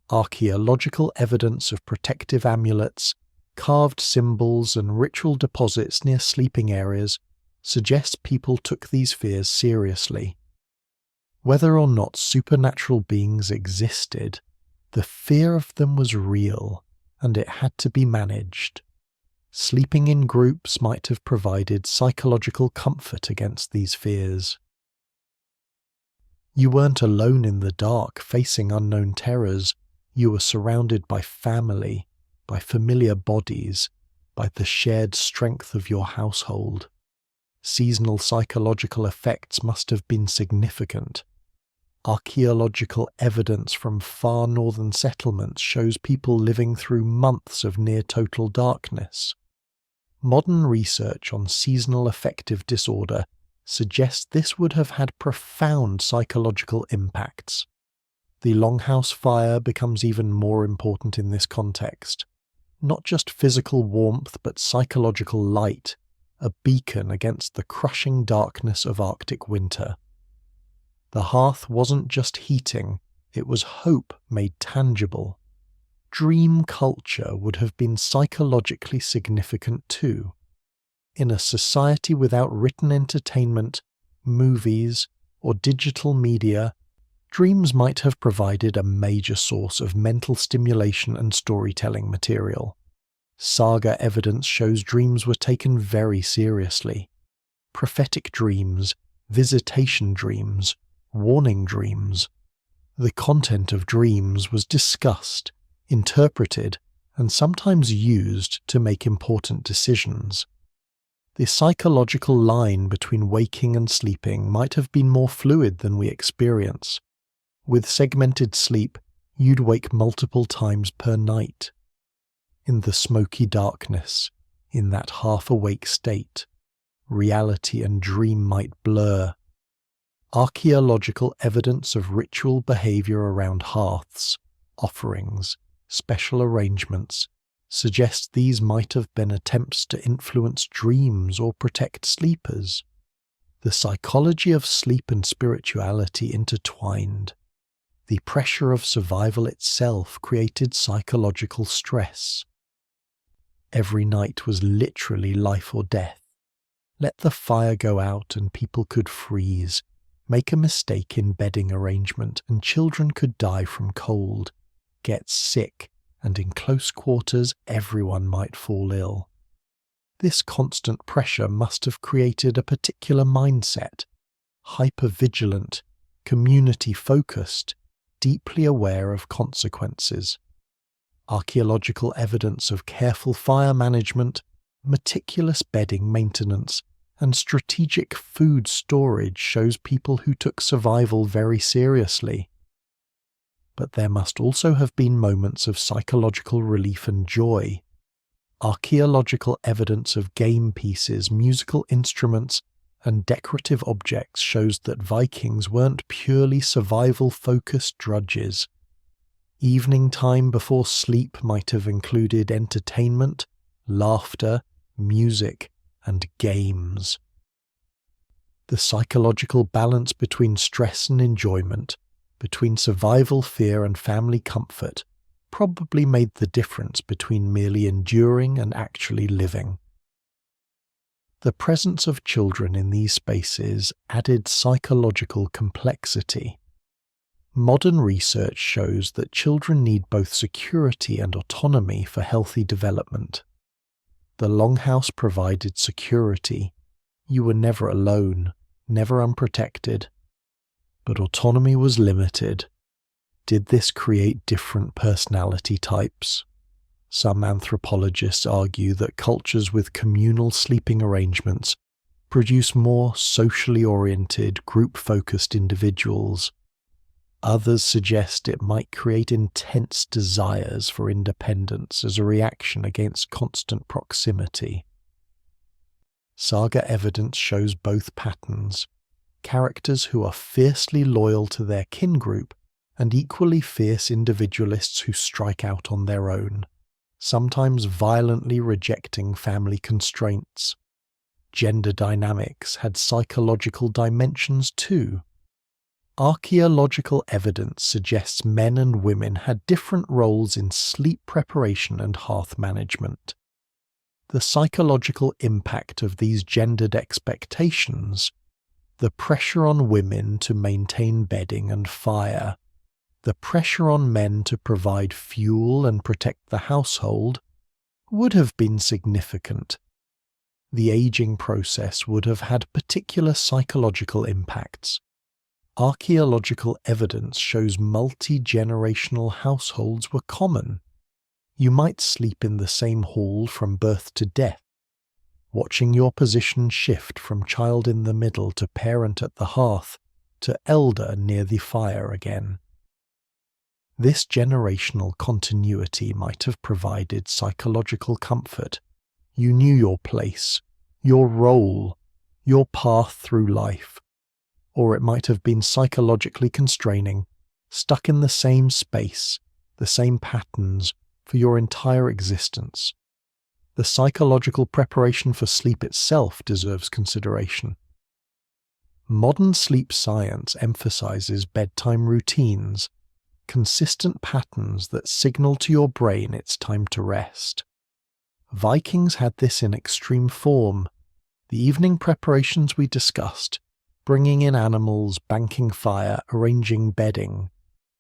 Archaeological evidence of protective amulets, carved symbols, and ritual deposits near sleeping areas suggests people took these fears seriously. Whether or not supernatural beings existed, the fear of them was real, and it had to be managed. Sleeping in groups might have provided psychological comfort against these fears. You weren't alone in the dark facing unknown terrors. You were surrounded by family, by familiar bodies, by the shared strength of your household. Seasonal psychological effects must have been significant. Archaeological evidence from far northern settlements shows people living through months of near-total darkness. Modern research on seasonal affective disorder suggests this would have had profound psychological impacts. The Longhouse fire becomes even more important in this context. Not just physical warmth, but psychological light, a beacon against the crushing darkness of Arctic winter. The hearth wasn't just heating, it was hope made tangible. Dream culture would have been psychologically significant too. In a society without written entertainment, movies, or digital media, dreams might have provided a major source of mental stimulation and storytelling material. Saga evidence shows dreams were taken very seriously. Prophetic dreams, visitation dreams, warning dreams. The content of dreams was discussed, interpreted, and sometimes used to make important decisions. The psychological line between waking and sleeping might have been more fluid than we experience. With segmented sleep, you'd wake multiple times per night. In the smoky darkness, in that half-awake state, reality and dream might blur. Archaeological evidence of ritual behavior around hearths, offerings, special arrangements suggests these might have been attempts to influence dreams or protect sleepers. The psychology of sleep and spirituality intertwined. The pressure of survival itself created psychological stress. Every night was literally life or death. Let the fire go out and people could freeze. Make a mistake in bedding arrangement and children could die from cold, get sick, and in close quarters everyone might fall ill. This constant pressure must have created a particular mindset, hyper-vigilant, community-focused, deeply aware of consequences. Archaeological evidence of careful fire management, meticulous bedding maintenance, and strategic food storage shows people who took survival very seriously. But there must also have been moments of psychological relief and joy. Archaeological evidence of game pieces, musical instruments, and decorative objects shows that Vikings weren't purely survival-focused drudges. Evening time before sleep might have included entertainment, laughter, music, and games. The psychological balance between stress and enjoyment, between survival fear and family comfort, probably made the difference between merely enduring and actually living. The presence of children in these spaces added psychological complexity. Modern research shows that children need both security and autonomy for healthy development. The Longhouse provided security. You were never alone, never unprotected. But autonomy was limited. Did this create different personality types? Some anthropologists argue that cultures with communal sleeping arrangements produce more socially oriented, group-focused individuals. Others suggest it might create intense desires for independence as a reaction against constant proximity. Saga evidence shows both patterns: characters who are fiercely loyal to their kin group and equally fierce individualists who strike out on their own. sometimes violently rejecting family constraints. Gender dynamics had psychological dimensions too. Archaeological evidence suggests men and women had different roles in sleep preparation and hearth management. The psychological impact of these gendered expectations, the pressure on women to maintain bedding and fire, the pressure on men to provide fuel and protect the household, would have been significant. The aging process would have had particular psychological impacts. Archaeological evidence shows multi-generational households were common. You might sleep in the same hall from birth to death, watching your position shift from child in the middle to parent at the hearth to elder near the fire again. This generational continuity might have provided psychological comfort. You knew your place, your role, your path through life. Or it might have been psychologically constraining, stuck in the same space, the same patterns, for your entire existence. The psychological preparation for sleep itself deserves consideration. Modern sleep science emphasizes bedtime routines, consistent patterns that signal to your brain it's time to rest. Vikings had this in extreme form. The evening preparations we discussed, bringing in animals, banking fire, arranging bedding,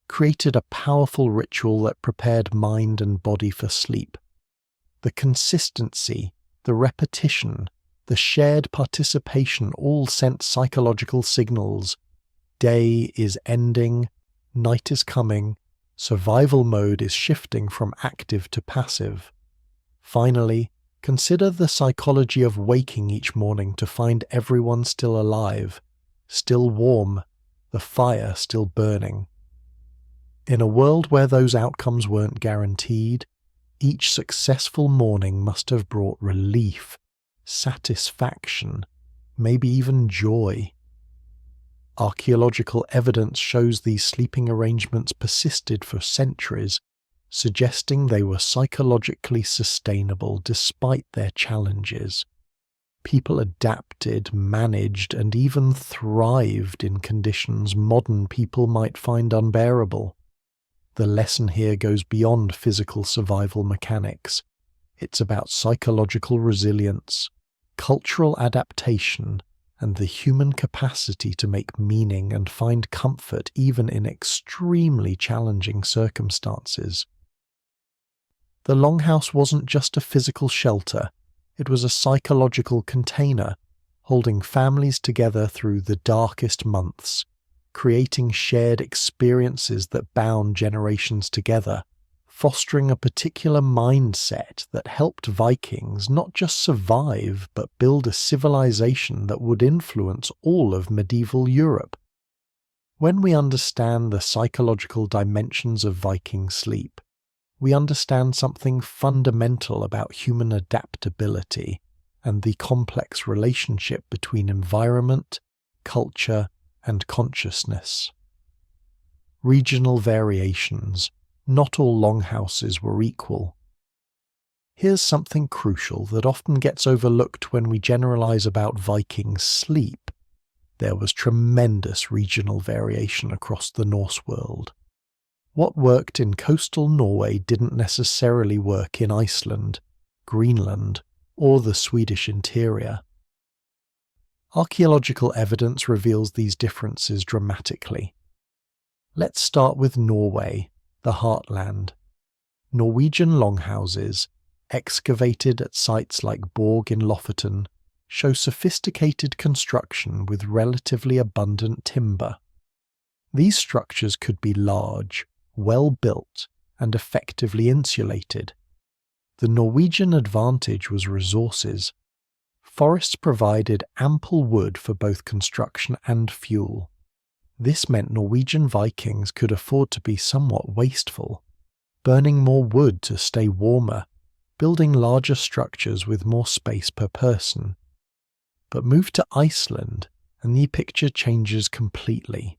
created a powerful ritual that prepared mind and body for sleep. The consistency, the repetition, the shared participation all sent psychological signals. Day is ending, night is coming, survival mode is shifting from active to passive. Finally, consider the psychology of waking each morning to find everyone still alive, still warm, the fire still burning. In a world where those outcomes weren't guaranteed, each successful morning must have brought relief, satisfaction, maybe even joy. Archaeological evidence shows these sleeping arrangements persisted for centuries, suggesting they were psychologically sustainable despite their challenges. People adapted, managed, and even thrived in conditions modern people might find unbearable. The lesson here goes beyond physical survival mechanics. It's about psychological resilience, cultural adaptation, and the human capacity to make meaning and find comfort even in extremely challenging circumstances. The longhouse wasn't just a physical shelter. It was a psychological container, holding families together through the darkest months, creating shared experiences that bound generations together, fostering a particular mindset that helped Vikings not just survive but build a civilization that would influence all of medieval Europe. When we understand the psychological dimensions of Viking sleep, we understand something fundamental about human adaptability and the complex relationship between environment, culture, and consciousness. Regional variations. Not all longhouses were equal. Here's something crucial that often gets overlooked when we generalize about Viking sleep. There was tremendous regional variation across the Norse world. What worked in coastal Norway didn't necessarily work in Iceland, Greenland, or the Swedish interior. Archaeological evidence reveals these differences dramatically. Let's start with Norway, the heartland. Norwegian longhouses, excavated at sites like Borg in Lofoten, show sophisticated construction with relatively abundant timber. These structures could be large, well built, and effectively insulated. The Norwegian advantage was resources. Forests provided ample wood for both construction and fuel. This meant Norwegian Vikings could afford to be somewhat wasteful, burning more wood to stay warmer, building larger structures with more space per person. But move to Iceland, and the picture changes completely.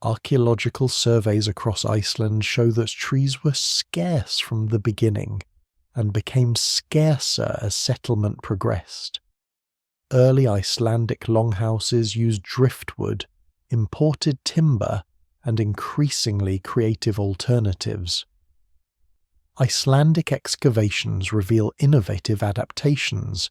Archaeological surveys across Iceland show that trees were scarce from the beginning. and became scarcer as settlement progressed. Early Icelandic longhouses used driftwood, imported timber, and increasingly creative alternatives. Icelandic excavations reveal innovative adaptations.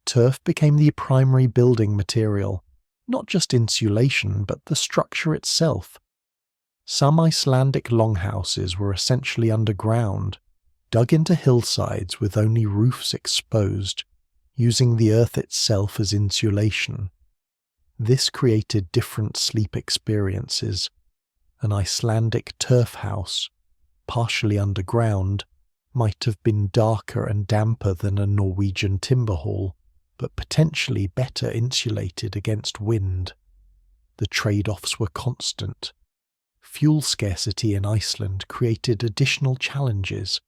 Turf became the primary building material, not just insulation but the structure itself. Some Icelandic longhouses were essentially underground, dug into hillsides with only roofs exposed, using the earth itself as insulation. This created different sleep experiences. An Icelandic turf house, partially underground, might have been darker and damper than a Norwegian timber hall, but potentially better insulated against wind. The trade-offs were constant. Fuel scarcity in Iceland created additional challenges.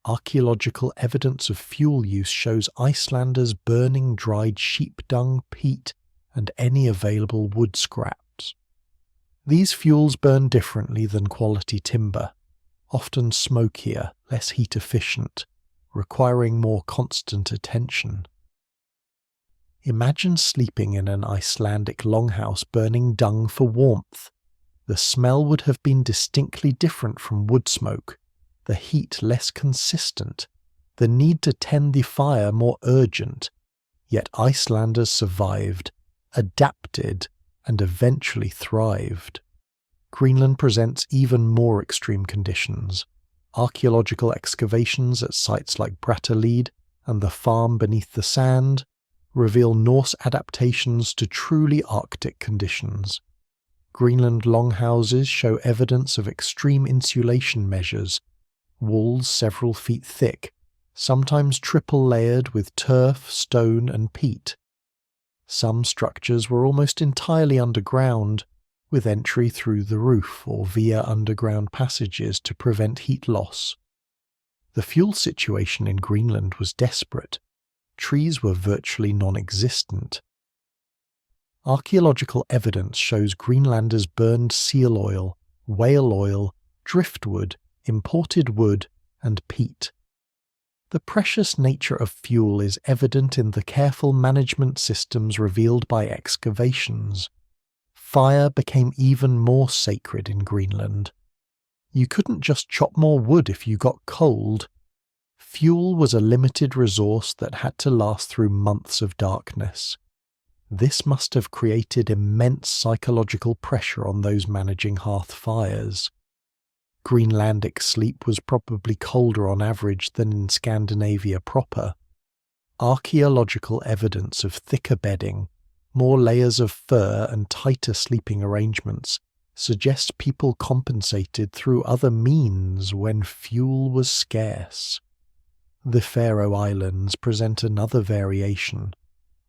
Archaeological evidence of fuel use shows Icelanders burning dried sheep dung, peat, and any available wood scraps. These fuels burn differently than quality timber, often smokier, less heat efficient, requiring more constant attention. Imagine sleeping in an Icelandic longhouse burning dung for warmth. The smell would have been distinctly different from wood smoke, the heat less consistent, the need to tend the fire more urgent. Yet Icelanders survived, adapted, and eventually thrived. Greenland presents even more extreme conditions. Archaeological excavations at sites like Brattahlid and the farm beneath the sand reveal Norse adaptations to truly Arctic conditions. Greenland longhouses show evidence of extreme insulation measures, walls several feet thick, sometimes triple layered with turf, stone, and peat. Some structures were almost entirely underground, with entry through the roof or via underground passages to prevent heat loss. The fuel situation in Greenland was desperate. Trees were virtually non-existent. Archaeological evidence shows Greenlanders burned seal oil, whale oil, driftwood, imported wood, and peat. The precious nature of fuel is evident in the careful management systems revealed by excavations. Fire became even more sacred in Greenland. You couldn't just chop more wood if you got cold. Fuel was a limited resource that had to last through months of darkness. This must have created immense psychological pressure on those managing hearth fires. Greenlandic sleep was probably colder on average than in Scandinavia proper. Archaeological evidence of thicker bedding, more layers of fur and tighter sleeping arrangements suggests people compensated through other means when fuel was scarce. The Faroe Islands present another variation.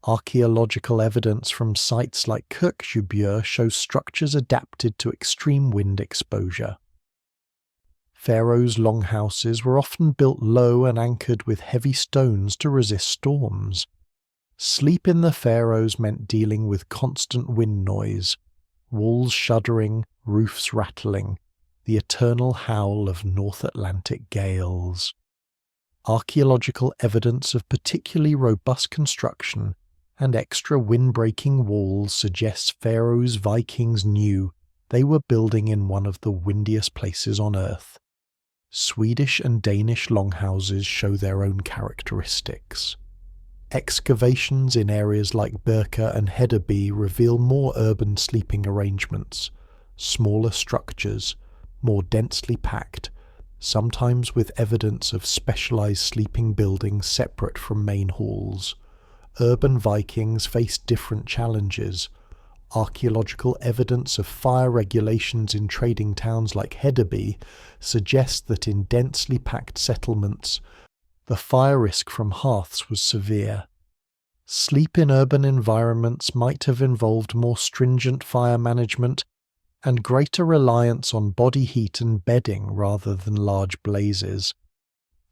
Archaeological evidence from sites like Kirkjubøur shows structures adapted to extreme wind exposure. Faroes' longhouses were often built low and anchored with heavy stones to resist storms. Sleep in the Faroes meant dealing with constant wind noise, walls shuddering, roofs rattling, the eternal howl of North Atlantic gales. Archaeological evidence of particularly robust construction and extra wind-breaking walls suggests Faroes Vikings knew they were building in one of the windiest places on Earth. Swedish and Danish longhouses show their own characteristics. Excavations in areas like Birka and Hedeby reveal more urban sleeping arrangements, smaller structures, more densely packed, sometimes with evidence of specialized sleeping buildings separate from main halls. Urban Vikings faced different challenges. Archaeological evidence of fire regulations in trading towns like Hedeby suggests that in densely packed settlements, the fire risk from hearths was severe. Sleep in urban environments might have involved more stringent fire management and greater reliance on body heat and bedding rather than large blazes.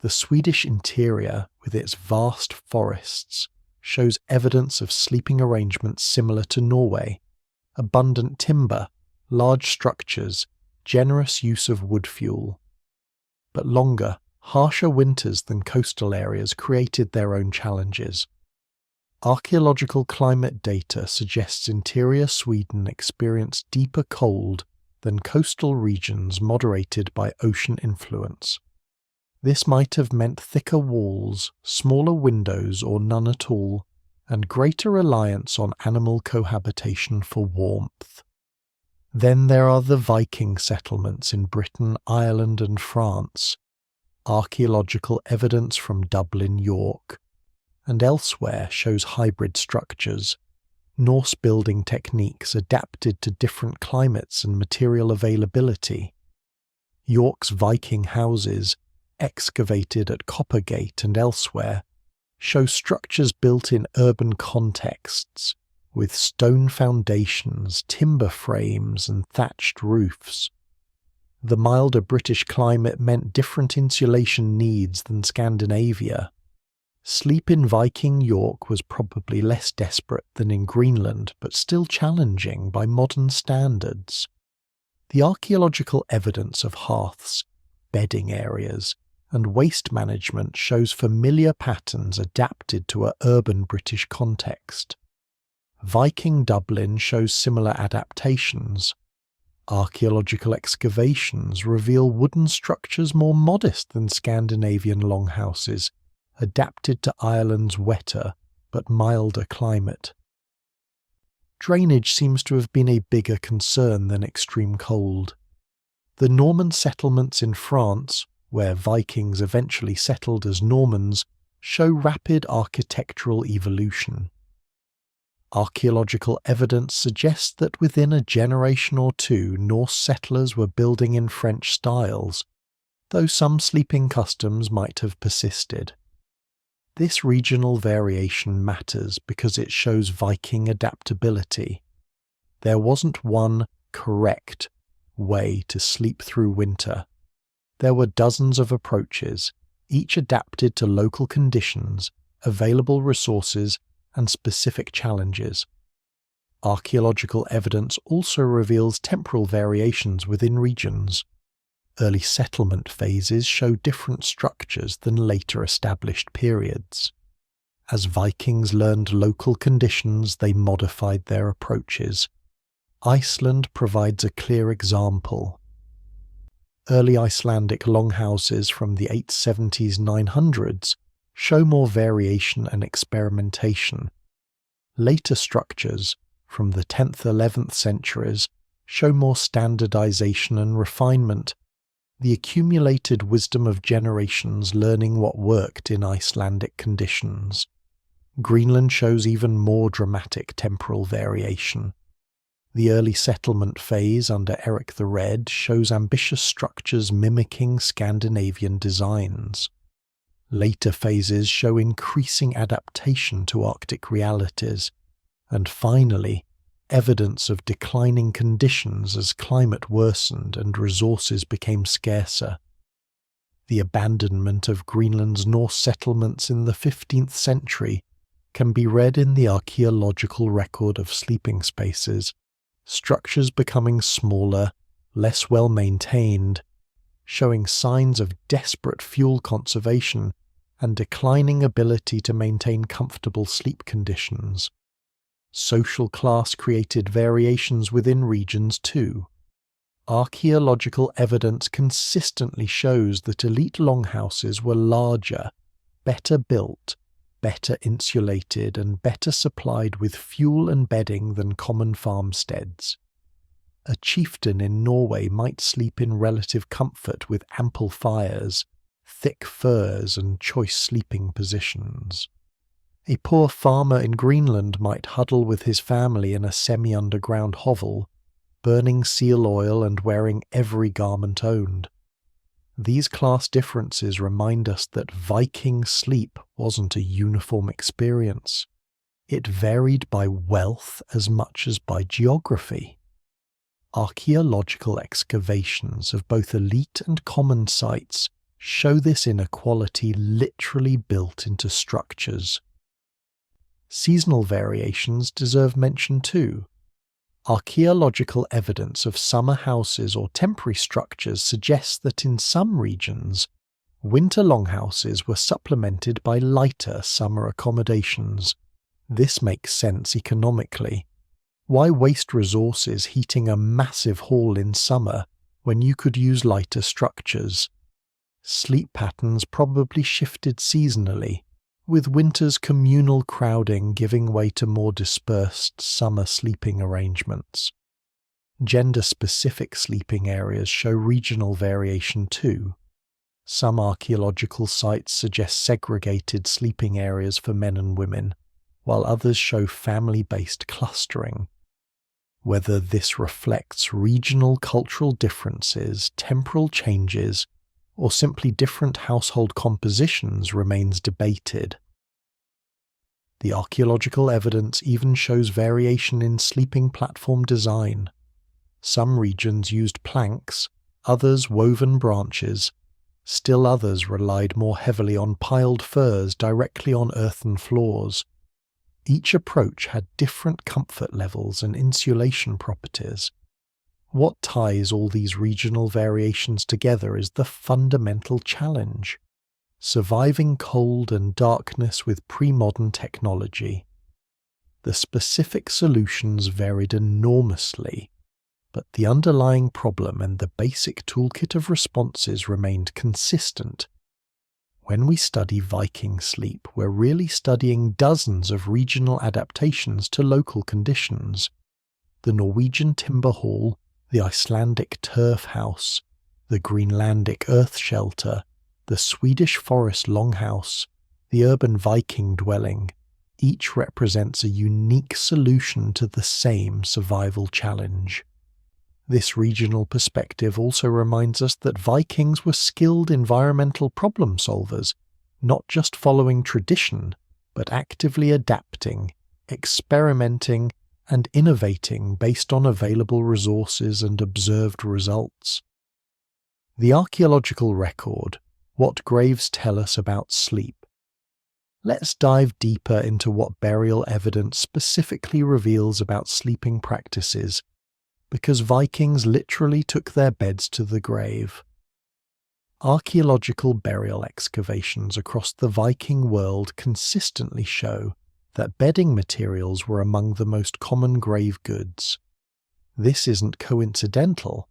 The Swedish interior, with its vast forests, shows evidence of sleeping arrangements similar to Norway. Abundant timber, large structures, generous use of wood fuel. But longer, Harsher winters than coastal areas created their own challenges. Archaeological climate data suggests interior Sweden experienced deeper cold than coastal regions moderated by ocean influence. This might have meant thicker walls, smaller windows or none at all, and greater reliance on animal cohabitation for warmth. Then there are the Viking settlements in Britain, Ireland and France. Archaeological evidence from Dublin, York, and elsewhere shows hybrid structures, Norse building techniques adapted to different climates and material availability. York's Viking houses, excavated at Coppergate and elsewhere, show structures built in urban contexts, with stone foundations, timber frames and thatched roofs. The milder British climate meant different insulation needs than Scandinavia. Sleep in Viking York was probably less desperate than in Greenland, but still challenging by modern standards. The archaeological evidence of hearths, bedding areas, and waste management shows familiar patterns adapted to an urban British context. Viking Dublin shows similar adaptations. Archaeological excavations reveal wooden structures more modest than Scandinavian longhouses, adapted to Ireland's wetter but milder climate. Drainage seems to have been a bigger concern than extreme cold. The Norman settlements in France, where Vikings eventually settled as Normans, show rapid architectural evolution. Archaeological evidence suggests that within a generation or two Norse settlers were building in French styles, though some sleeping customs might have persisted. This regional variation matters because it shows Viking adaptability. There wasn't one correct way to sleep through winter. There were dozens of approaches, each adapted to local conditions, available resources, and specific challenges. Archaeological evidence also reveals temporal variations within regions. Early settlement phases show different structures than later established periods. As Vikings learned local conditions, they modified their approaches. Iceland provides a clear example. Early Icelandic longhouses from the 870s-900s show more variation and experimentation. Later structures, from the 10th-11th centuries, show more standardization and refinement, the accumulated wisdom of generations learning what worked in Icelandic conditions. Greenland shows even more dramatic temporal variation. The early settlement phase under Eric the Red shows ambitious structures mimicking Scandinavian designs. Later phases show increasing adaptation to Arctic realities, and finally, evidence of declining conditions as climate worsened and resources became scarcer. The abandonment of Greenland's Norse settlements in the 15th century can be read in the archaeological record of sleeping spaces, structures becoming smaller, less well maintained, showing signs of desperate fuel conservation and declining ability to maintain comfortable sleep conditions. Social class created variations within regions too. Archaeological evidence consistently shows that elite longhouses were larger, better built, better insulated, and better supplied with fuel and bedding than common farmsteads. A chieftain in Norway might sleep in relative comfort with ample fires, thick furs, and choice sleeping positions. A poor farmer in Greenland might huddle with his family in a semi-underground hovel, burning seal oil and wearing every garment owned. These class differences remind us that Viking sleep wasn't a uniform experience. It varied by wealth as much as by geography. Archaeological excavations of both elite and common sites show this inequality literally built into structures. Seasonal variations deserve mention too. Archaeological evidence of summer houses or temporary structures suggests that in some regions, Winter longhouses were supplemented by lighter summer accommodations. This makes sense economically. Why waste resources heating a massive hall in summer when you could use lighter structures? Sleep patterns probably shifted seasonally, with winter's communal crowding giving way to more dispersed summer sleeping arrangements. Gender-specific sleeping areas show regional variation too. Some archaeological sites suggest segregated sleeping areas for men and women, while others show family-based clustering. Whether this reflects regional cultural differences, temporal changes, or simply different household compositions remains debated. The archaeological evidence even shows variation in sleeping platform design. Some regions used planks, others woven branches, still others relied more heavily on piled furs directly on earthen floors. Each approach had different comfort levels and insulation properties. What ties all these regional variations together is the fundamental challenge: surviving cold and darkness with pre-modern technology. The specific solutions varied enormously, but the underlying problem and the basic toolkit of responses remained consistent. When we study Viking sleep, we're really studying dozens of regional adaptations to local conditions. The Norwegian timber hall, the Icelandic turf house, the Greenlandic earth shelter, the Swedish forest longhouse, the urban Viking dwelling, each represents a unique solution to the same survival challenge. This regional perspective also reminds us that Vikings were skilled environmental problem solvers, not just following tradition, but actively adapting, experimenting, and innovating based on available resources and observed results. The archaeological record, what graves tell us about sleep. Let's dive deeper into what burial evidence specifically reveals about sleeping practices, because Vikings literally took their beds to the grave. Archaeological burial excavations across the Viking world consistently show that bedding materials were among the most common grave goods. This isn't coincidental.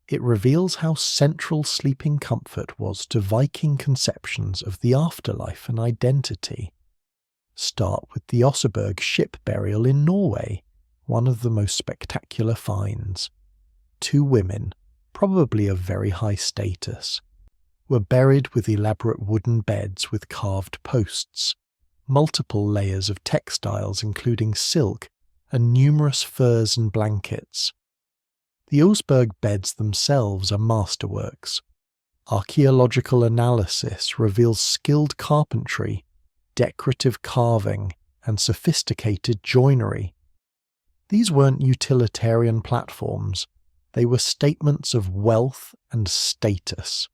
It reveals how central sleeping comfort was to Viking conceptions of the afterlife and identity. Start with the Oseberg ship burial in Norway, one of the most spectacular finds. 2 women, probably of very high status, were buried with elaborate wooden beds with carved posts, multiple layers of textiles including silk, and numerous furs and blankets. The Oseberg beds themselves are masterworks. Archaeological analysis reveals skilled carpentry, decorative carving, and sophisticated joinery. These weren't utilitarian platforms, they were statements of wealth and status.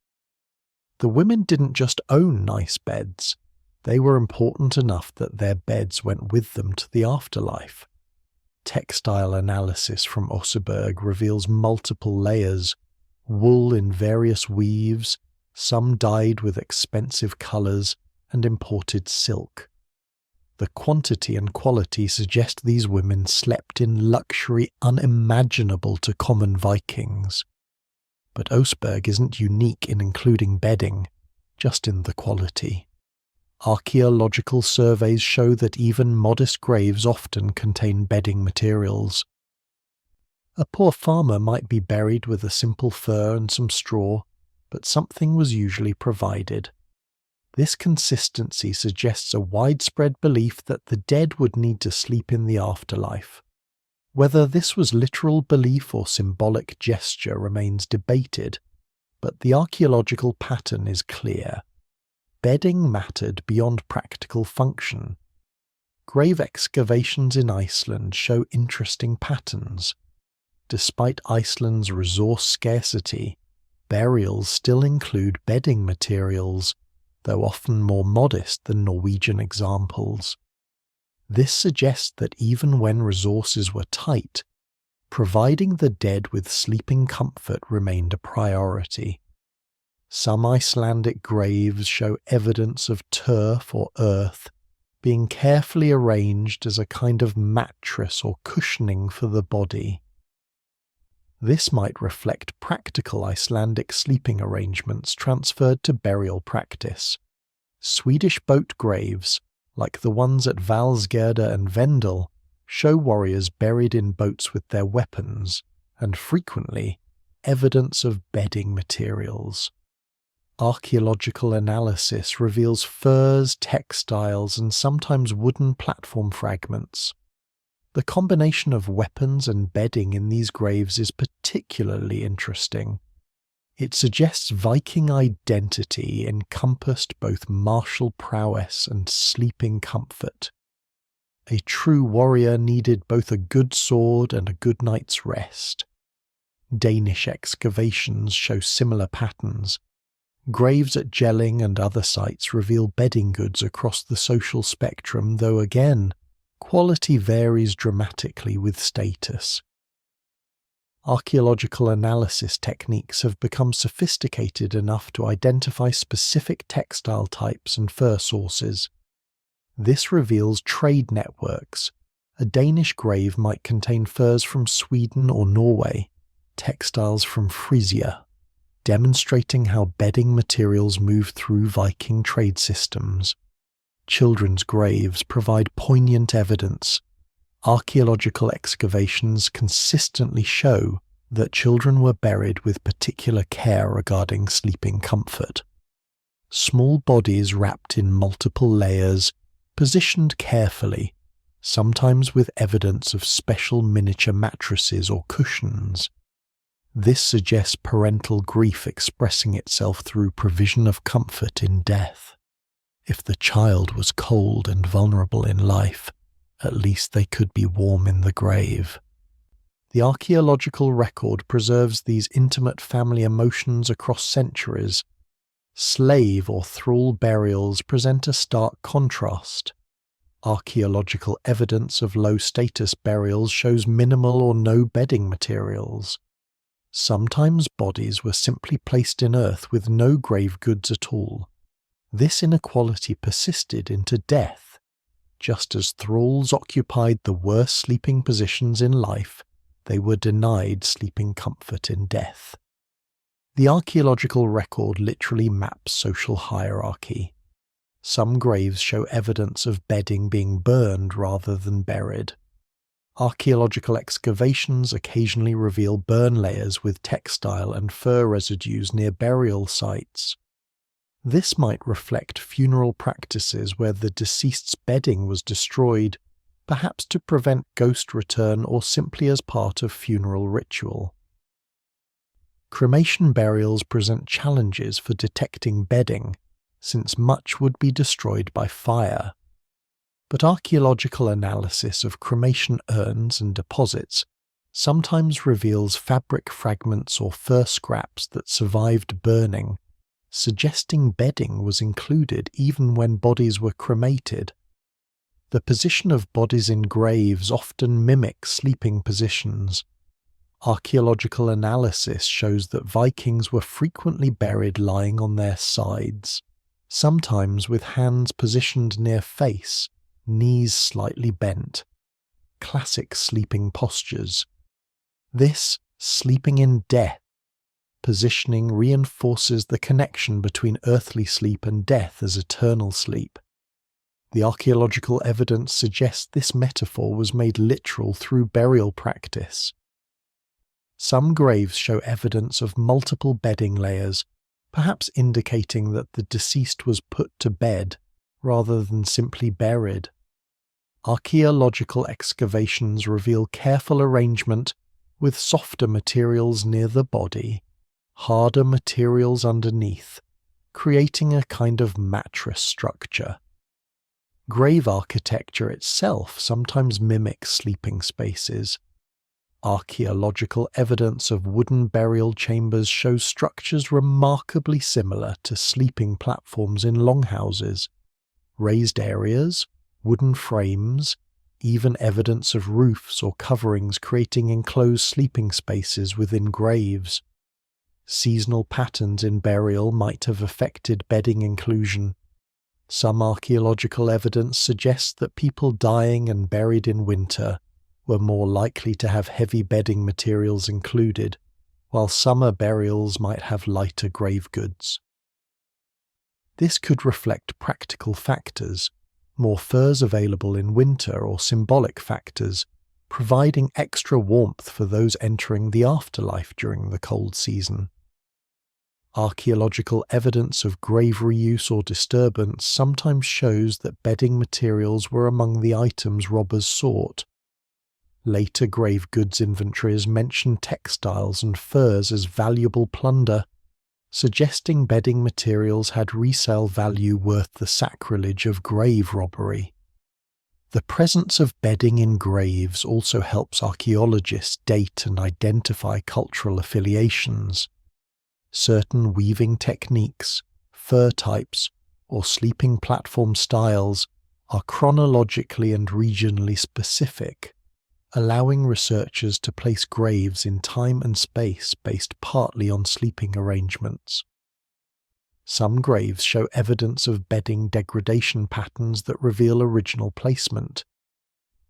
The women didn't just own nice beds, they were important enough that their beds went with them to the afterlife. Textile analysis from Oseberg reveals multiple layers, wool in various weaves, some dyed with expensive colours, and imported silk. The quantity and quality suggest these women slept in luxury unimaginable to common Vikings. But Oseberg isn't unique in including bedding, just in the quality. Archaeological surveys show that even modest graves often contain bedding materials. A poor farmer might be buried with a simple fur and some straw, but something was usually provided. This consistency suggests a widespread belief that the dead would need to sleep in the afterlife. Whether this was literal belief or symbolic gesture remains debated, but the archaeological pattern is clear. Bedding mattered beyond practical function. Grave excavations in Iceland show interesting patterns. Despite Iceland's resource scarcity, burials still include bedding materials, though often more modest than Norwegian examples. This suggests that even when resources were tight, providing the dead with sleeping comfort remained a priority. Some Icelandic graves show evidence of turf or earth being carefully arranged as a kind of mattress or cushioning for the body. This might reflect practical Icelandic sleeping arrangements transferred to burial practice. Swedish boat graves, like the ones at Valsgerda and Vendel, show warriors buried in boats with their weapons, and frequently evidence of bedding materials. Archaeological analysis reveals furs, textiles, and sometimes wooden platform fragments. The combination of weapons and bedding in these graves is particularly interesting. It suggests Viking identity encompassed both martial prowess and sleeping comfort. A true warrior needed both a good sword and a good night's rest. Danish excavations show similar patterns. Graves at Jelling and other sites reveal bedding goods across the social spectrum, though again, quality varies dramatically with status. Archaeological analysis techniques have become sophisticated enough to identify specific textile types and fur sources. This reveals trade networks. A Danish grave might contain furs from Sweden or Norway, textiles from Frisia, demonstrating how bedding materials move through Viking trade systems. Children's graves provide poignant evidence. Archaeological excavations consistently show that children were buried with particular care regarding sleeping comfort. Small bodies wrapped in multiple layers, positioned carefully, sometimes with evidence of special miniature mattresses or cushions. This suggests parental grief expressing itself through provision of comfort in death. If the child was cold and vulnerable in life, at least they could be warm in the grave. The archaeological record preserves these intimate family emotions across centuries. Slave or thrall burials present a stark contrast. Archaeological evidence of low-status burials shows minimal or no bedding materials. Sometimes bodies were simply placed in earth with no grave goods at all. This inequality persisted into death. Just as thralls occupied the worst sleeping positions in life, they were denied sleeping comfort in death. The archaeological record literally maps social hierarchy. Some graves show evidence of bedding being burned rather than buried. Archaeological excavations occasionally reveal burn layers with textile and fur residues near burial sites. This might reflect funeral practices where the deceased's bedding was destroyed, perhaps to prevent ghost return or simply as part of funeral ritual. Cremation burials present challenges for detecting bedding, since much would be destroyed by fire. But archaeological analysis of cremation urns and deposits sometimes reveals fabric fragments or fur scraps that survived burning, suggesting bedding was included even when bodies were cremated. The position of bodies in graves often mimics sleeping positions. Archaeological analysis shows that Vikings were frequently buried lying on their sides, sometimes with hands positioned near face, knees slightly bent. Classic sleeping postures. This sleeping in death positioning reinforces the connection between earthly sleep and death as eternal sleep. The archaeological evidence suggests this metaphor was made literal through burial practice. Some graves show evidence of multiple bedding layers, perhaps indicating that the deceased was put to bed rather than simply buried. Archaeological excavations reveal careful arrangement with softer materials near the body, harder materials underneath, creating a kind of mattress structure. Grave architecture itself sometimes mimics sleeping spaces. Archaeological evidence of wooden burial chambers shows structures remarkably similar to sleeping platforms in longhouses. Raised areas, wooden frames, even evidence of roofs or coverings creating enclosed sleeping spaces within graves. Seasonal patterns in burial might have affected bedding inclusion. Some archaeological evidence suggests that people dying and buried in winter were more likely to have heavy bedding materials included, while summer burials might have lighter grave goods. This could reflect practical factors, more furs available in winter, or symbolic factors, providing extra warmth for those entering the afterlife during the cold season. Archaeological evidence of grave reuse or disturbance sometimes shows that bedding materials were among the items robbers sought. Later grave goods inventories mention textiles and furs as valuable plunder, suggesting bedding materials had resale value worth the sacrilege of grave robbery. The presence of bedding in graves also helps archaeologists date and identify cultural affiliations. Certain weaving techniques, fur types, or sleeping platform styles are chronologically and regionally specific, allowing researchers to place graves in time and space based partly on sleeping arrangements. Some graves show evidence of bedding degradation patterns that reveal original placement.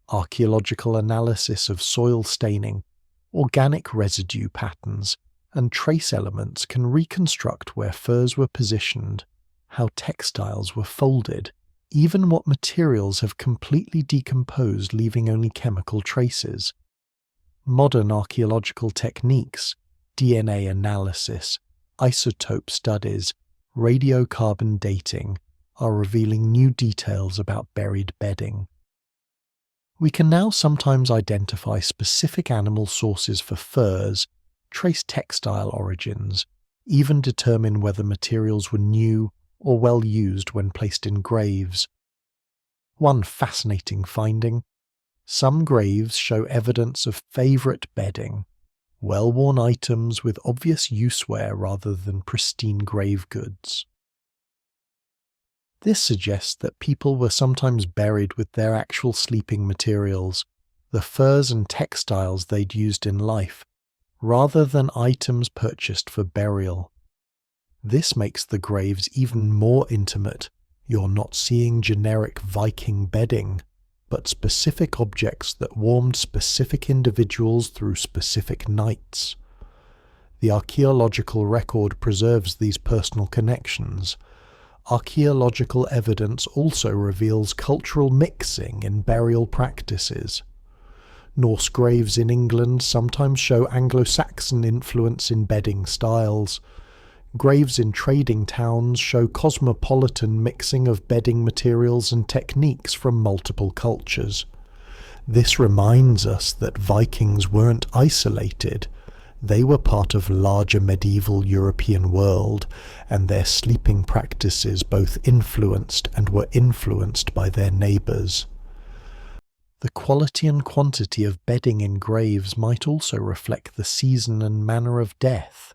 Archaeological analysis of soil staining, organic residue patterns, and trace elements can reconstruct where furs were positioned, how textiles were folded, even what materials have completely decomposed, leaving only chemical traces. Modern archaeological techniques, DNA analysis, isotope studies, radiocarbon dating, are revealing new details about buried bedding. We can now sometimes identify specific animal sources for furs, trace textile origins, even determine whether materials were new or well used when placed in graves. One fascinating finding: some graves show evidence of favourite bedding, well-worn items with obvious use-wear rather than pristine grave goods. This suggests that people were sometimes buried with their actual sleeping materials, the furs and textiles they'd used in life, rather than items purchased for burial. This makes the graves even more intimate. You're not seeing generic Viking bedding, but specific objects that warmed specific individuals through specific nights. The archaeological record preserves these personal connections. Archaeological evidence also reveals cultural mixing in burial practices. Norse graves in England sometimes show Anglo-Saxon influence in bedding styles. Graves in trading towns show cosmopolitan mixing of bedding materials and techniques from multiple cultures. This reminds us that Vikings weren't isolated. They were part of larger medieval European world, and their sleeping practices both influenced and were influenced by their neighbours. The quality and quantity of bedding in graves might also reflect the season and manner of death.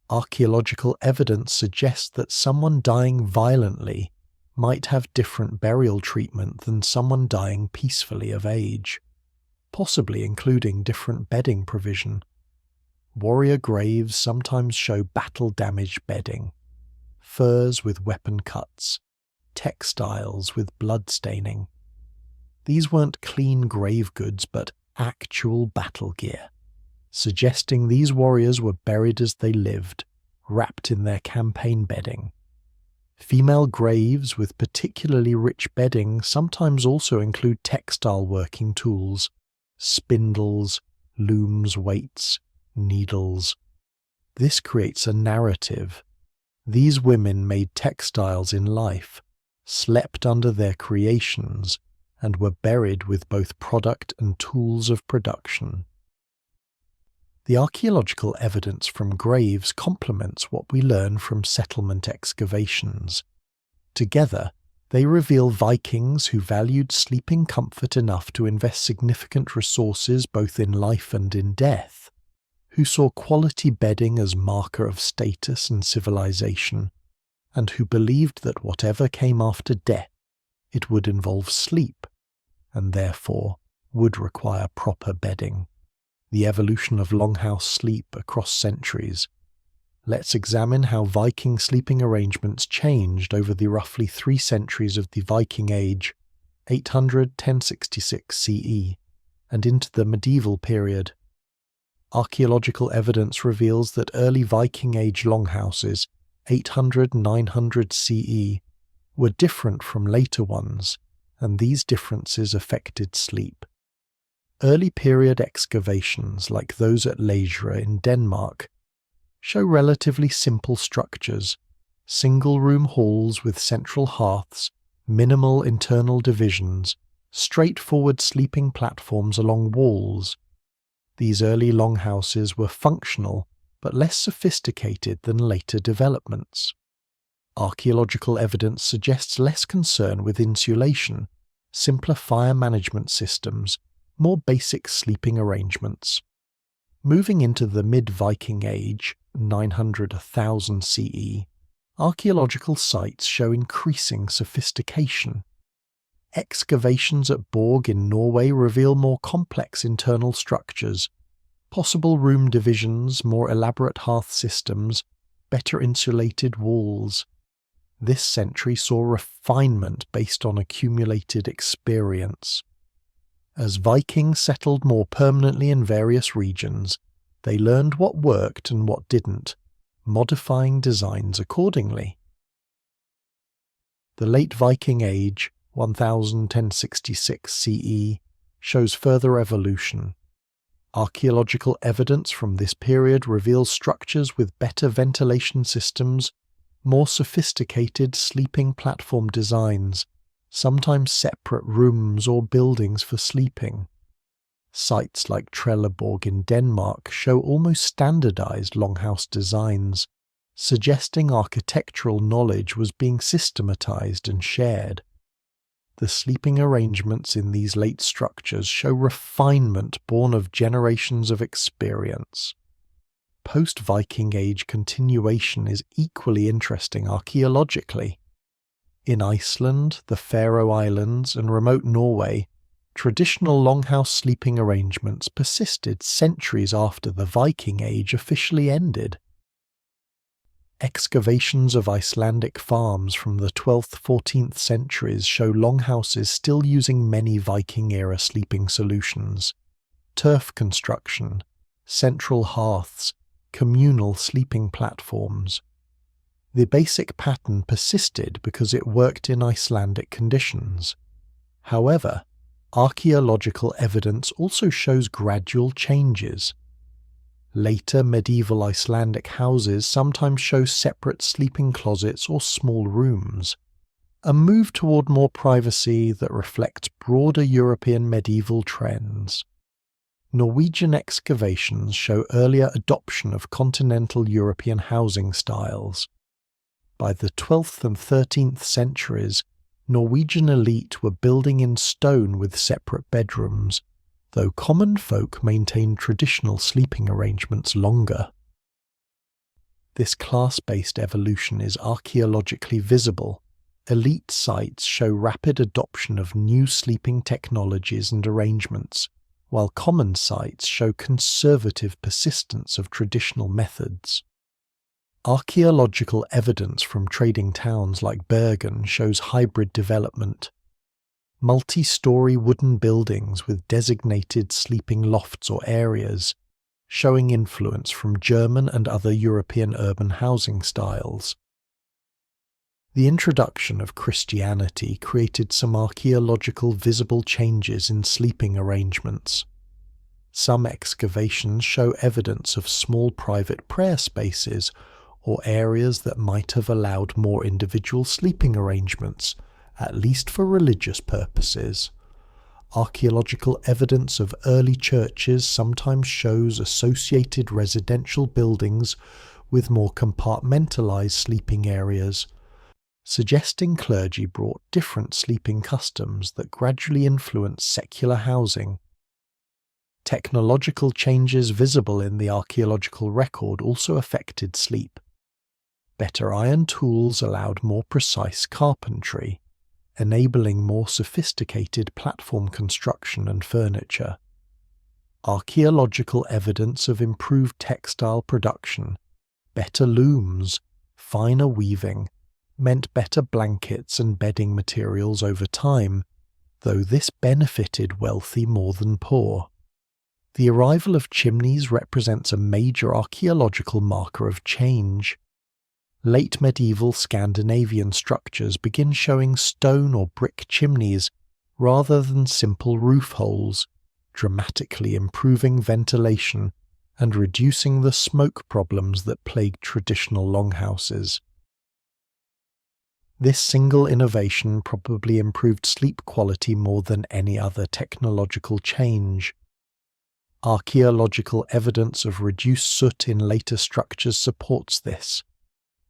Archaeological evidence suggests that someone dying violently might have different burial treatment than someone dying peacefully of age, possibly including different bedding provision. Warrior graves sometimes show battle-damaged bedding, furs with weapon cuts, textiles with blood staining. These weren't clean grave goods, but actual battle gear, suggesting these warriors were buried as they lived, wrapped in their campaign bedding. Female graves with particularly rich bedding sometimes also include textile working tools, spindles, looms, weights, needles. This creates a narrative. These women made textiles in life, slept under their creations, and were buried with both product and tools of production. The archaeological evidence from graves complements what we learn from settlement excavations. Together, they reveal Vikings who valued sleeping comfort enough to invest significant resources both in life and in death, who saw quality bedding as marker of status and civilization, and who believed that whatever came after death, it would involve sleep, and therefore would require proper bedding. The evolution of longhouse sleep across centuries Let's examine how Viking sleeping arrangements changed over the roughly 3 centuries of the Viking Age, 800–1066 CE, and into the medieval period. Archaeological evidence reveals that early Viking Age longhouses, 800–900 CE, were different from later ones, and these differences affected sleep. Early period excavations, like those at Læsø in Denmark, show relatively simple structures, single-room halls with central hearths, minimal internal divisions, straightforward sleeping platforms along walls. These early longhouses were functional but less sophisticated than later developments. Archaeological evidence suggests less concern with insulation, simpler fire management systems, more basic sleeping arrangements. Moving into the mid-Viking Age, 900–1000 CE, archaeological sites show increasing sophistication. Excavations at Borg in Norway reveal more complex internal structures, possible room divisions, more elaborate hearth systems, better insulated walls. This century saw refinement based on accumulated experience. As Vikings settled more permanently in various regions, they learned what worked and what didn't, modifying designs accordingly. The late Viking Age, 1000–1066 CE, shows further evolution. Archaeological evidence from this period reveals structures with better ventilation systems, more sophisticated sleeping platform designs, sometimes separate rooms or buildings for sleeping. Sites like Trelleborg in Denmark show almost standardized longhouse designs, suggesting architectural knowledge was being systematized and shared. The sleeping arrangements in these late structures show refinement born of generations of experience. Post-Viking Age continuation is equally interesting archaeologically. In Iceland, the Faroe Islands, and remote Norway, traditional longhouse sleeping arrangements persisted centuries after the Viking Age officially ended. Excavations of Icelandic farms from the 12th–14th centuries show longhouses still using many Viking-era sleeping solutions: turf construction, central hearths, communal sleeping platforms. The basic pattern persisted because it worked in Icelandic conditions. However, archaeological evidence also shows gradual changes. Later medieval Icelandic houses sometimes show separate sleeping closets or small rooms, a move toward more privacy that reflects broader European medieval trends. Norwegian excavations show earlier adoption of continental European housing styles. By the 12th and 13th centuries, Norwegian elite were building in stone with separate bedrooms, though common folk maintained traditional sleeping arrangements longer. This class-based evolution is archaeologically visible. Elite sites show rapid adoption of new sleeping technologies and arrangements, while common sites show conservative persistence of traditional methods. Archaeological evidence from trading towns like Bergen shows hybrid development. Multi-story wooden buildings with designated sleeping lofts or areas, showing influence from German and other European urban housing styles. The introduction of Christianity created some archaeological visible changes in sleeping arrangements. Some excavations show evidence of small private prayer spaces or areas that might have allowed more individual sleeping arrangements, at least for religious purposes. Archaeological evidence of early churches sometimes shows associated residential buildings with more compartmentalized sleeping areas, suggesting clergy brought different sleeping customs that gradually influenced secular housing. Technological changes visible in the archaeological record also affected sleep. Better iron tools allowed more precise carpentry, enabling more sophisticated platform construction and furniture. Archaeological evidence of improved textile production, better looms, finer weaving, meant better blankets and bedding materials over time, though this benefited wealthy more than poor. The arrival of chimneys represents a major archaeological marker of change. Late medieval Scandinavian structures begin showing stone or brick chimneys rather than simple roof holes, dramatically improving ventilation and reducing the smoke problems that plagued traditional longhouses. This single innovation probably improved sleep quality more than any other technological change. Archaeological evidence of reduced soot in later structures supports this.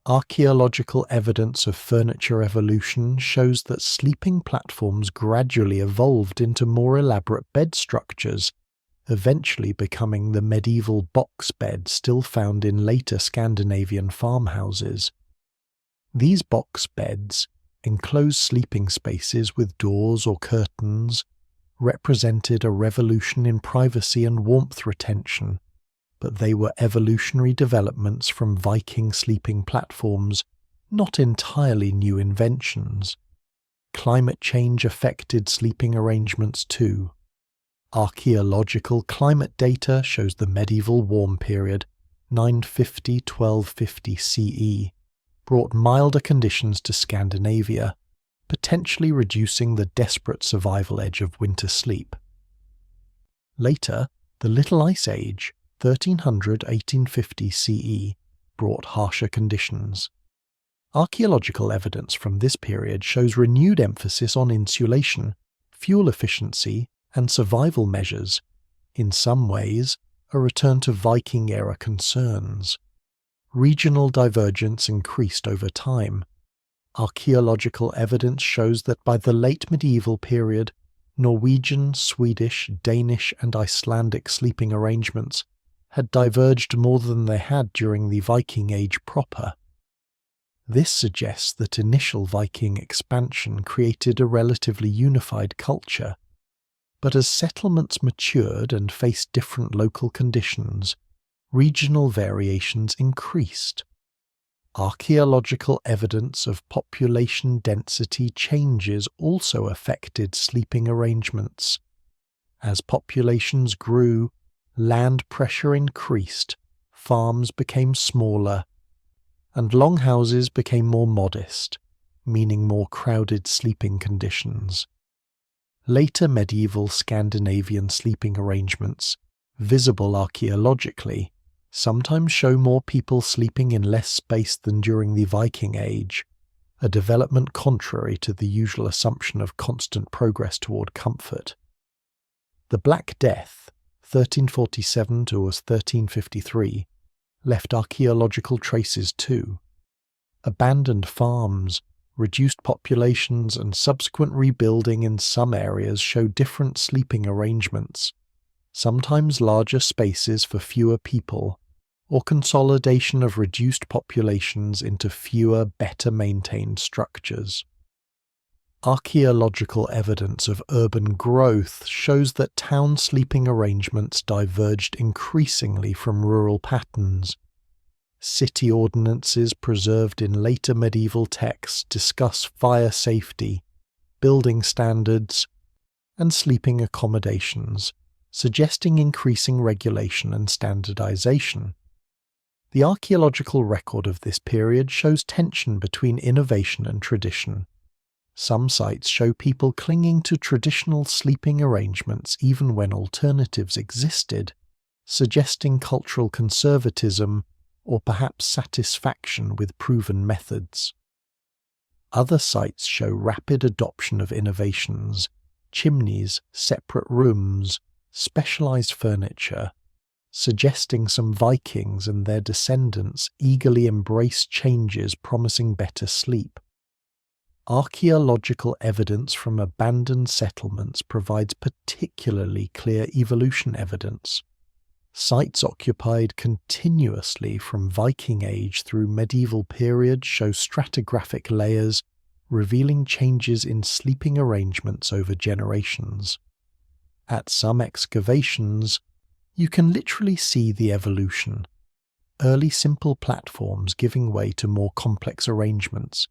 Archaeological evidence of furniture evolution shows that sleeping platforms gradually evolved into more elaborate bed structures, eventually becoming the medieval box bed still found in later Scandinavian farmhouses. These box beds, enclosed sleeping spaces with doors or curtains, represented a revolution in privacy and warmth retention, but they were evolutionary developments from Viking sleeping platforms, not entirely new inventions. Climate change affected sleeping arrangements too. Archaeological climate data shows the medieval warm period, 950–1250 CE, brought milder conditions to Scandinavia, potentially reducing the desperate survival edge of winter sleep. Later, the Little Ice Age, 1300–1850 CE, brought harsher conditions. Archaeological evidence from this period shows renewed emphasis on insulation, fuel efficiency, and survival measures, in some ways a return to Viking-era concerns. Regional divergence increased over time. Archaeological evidence shows that by the late medieval period, Norwegian, Swedish, Danish, and Icelandic sleeping arrangements had diverged more than they had during the Viking Age proper. This suggests that initial Viking expansion created a relatively unified culture, but as settlements matured and faced different local conditions, regional variations increased. Archaeological evidence of population density changes also affected sleeping arrangements. As populations grew, land pressure increased, farms became smaller, and longhouses became more modest, meaning more crowded sleeping conditions. Later medieval Scandinavian sleeping arrangements, visible archaeologically, sometimes show more people sleeping in less space than during the Viking Age, a development contrary to the usual assumption of constant progress toward comfort. The Black Death, 1347 to 1353, left archaeological traces too. Abandoned farms, reduced populations, and subsequent rebuilding in some areas show different sleeping arrangements, sometimes larger spaces for fewer people, or consolidation of reduced populations into fewer, better-maintained structures. Archaeological evidence of urban growth shows that town sleeping arrangements diverged increasingly from rural patterns. City ordinances preserved in later medieval texts discuss fire safety, building standards, and sleeping accommodations, suggesting increasing regulation and standardization. The archaeological record of this period shows tension between innovation and tradition. Some sites show people clinging to traditional sleeping arrangements even when alternatives existed, suggesting cultural conservatism or perhaps satisfaction with proven methods. Other sites show rapid adoption of innovations, chimneys, separate rooms, specialized furniture, suggesting some Vikings and their descendants eagerly embraced changes promising better sleep. Archaeological evidence from abandoned settlements provides particularly clear evolution evidence. Sites occupied continuously from Viking Age through medieval period show stratigraphic layers, revealing changes in sleeping arrangements over generations. At some excavations, you can literally see the evolution. early simple platforms giving way to more complex arrangements,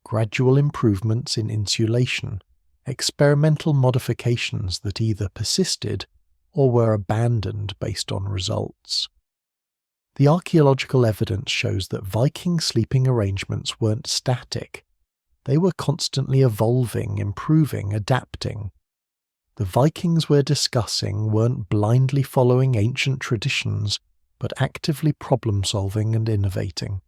gradual improvements in insulation, experimental modifications that either persisted or were abandoned based on results. The archaeological evidence shows that Viking sleeping arrangements weren't static. They were constantly evolving, improving, adapting. The Vikings we're discussing weren't blindly following ancient traditions, but actively problem-solving and innovating.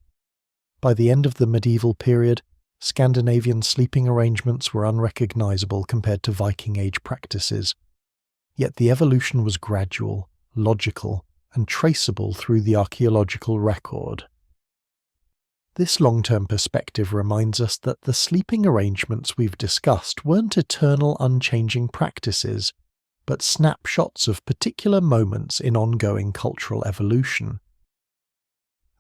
By the end of the medieval period, Scandinavian sleeping arrangements were unrecognizable compared to Viking Age practices. Yet the evolution was gradual, logical, and traceable through the archaeological record. This long-term perspective reminds us that the sleeping arrangements we've discussed weren't eternal, unchanging practices, but snapshots of particular moments in ongoing cultural evolution.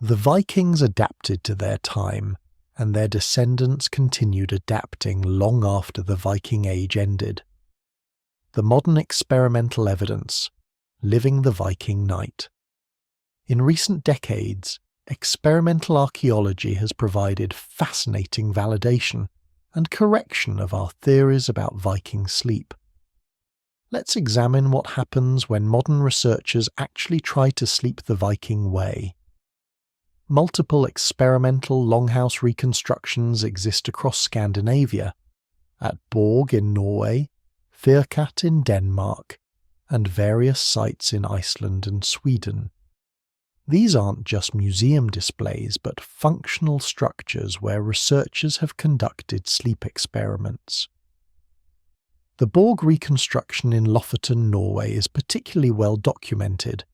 The Vikings adapted to their time, and their descendants continued adapting long after the Viking Age ended. The modern experimental evidence, living the Viking night. In recent decades, experimental archaeology has provided fascinating validation and correction of our theories about Viking sleep. Let's examine what happens when modern researchers actually try to sleep the Viking way. Multiple experimental longhouse reconstructions exist across Scandinavia, at Borg in Norway, Fyrkat in Denmark, and various sites in Iceland and Sweden. These aren't just museum displays, but functional structures where researchers have conducted sleep experiments. The Borg reconstruction in Lofoten, Norway is particularly well documented.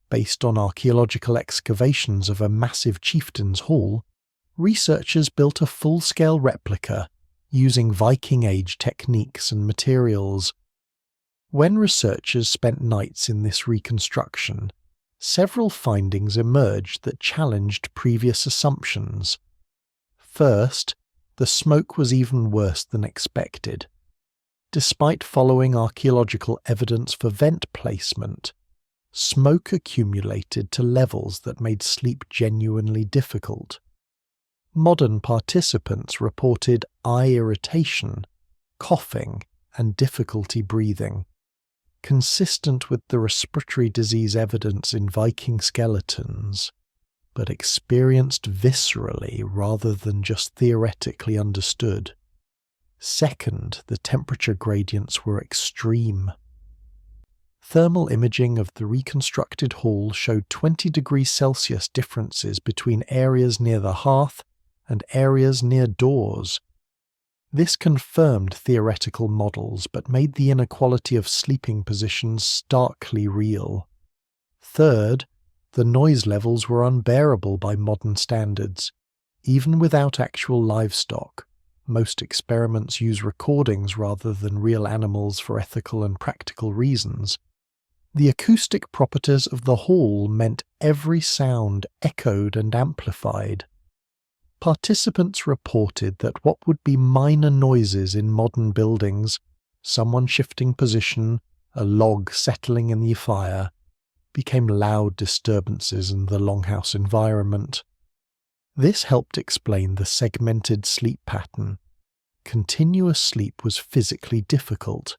Based on archaeological excavations of a massive chieftain's hall, researchers built a full-scale replica using Viking Age techniques and materials. When researchers spent nights in this reconstruction, several findings emerged that challenged previous assumptions. First, the smoke was even worse than expected. Despite following archaeological evidence for vent placement, smoke accumulated to levels that made sleep genuinely difficult. Modern participants reported eye irritation, coughing, and difficulty breathing, consistent with the respiratory disease evidence in Viking skeletons, but experienced viscerally rather than just theoretically understood. Second, the temperature gradients were extreme. Thermal imaging of the reconstructed hall showed 20 degrees Celsius differences between areas near the hearth and areas near doors. This confirmed theoretical models but made the inequality of sleeping positions starkly real. Third, the noise levels were unbearable by modern standards. Even without actual livestock, most experiments use recordings rather than real animals for ethical and practical reasons. The acoustic properties of the hall meant every sound echoed and amplified. Participants reported that what would be minor noises in modern buildings, someone shifting position, a log settling in the fire, became loud disturbances in the longhouse environment. This helped explain the segmented sleep pattern. Continuous sleep was physically difficult.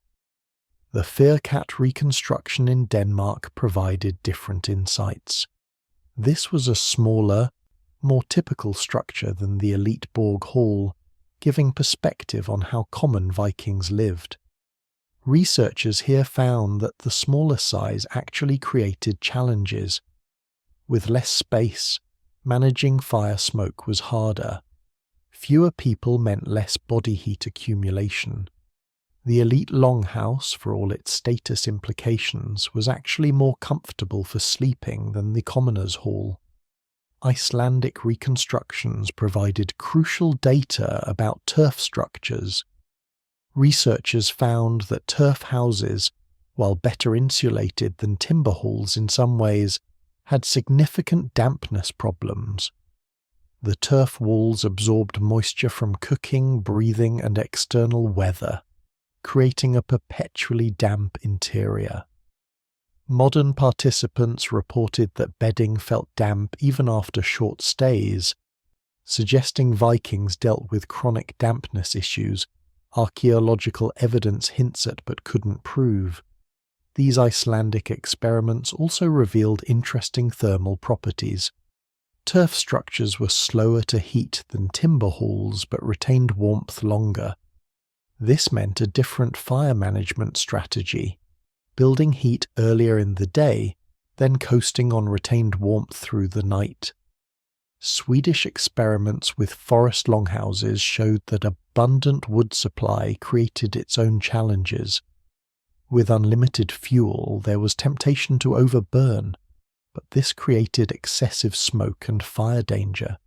The Fyrkat reconstruction in Denmark provided different insights. This was a smaller, more typical structure than the elite Borg Hall, giving perspective on how common Vikings lived. Researchers here found that the smaller size actually created challenges. With less space, managing fire smoke was harder. Fewer people meant less body heat accumulation. The elite longhouse, for all its status implications, was actually more comfortable for sleeping than the commoner's hall. Icelandic reconstructions provided crucial data about turf structures. Researchers found that turf houses, while better insulated than timber halls in some ways, had significant dampness problems. The turf walls absorbed moisture from cooking, breathing, and external weather, creating a perpetually damp interior. Modern participants reported that bedding felt damp even after short stays, suggesting Vikings dealt with chronic dampness issues archaeological evidence hints at but couldn't prove. These Icelandic experiments also revealed interesting thermal properties. Turf structures were slower to heat than timber halls but retained warmth longer. This meant a different fire management strategy, building heat earlier in the day, then coasting on retained warmth through the night. Swedish experiments with forest longhouses showed that abundant wood supply created its own challenges. With unlimited fuel, there was temptation to overburn, but this created excessive smoke and fire danger.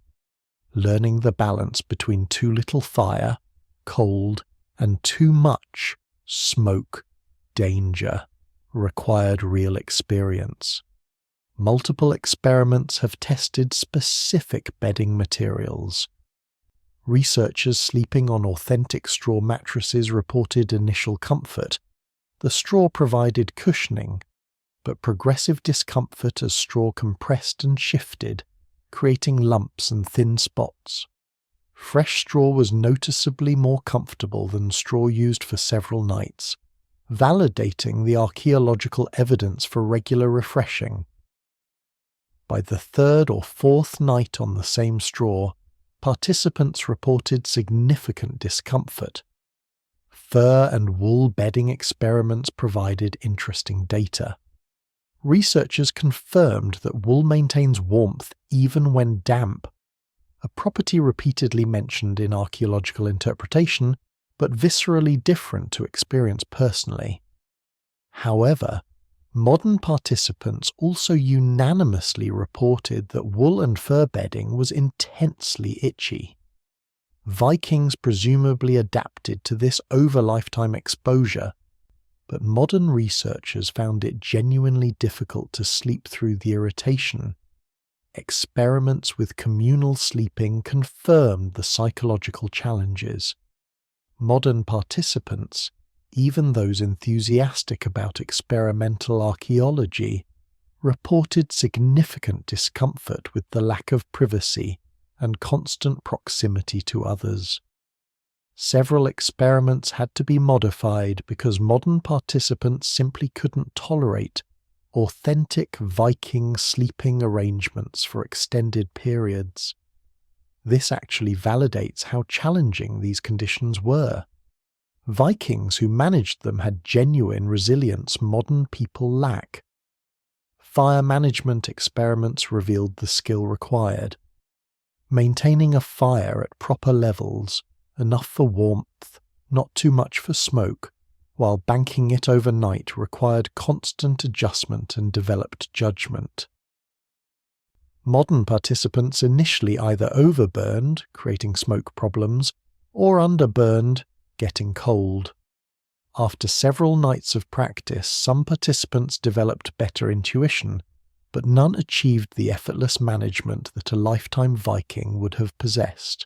Learning the balance between too little fire, cold, and too much smoke, danger, required real experience. Multiple experiments have tested specific bedding materials. Researchers sleeping on authentic straw mattresses reported initial comfort. The straw provided cushioning, but progressive discomfort as straw compressed and shifted, creating lumps and thin spots. Fresh straw was noticeably more comfortable than straw used for several nights, validating the archaeological evidence for regular refreshing. By the third or fourth night on the same straw, participants reported significant discomfort. Fur and wool bedding experiments provided interesting data. Researchers confirmed that wool maintains warmth even when damp, a property repeatedly mentioned in archaeological interpretation, but viscerally different to experience personally. However, modern participants also unanimously reported that wool and fur bedding was intensely itchy. Vikings presumably adapted to this over lifetime exposure, but modern researchers found it genuinely difficult to sleep through the irritation. Experiments with communal sleeping confirmed the psychological challenges. Modern participants, even those enthusiastic about experimental archaeology, reported significant discomfort with the lack of privacy and constant proximity to others. Several experiments had to be modified because modern participants simply couldn't tolerate authentic Viking sleeping arrangements for extended periods. This actually validates how challenging these conditions were. Vikings who managed them had genuine resilience modern people lack. Fire management experiments revealed the skill required. Maintaining a fire at proper levels, enough for warmth, not too much for smoke, while banking it overnight required constant adjustment and developed judgment. Modern participants initially either overburned, creating smoke problems, or underburned, getting cold. After several nights of practice, some participants developed better intuition, but none achieved the effortless management that a lifetime Viking would have possessed.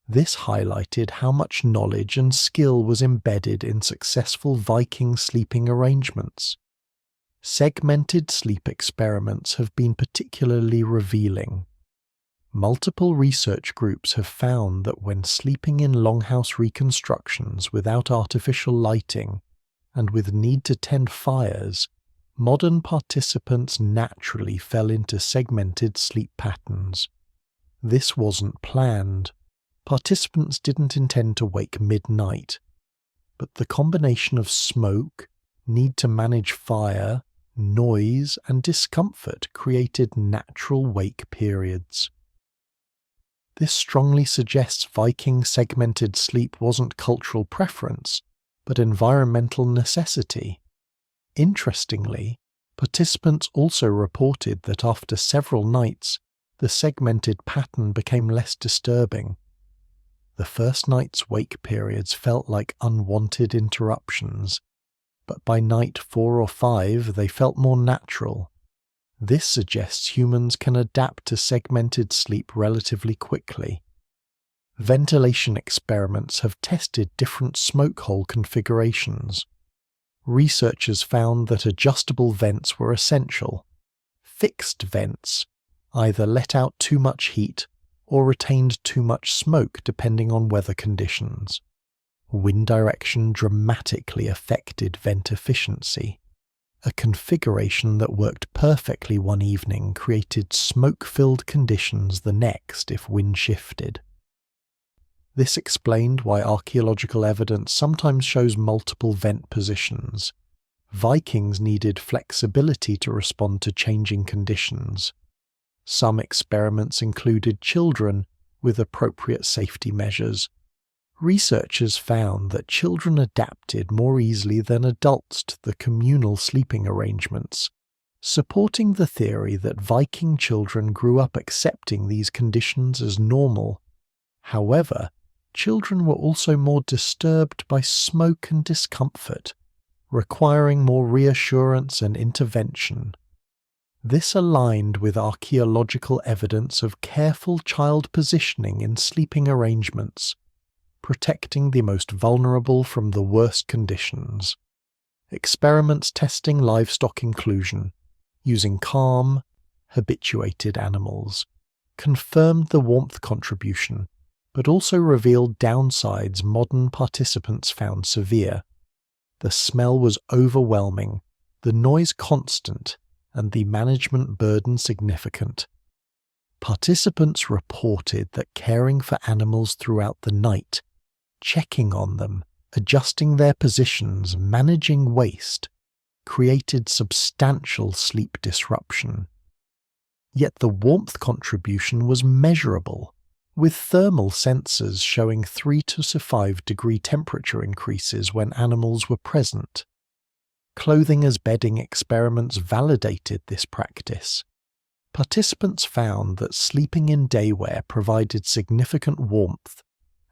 This highlighted how much knowledge and skill was embedded in successful Viking sleeping arrangements. Segmented sleep experiments have been particularly revealing. Multiple research groups have found that when sleeping in longhouse reconstructions without artificial lighting and with need to tend fires, modern participants naturally fell into segmented sleep patterns. This wasn't planned. Participants didn't intend to wake midnight, but the combination of smoke, need to manage fire, noise, and discomfort created natural wake periods. This strongly suggests Viking segmented sleep wasn't cultural preference, but environmental necessity. Interestingly, participants also reported that after several nights, the segmented pattern became less disturbing. The first night's wake periods felt like unwanted interruptions, but by night 4 or 5 they felt more natural. This suggests humans can adapt to segmented sleep relatively quickly. Ventilation experiments have tested different smoke hole configurations. researchers found that adjustable vents were essential. Fixed vents either let out too much heat or retained too much smoke depending on weather conditions. Wind direction dramatically affected vent efficiency. A configuration that worked perfectly one evening created smoke-filled conditions the next if wind shifted. This explained why archaeological evidence sometimes shows multiple vent positions. Vikings needed flexibility to respond to changing conditions. Some experiments included children with appropriate safety measures. Researchers found that children adapted more easily than adults to the communal sleeping arrangements, supporting the theory that Viking children grew up accepting these conditions as normal. However, children were also more disturbed by smoke and discomfort, requiring more reassurance and intervention. This aligned with archaeological evidence of careful child positioning in sleeping arrangements, protecting the most vulnerable from the worst conditions. Experiments testing livestock inclusion, using calm, habituated animals, confirmed the warmth contribution, but also revealed downsides modern participants found severe. The smell was overwhelming, the noise constant, and the management burden significant. Participants reported that caring for animals throughout the night, checking on them, adjusting their positions, managing waste, created substantial sleep disruption. Yet the warmth contribution was measurable, with thermal sensors showing 3 to 5 degree temperature increases when animals were present. Clothing as bedding experiments validated this practice. Participants found that sleeping in daywear provided significant warmth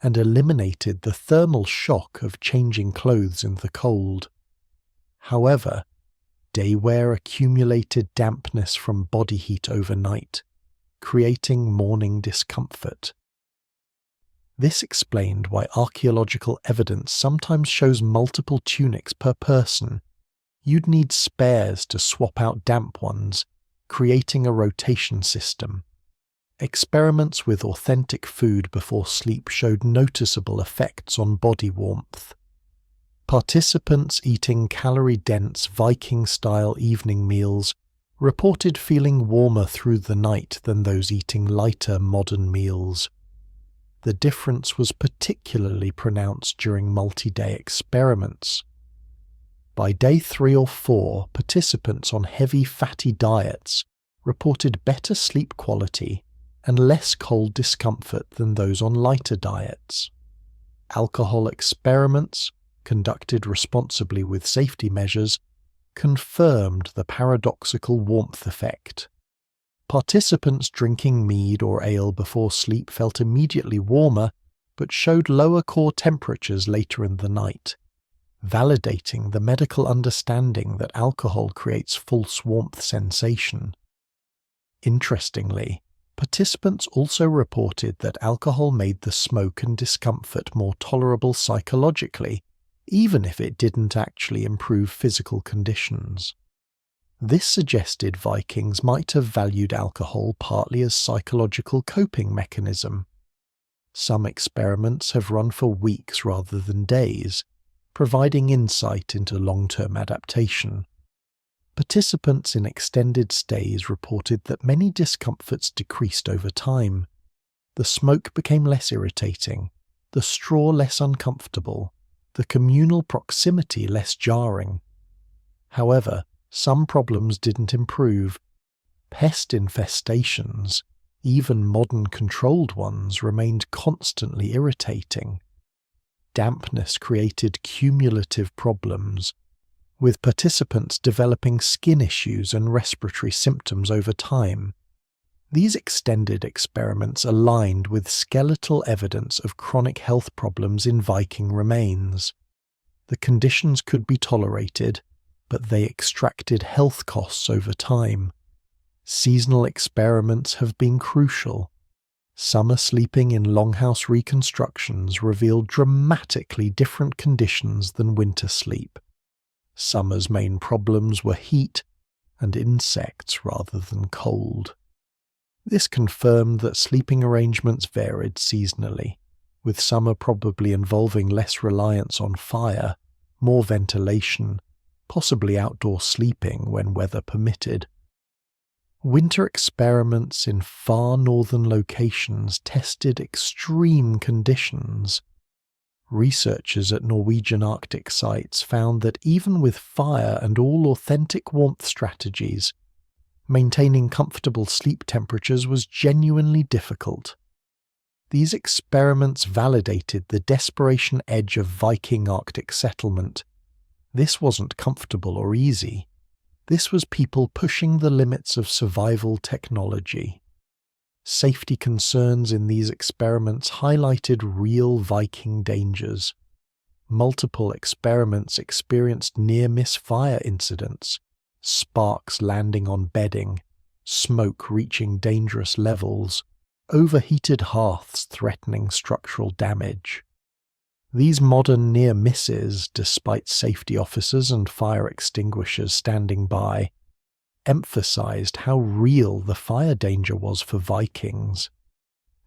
and eliminated the thermal shock of changing clothes in the cold. However, daywear accumulated dampness from body heat overnight, creating morning discomfort. This explained why archaeological evidence sometimes shows multiple tunics per person. You'd need spares to swap out damp ones, creating a rotation system. Experiments with authentic food before sleep showed noticeable effects on body warmth. Participants eating calorie-dense Viking-style evening meals reported feeling warmer through the night than those eating lighter modern meals. The difference was particularly pronounced during multi-day experiments. By day 3 or 4, participants on heavy fatty diets reported better sleep quality and less cold discomfort than those on lighter diets. Alcohol experiments, conducted responsibly with safety measures, confirmed the paradoxical warmth effect. Participants drinking mead or ale before sleep felt immediately warmer, but showed lower core temperatures later in the night, validating the medical understanding that alcohol creates false warmth sensation. Interestingly, participants also reported that alcohol made the smoke and discomfort more tolerable psychologically, even if it didn't actually improve physical conditions. This suggested Vikings might have valued alcohol partly as psychological coping mechanism. Some experiments have run for weeks rather than days, providing insight into long-term adaptation. Participants in extended stays reported that many discomforts decreased over time. The smoke became less irritating, the straw less uncomfortable, the communal proximity less jarring. However, some problems didn't improve. Pest infestations, even modern controlled ones, remained constantly irritating. Dampness created cumulative problems, with participants developing skin issues and respiratory symptoms over time. These extended experiments aligned with skeletal evidence of chronic health problems in Viking remains. The conditions could be tolerated, but they extracted health costs over time. Seasonal experiments have been crucial. Summer sleeping in longhouse reconstructions revealed dramatically different conditions than winter sleep. Summer's main problems were heat and insects rather than cold. This confirmed that sleeping arrangements varied seasonally, with summer probably involving less reliance on fire, more ventilation, possibly outdoor sleeping when weather permitted. Winter experiments in far northern locations tested extreme conditions. Researchers at Norwegian Arctic sites found that even with fire and all authentic warmth strategies, maintaining comfortable sleep temperatures was genuinely difficult. These experiments validated the desperation edge of Viking Arctic settlement. This wasn't comfortable or easy. This was people pushing the limits of survival technology. Safety concerns in these experiments highlighted real Viking dangers. Multiple experiments experienced near-miss fire incidents, sparks landing on bedding, smoke reaching dangerous levels, overheated hearths threatening structural damage. These modern near misses, despite safety officers and fire extinguishers standing by, emphasized how real the fire danger was for Vikings.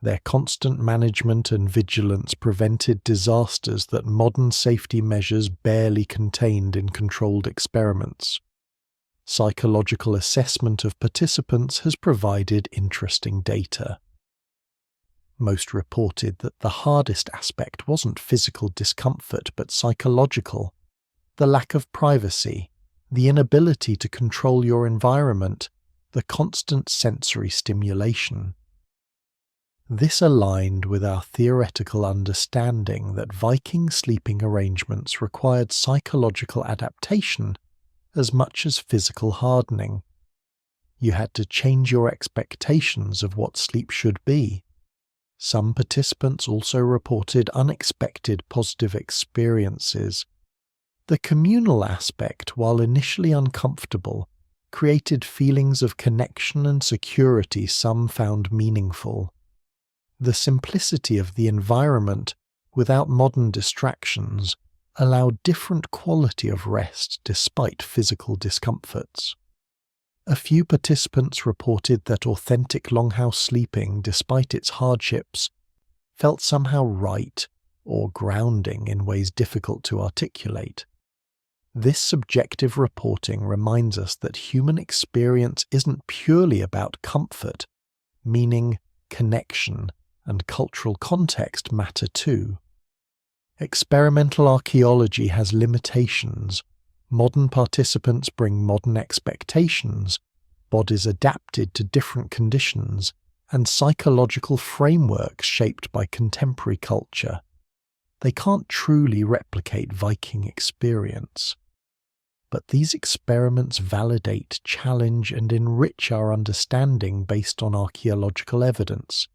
Their constant management and vigilance prevented disasters that modern safety measures barely contained in controlled experiments. Psychological assessment of participants has provided interesting data. Most reported that the hardest aspect wasn't physical discomfort but psychological. The lack of privacy, the inability to control your environment, the constant sensory stimulation. This aligned with our theoretical understanding that Viking sleeping arrangements required psychological adaptation as much as physical hardening. You had to change your expectations of what sleep should be. Some participants also reported unexpected positive experiences. The communal aspect, while initially uncomfortable, created feelings of connection and security some found meaningful. The simplicity of the environment, without modern distractions, allowed different quality of rest despite physical discomforts. A few participants reported that authentic longhouse sleeping, despite its hardships, felt somehow right or grounding in ways difficult to articulate. This subjective reporting reminds us that human experience isn't purely about comfort. Meaning, connection, and cultural context matter too. Experimental archaeology has limitations. Modern participants bring modern expectations, bodies adapted to different conditions, and psychological frameworks shaped by contemporary culture. They can't truly replicate Viking experience. But these experiments validate, challenge, and enrich our understanding based on archaeological evidence.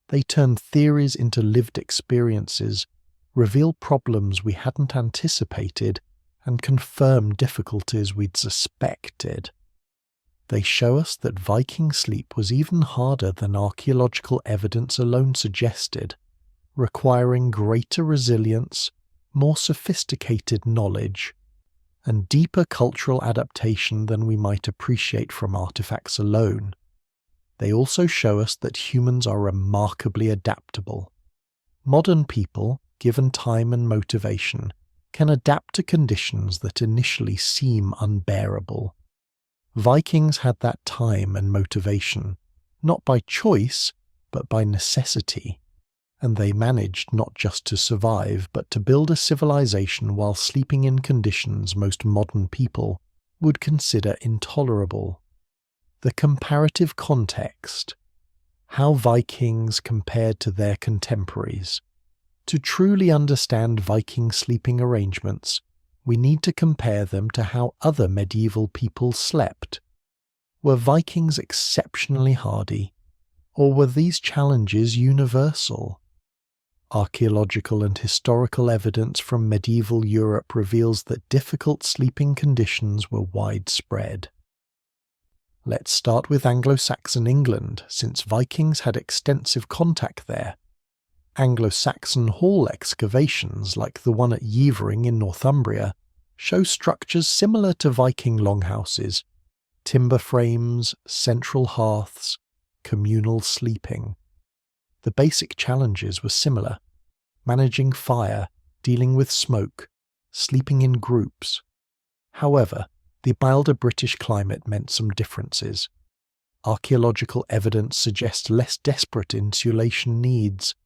They turn theories into lived experiences, reveal problems we hadn't anticipated, and confirm difficulties we'd suspected. They show us that Viking sleep was even harder than archaeological evidence alone suggested, requiring greater resilience, more sophisticated knowledge, and deeper cultural adaptation than we might appreciate from artifacts alone. They also show us that humans are remarkably adaptable. Modern people, given time and motivation, can adapt to conditions that initially seem unbearable. Vikings had that time and motivation, not by choice, but by necessity, and they managed not just to survive, but to build a civilization while sleeping in conditions most modern people would consider intolerable. The comparative context. How Vikings compared to their contemporaries. To truly understand Viking sleeping arrangements, we need to compare them to how other medieval people slept. Were Vikings exceptionally hardy, or were these challenges universal? Archaeological and historical evidence from medieval Europe reveals that difficult sleeping conditions were widespread. Let's start with Anglo-Saxon England, since Vikings had extensive contact there. Anglo-Saxon hall excavations like the one at Yeavering in Northumbria show structures similar to Viking longhouses: timber frames, central hearths, communal sleeping. The basic challenges were similar: managing fire, dealing with smoke, sleeping in groups. However, the milder British climate meant some differences. Archaeological evidence suggests less desperate insulation needs,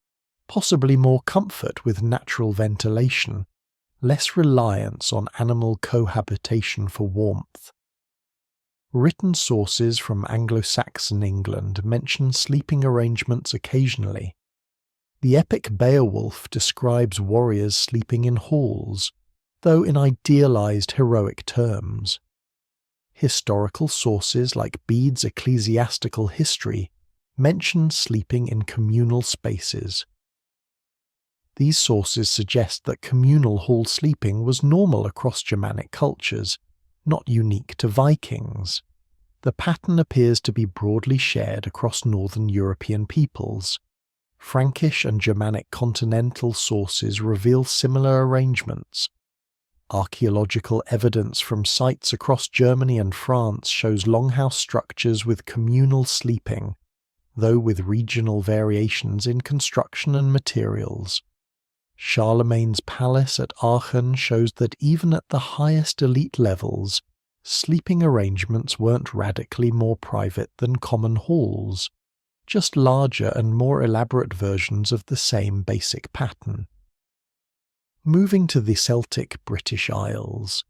possibly more comfort with natural ventilation, less reliance on animal cohabitation for warmth. Written sources from Anglo-Saxon England mention sleeping arrangements occasionally. The epic Beowulf describes warriors sleeping in halls, though in idealized heroic terms. Historical sources like Bede's Ecclesiastical History mention sleeping in communal spaces. These sources suggest that communal hall sleeping was normal across Germanic cultures, not unique to Vikings. The pattern appears to be broadly shared across northern European peoples. Frankish and Germanic continental sources reveal similar arrangements. Archaeological evidence from sites across Germany and France shows longhouse structures with communal sleeping, though with regional variations in construction and materials. Charlemagne's palace at Aachen shows that even at the highest elite levels, sleeping arrangements weren't radically more private than common halls, just larger and more elaborate versions of the same basic pattern. Moving to the Celtic British Isles,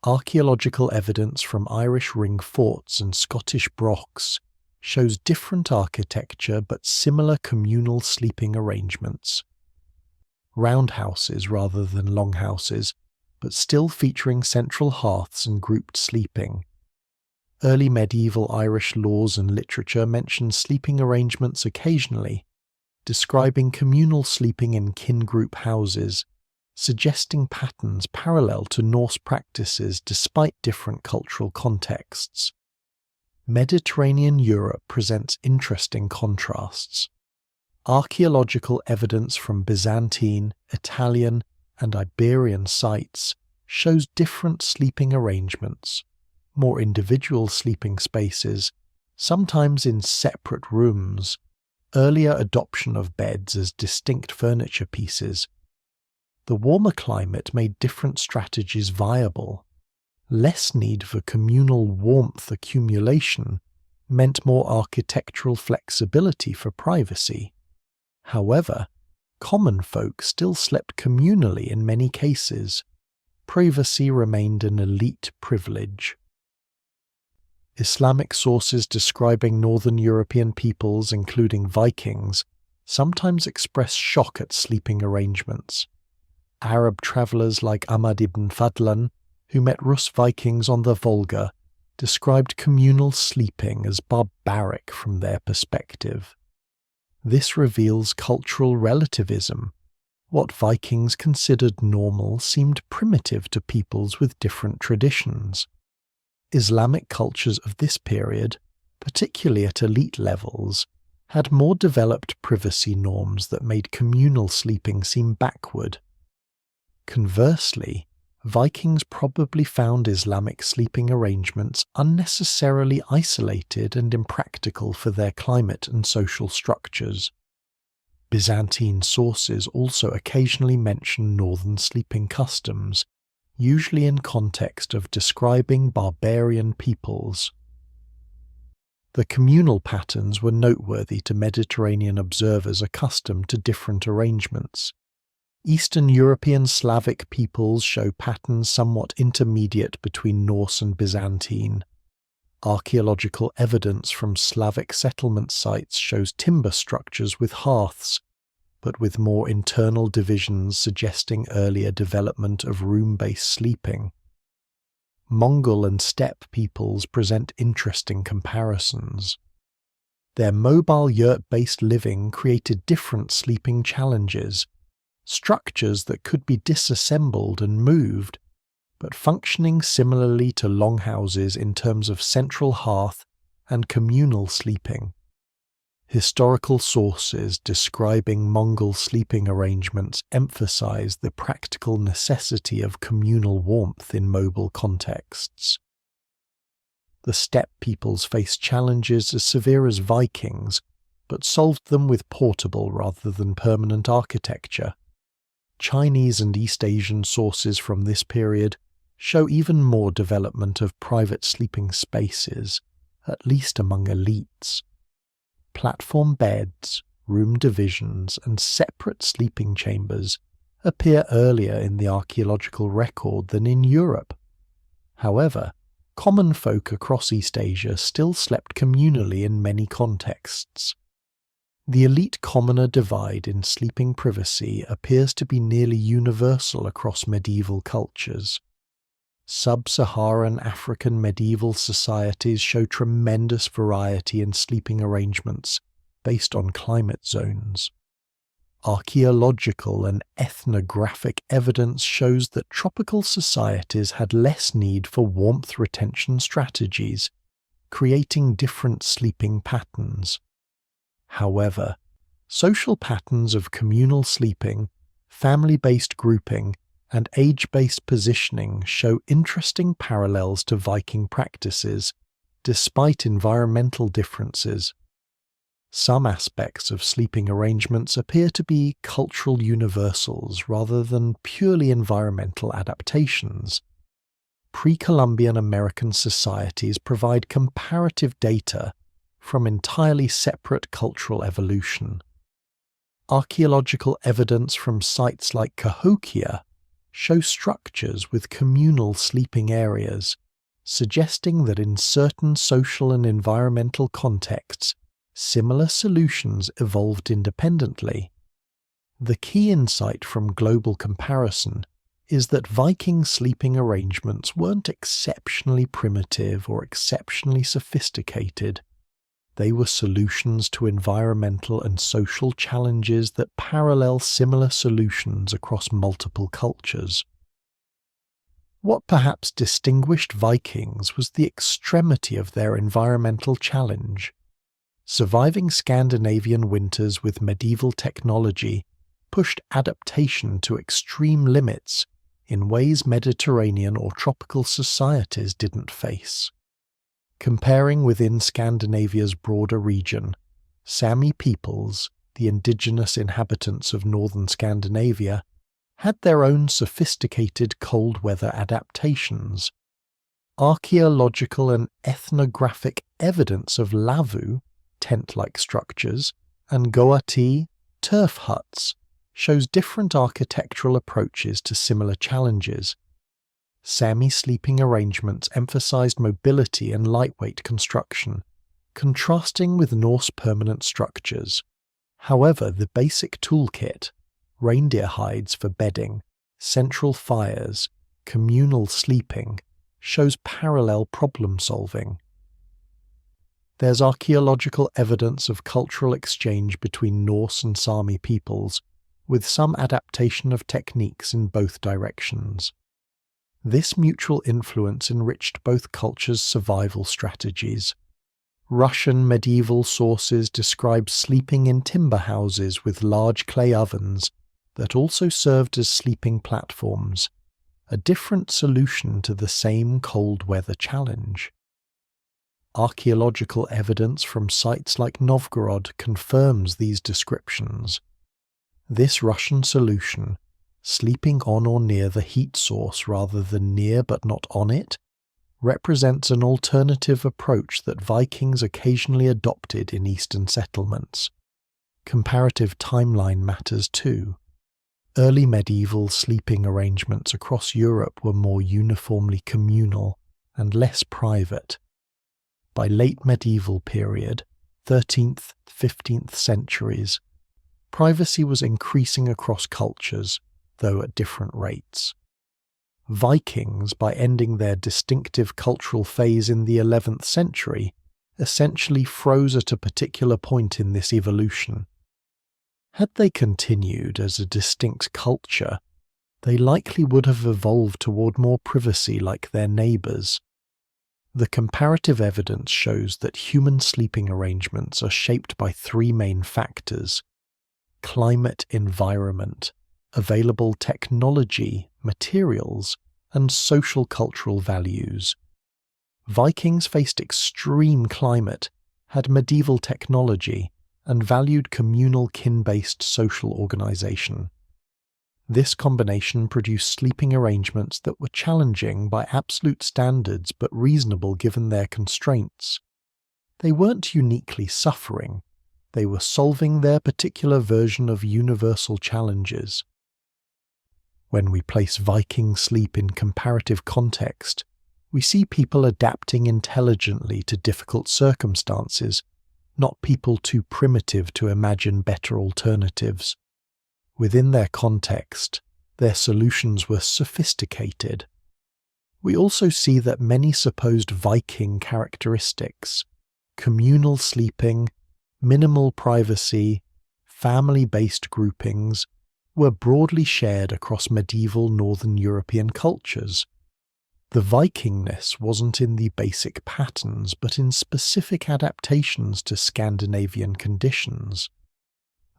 archaeological evidence from Irish ring forts and Scottish brochs shows different architecture but similar communal sleeping arrangements. Roundhouses rather than longhouses, but still featuring central hearths and grouped sleeping. Early medieval Irish laws and literature mention sleeping arrangements occasionally, describing communal sleeping in kin group houses, suggesting patterns parallel to Norse practices despite different cultural contexts. Mediterranean Europe presents interesting contrasts. Archaeological evidence from Byzantine, Italian, and Iberian sites shows different sleeping arrangements, more individual sleeping spaces, sometimes in separate rooms, earlier adoption of beds as distinct furniture pieces. The warmer climate made different strategies viable. Less need for communal warmth accumulation meant more architectural flexibility for privacy. However, common folk still slept communally in many cases. Privacy remained an elite privilege. Islamic sources describing northern European peoples, including Vikings, sometimes express shock at sleeping arrangements. Arab travellers like Ahmad ibn Fadlan, who met Rus Vikings on the Volga, described communal sleeping as barbaric from their perspective. This reveals cultural relativism. What Vikings considered normal seemed primitive to peoples with different traditions. Islamic cultures of this period, particularly at elite levels, had more developed privacy norms that made communal sleeping seem backward. Conversely, Vikings probably found Islamic sleeping arrangements unnecessarily isolated and impractical for their climate and social structures. Byzantine sources also occasionally mention northern sleeping customs, usually in context of describing barbarian peoples. The communal patterns were noteworthy to Mediterranean observers accustomed to different arrangements. Eastern European Slavic peoples show patterns somewhat intermediate between Norse and Byzantine. Archaeological evidence from Slavic settlement sites shows timber structures with hearths, but with more internal divisions suggesting earlier development of room-based sleeping. Mongol and steppe peoples present interesting comparisons. Their mobile yurt-based living created different sleeping challenges, structures that could be disassembled and moved, but functioning similarly to longhouses in terms of central hearth and communal sleeping. Historical sources describing Mongol sleeping arrangements emphasize the practical necessity of communal warmth in mobile contexts. The steppe peoples faced challenges as severe as Vikings, but solved them with portable rather than permanent architecture. Chinese and East Asian sources from this period show even more development of private sleeping spaces, at least among elites. Platform beds, room divisions, and separate sleeping chambers appear earlier in the archaeological record than in Europe. However, common folk across East Asia still slept communally in many contexts. The elite-commoner divide in sleeping privacy appears to be nearly universal across medieval cultures. Sub-Saharan African medieval societies show tremendous variety in sleeping arrangements based on climate zones. Archaeological and ethnographic evidence shows that tropical societies had less need for warmth retention strategies, creating different sleeping patterns. However, social patterns of communal sleeping, family-based grouping, and age-based positioning show interesting parallels to Viking practices, despite environmental differences. Some aspects of sleeping arrangements appear to be cultural universals rather than purely environmental adaptations. Pre-Columbian American societies provide comparative data from entirely separate cultural evolution. Archaeological evidence from sites like Cahokia show structures with communal sleeping areas, suggesting that in certain social and environmental contexts, similar solutions evolved independently. The key insight from global comparison is that Viking sleeping arrangements weren't exceptionally primitive or exceptionally sophisticated. They were solutions to environmental and social challenges that parallel similar solutions across multiple cultures. What perhaps distinguished Vikings was the extremity of their environmental challenge. Surviving Scandinavian winters with medieval technology pushed adaptation to extreme limits in ways Mediterranean or tropical societies didn't face. Comparing within Scandinavia's broader region, Sami peoples, the indigenous inhabitants of northern Scandinavia, had their own sophisticated cold weather adaptations. Archaeological and ethnographic evidence of lavu, tent-like structures, and goati, turf huts, shows different architectural approaches to similar challenges. Sami sleeping arrangements emphasized mobility and lightweight construction, contrasting with Norse permanent structures. However, the basic toolkit, reindeer hides for bedding, central fires, communal sleeping, shows parallel problem-solving. There's archaeological evidence of cultural exchange between Norse and Sami peoples, with some adaptation of techniques in both directions. This mutual influence enriched both cultures' survival strategies. Russian medieval sources describe sleeping in timber houses with large clay ovens that also served as sleeping platforms, a different solution to the same cold weather challenge. Archaeological evidence from sites like Novgorod confirms these descriptions. This Russian solution, sleeping on or near the heat source rather than near but not on it, represents an alternative approach that Vikings occasionally adopted in Eastern settlements. Comparative timeline matters too. Early medieval sleeping arrangements across Europe were more uniformly communal and less private. By late medieval period, 13th, 15th centuries, privacy was increasing across cultures, though at different rates. Vikings, by ending their distinctive cultural phase in the 11th century, essentially froze at a particular point in this evolution. Had they continued as a distinct culture, they likely would have evolved toward more privacy like their neighbours. The comparative evidence shows that human sleeping arrangements are shaped by three main factors: climate, environment, available technology, materials, and social cultural values. Vikings faced extreme climate, had medieval technology, and valued communal kin-based social organization. This combination produced sleeping arrangements that were challenging by absolute standards but reasonable given their constraints. They weren't uniquely suffering, they were solving their particular version of universal challenges. When we place Viking sleep in comparative context, we see people adapting intelligently to difficult circumstances, not people too primitive to imagine better alternatives. Within their context, their solutions were sophisticated. We also see that many supposed Viking characteristics, communal sleeping, minimal privacy, family-based groupings, were broadly shared across medieval Northern European cultures. The Vikingness wasn't in the basic patterns, but in specific adaptations to Scandinavian conditions.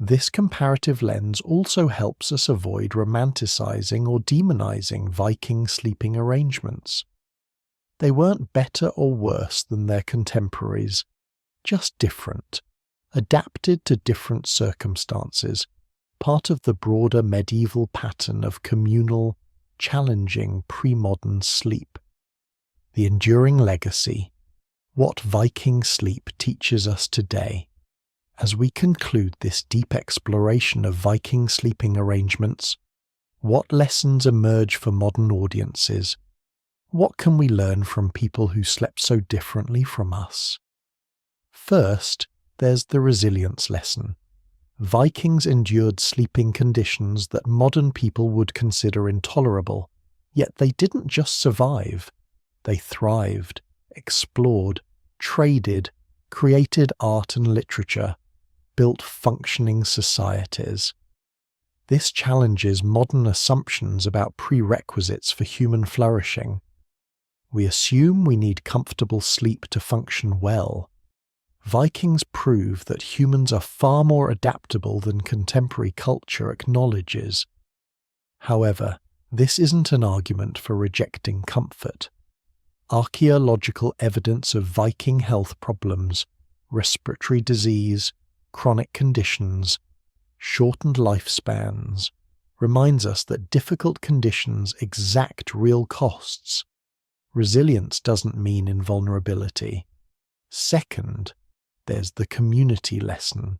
This comparative lens also helps us avoid romanticizing or demonizing Viking sleeping arrangements. They weren't better or worse than their contemporaries, just different, adapted to different circumstances, part of the broader medieval pattern of communal, challenging pre-modern sleep. The enduring legacy, what Viking sleep teaches us today. As we conclude this deep exploration of Viking sleeping arrangements, what lessons emerge for modern audiences? What can we learn from people who slept so differently from us? First, there's the resilience lesson. Vikings endured sleeping conditions that modern people would consider intolerable, yet they didn't just survive. They thrived, explored, traded, created art and literature, built functioning societies. This challenges modern assumptions about prerequisites for human flourishing. We assume we need comfortable sleep to function well. Vikings prove that humans are far more adaptable than contemporary culture acknowledges. However, this isn't an argument for rejecting comfort. Archaeological evidence of Viking health problems, respiratory disease, chronic conditions, shortened lifespans, reminds us that difficult conditions exact real costs. Resilience doesn't mean invulnerability. Second, there's the community lesson.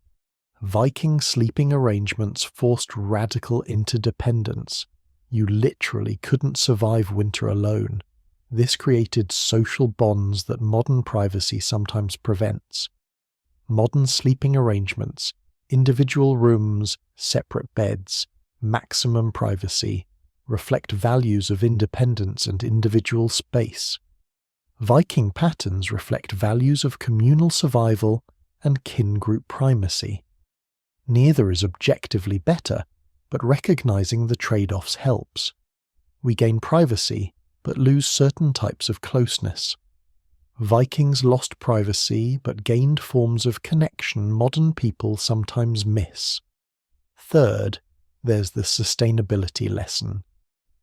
Viking sleeping arrangements forced radical interdependence. You literally couldn't survive winter alone. This created social bonds that modern privacy sometimes prevents. Modern sleeping arrangements, individual rooms, separate beds, maximum privacy, reflect values of independence and individual space. Viking patterns reflect values of communal survival and kin group primacy. Neither is objectively better, but recognizing the trade-offs helps. We gain privacy, but lose certain types of closeness. Vikings lost privacy but gained forms of connection modern people sometimes miss. Third, there's the sustainability lesson.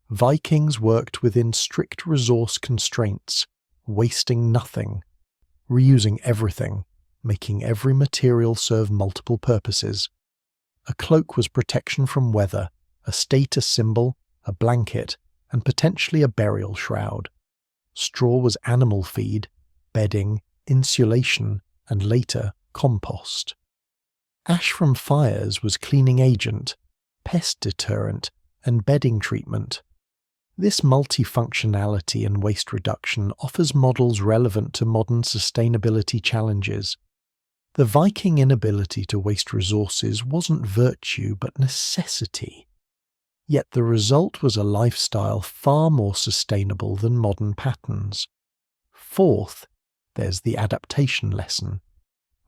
Vikings worked within strict resource constraints, wasting nothing, reusing everything, making every material serve multiple purposes. A cloak was protection from weather, a status symbol, a blanket, and potentially a burial shroud. Straw was animal feed, bedding, insulation, and later compost. Ash from fires was cleaning agent, pest deterrent, and bedding treatment. This multifunctionality and waste reduction offers models relevant to modern sustainability challenges. The Viking inability to waste resources wasn't virtue but necessity. Yet the result was a lifestyle far more sustainable than modern patterns. Fourth, there's the adaptation lesson.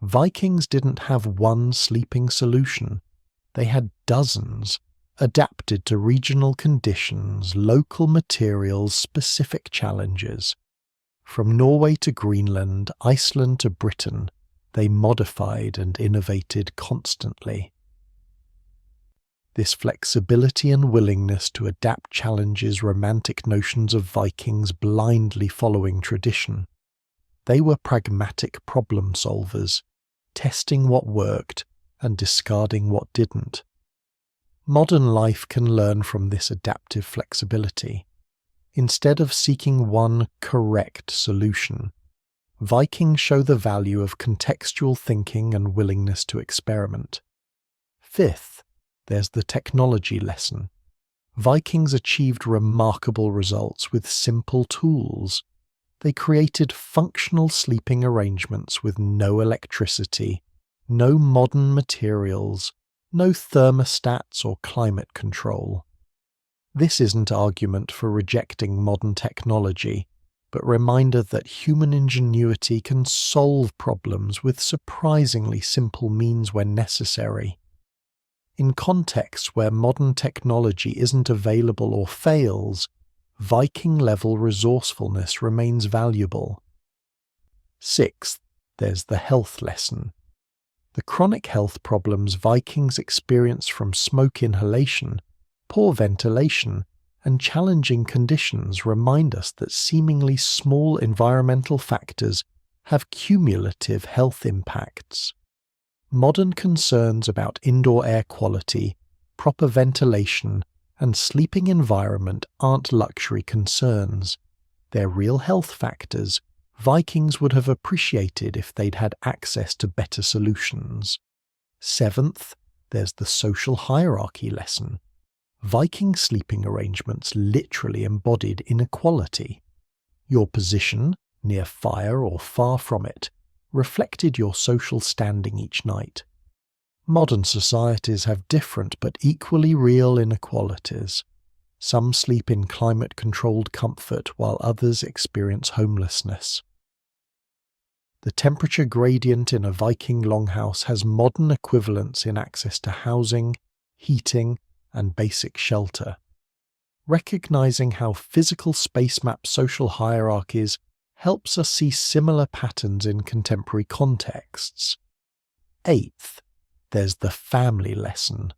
Vikings didn't have one sleeping solution. They had dozens, adapted to regional conditions, local materials, specific challenges. From Norway to Greenland, Iceland to Britain, they modified and innovated constantly. This flexibility and willingness to adapt challenges romantic notions of Vikings blindly following tradition. They were pragmatic problem solvers, testing what worked and discarding what didn't. Modern life can learn from this adaptive flexibility. Instead of seeking one correct solution, Vikings show the value of contextual thinking and willingness to experiment. Fifth, there's the technology lesson. Vikings achieved remarkable results with simple tools. They created functional sleeping arrangements with no electricity, no modern materials, no thermostats or climate control. This isn't argument for rejecting modern technology, but reminder that human ingenuity can solve problems with surprisingly simple means when necessary. In contexts where modern technology isn't available or fails, Viking-level resourcefulness remains valuable. Sixth, there's the health lesson. The chronic health problems Vikings experienced from smoke inhalation, poor ventilation, and challenging conditions remind us that seemingly small environmental factors have cumulative health impacts. Modern concerns about indoor air quality, proper ventilation, and sleeping environment aren't luxury concerns. They're real health factors Vikings would have appreciated if they'd had access to better solutions. Seventh, there's the social hierarchy lesson. Viking sleeping arrangements literally embodied inequality. Your position, near fire or far from it, reflected your social standing each night. Modern societies have different but equally real inequalities. Some sleep in climate-controlled comfort while others experience homelessness. The temperature gradient in a Viking longhouse has modern equivalents in access to housing, heating, and basic shelter. Recognizing how physical space map social hierarchies helps us see similar patterns in contemporary contexts. Eighth, there's the family lesson.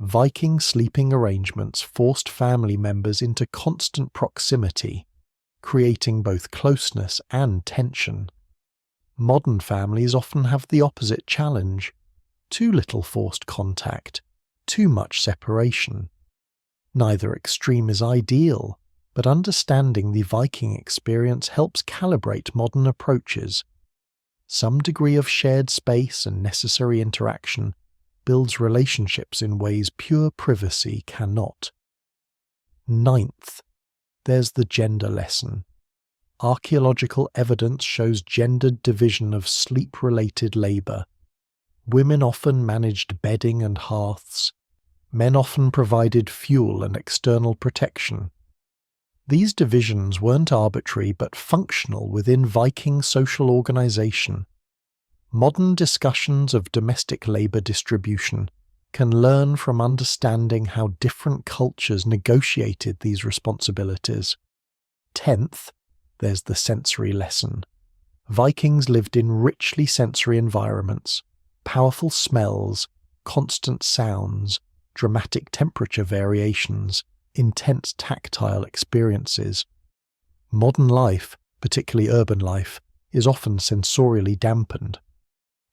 Viking sleeping arrangements forced family members into constant proximity, creating both closeness and tension. Modern families often have the opposite challenge: too little forced contact, too much separation. Neither extreme is ideal, but understanding the Viking experience helps calibrate modern approaches. Some degree of shared space and necessary interaction builds relationships in ways pure privacy cannot. Ninth, there's the gender lesson. Archaeological evidence shows gendered division of sleep-related labour. Women often managed bedding and hearths. Men often provided fuel and external protection. These divisions weren't arbitrary but functional within Viking social organisation. Modern discussions of domestic labour distribution can learn from understanding how different cultures negotiated these responsibilities. 10th, there's the sensory lesson. Vikings lived in richly sensory environments, powerful smells, constant sounds, dramatic temperature variations, intense tactile experiences. Modern life, particularly urban life, is often sensorially dampened.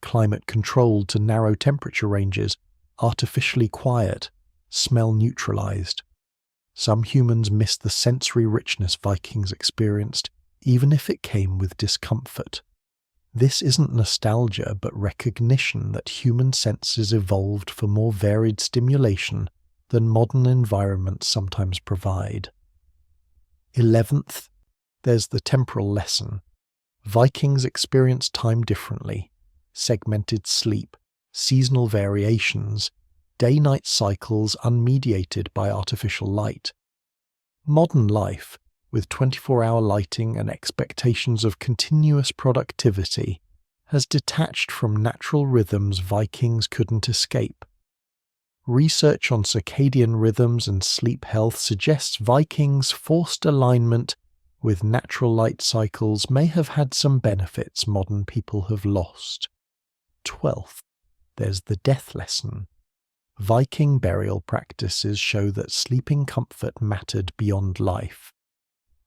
Climate-controlled to narrow temperature ranges, artificially quiet, smell neutralized. Some humans miss the sensory richness Vikings experienced, even if it came with discomfort. This isn't nostalgia, but recognition that human senses evolved for more varied stimulation than modern environments sometimes provide. 11th, there's the temporal lesson. Vikings experienced time differently. Segmented sleep, seasonal variations, day-night cycles unmediated by artificial light. Modern life, with 24-hour lighting and expectations of continuous productivity, has detached from natural rhythms Vikings couldn't escape. Research on circadian rhythms and sleep health suggests Vikings' forced alignment with natural light cycles may have had some benefits modern people have lost. 12th, there's the death lesson. Viking burial practices show that sleeping comfort mattered beyond life.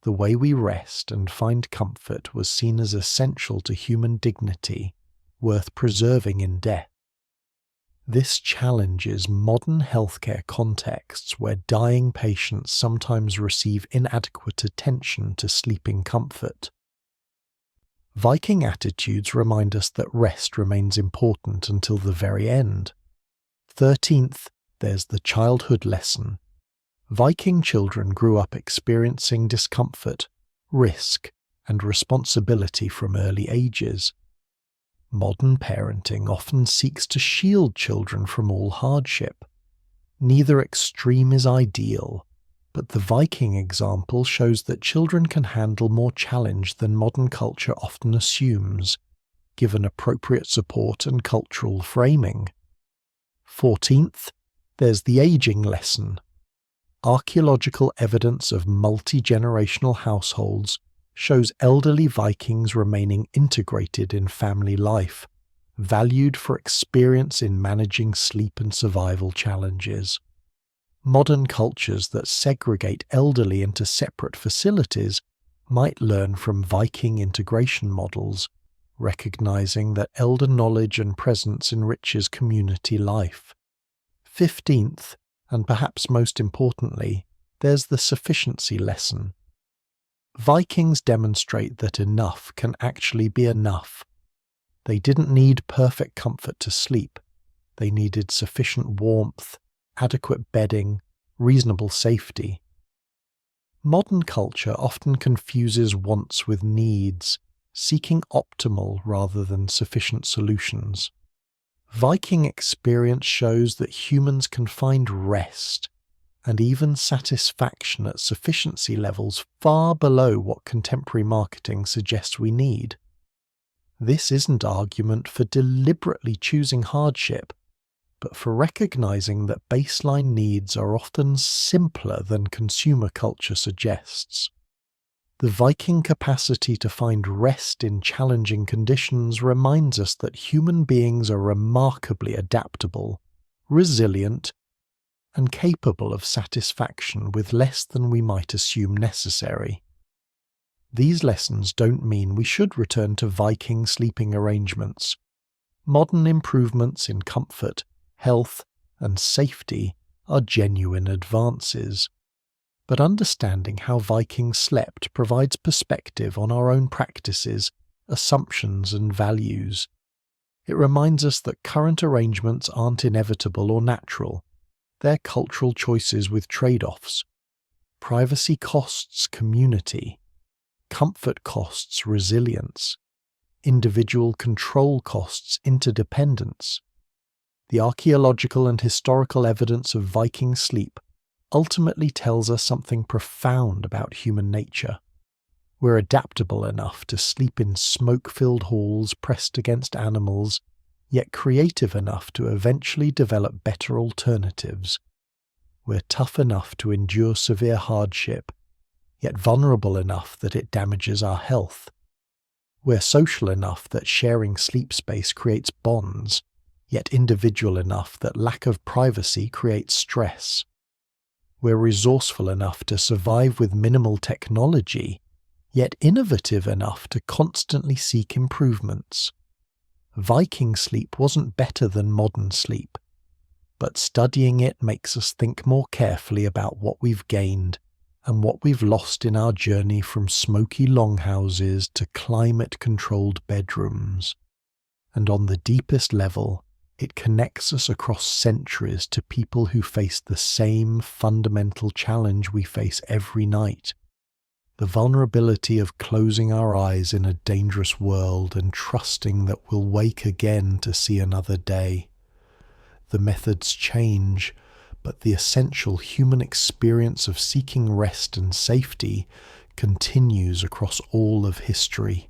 The way we rest and find comfort was seen as essential to human dignity, worth preserving in death. This challenges modern healthcare contexts where dying patients sometimes receive inadequate attention to sleeping comfort. Viking attitudes remind us that rest remains important until the very end. 13th, there's the childhood lesson. Viking children grew up experiencing discomfort, risk, and responsibility from early ages. Modern parenting often seeks to shield children from all hardship. Neither extreme is ideal, but the Viking example shows that children can handle more challenge than modern culture often assumes, given appropriate support and cultural framing. 14th, there's the aging lesson. Archaeological evidence of multi-generational households shows elderly Vikings remaining integrated in family life, valued for experience in managing sleep and survival challenges. Modern cultures that segregate elderly into separate facilities might learn from Viking integration models, recognizing that elder knowledge and presence enriches community life. 15th, and perhaps most importantly, there's the sufficiency lesson. Vikings demonstrate that enough can actually be enough. They didn't need perfect comfort to sleep. They needed sufficient warmth, adequate bedding, reasonable safety. Modern culture often confuses wants with needs, seeking optimal rather than sufficient solutions. Viking experience shows that humans can find rest and even satisfaction at sufficiency levels far below what contemporary marketing suggests we need. This isn't argument for deliberately choosing hardship, but for recognizing that baseline needs are often simpler than consumer culture suggests. The Viking capacity to find rest in challenging conditions reminds us that human beings are remarkably adaptable, resilient, and capable of satisfaction with less than we might assume necessary. These lessons don't mean we should return to Viking sleeping arrangements. Modern improvements in comfort, health, and safety are genuine advances. But understanding how Vikings slept provides perspective on our own practices, assumptions, and values. It reminds us that current arrangements aren't inevitable or natural. They're cultural choices with trade-offs. Privacy costs community. Comfort costs resilience. Individual control costs interdependence. The archaeological and historical evidence of Viking sleep ultimately tells us something profound about human nature. We're adaptable enough to sleep in smoke-filled halls pressed against animals, yet creative enough to eventually develop better alternatives. We're tough enough to endure severe hardship, yet vulnerable enough that it damages our health. We're social enough that sharing sleep space creates bonds, yet individual enough that lack of privacy creates stress. We're resourceful enough to survive with minimal technology, yet innovative enough to constantly seek improvements. Viking sleep wasn't better than modern sleep, but studying it makes us think more carefully about what we've gained and what we've lost in our journey from smoky longhouses to climate-controlled bedrooms. And on the deepest level, it connects us across centuries to people who face the same fundamental challenge we face every night. The vulnerability of closing our eyes in a dangerous world and trusting that we'll wake again to see another day. The methods change, but the essential human experience of seeking rest and safety continues across all of history.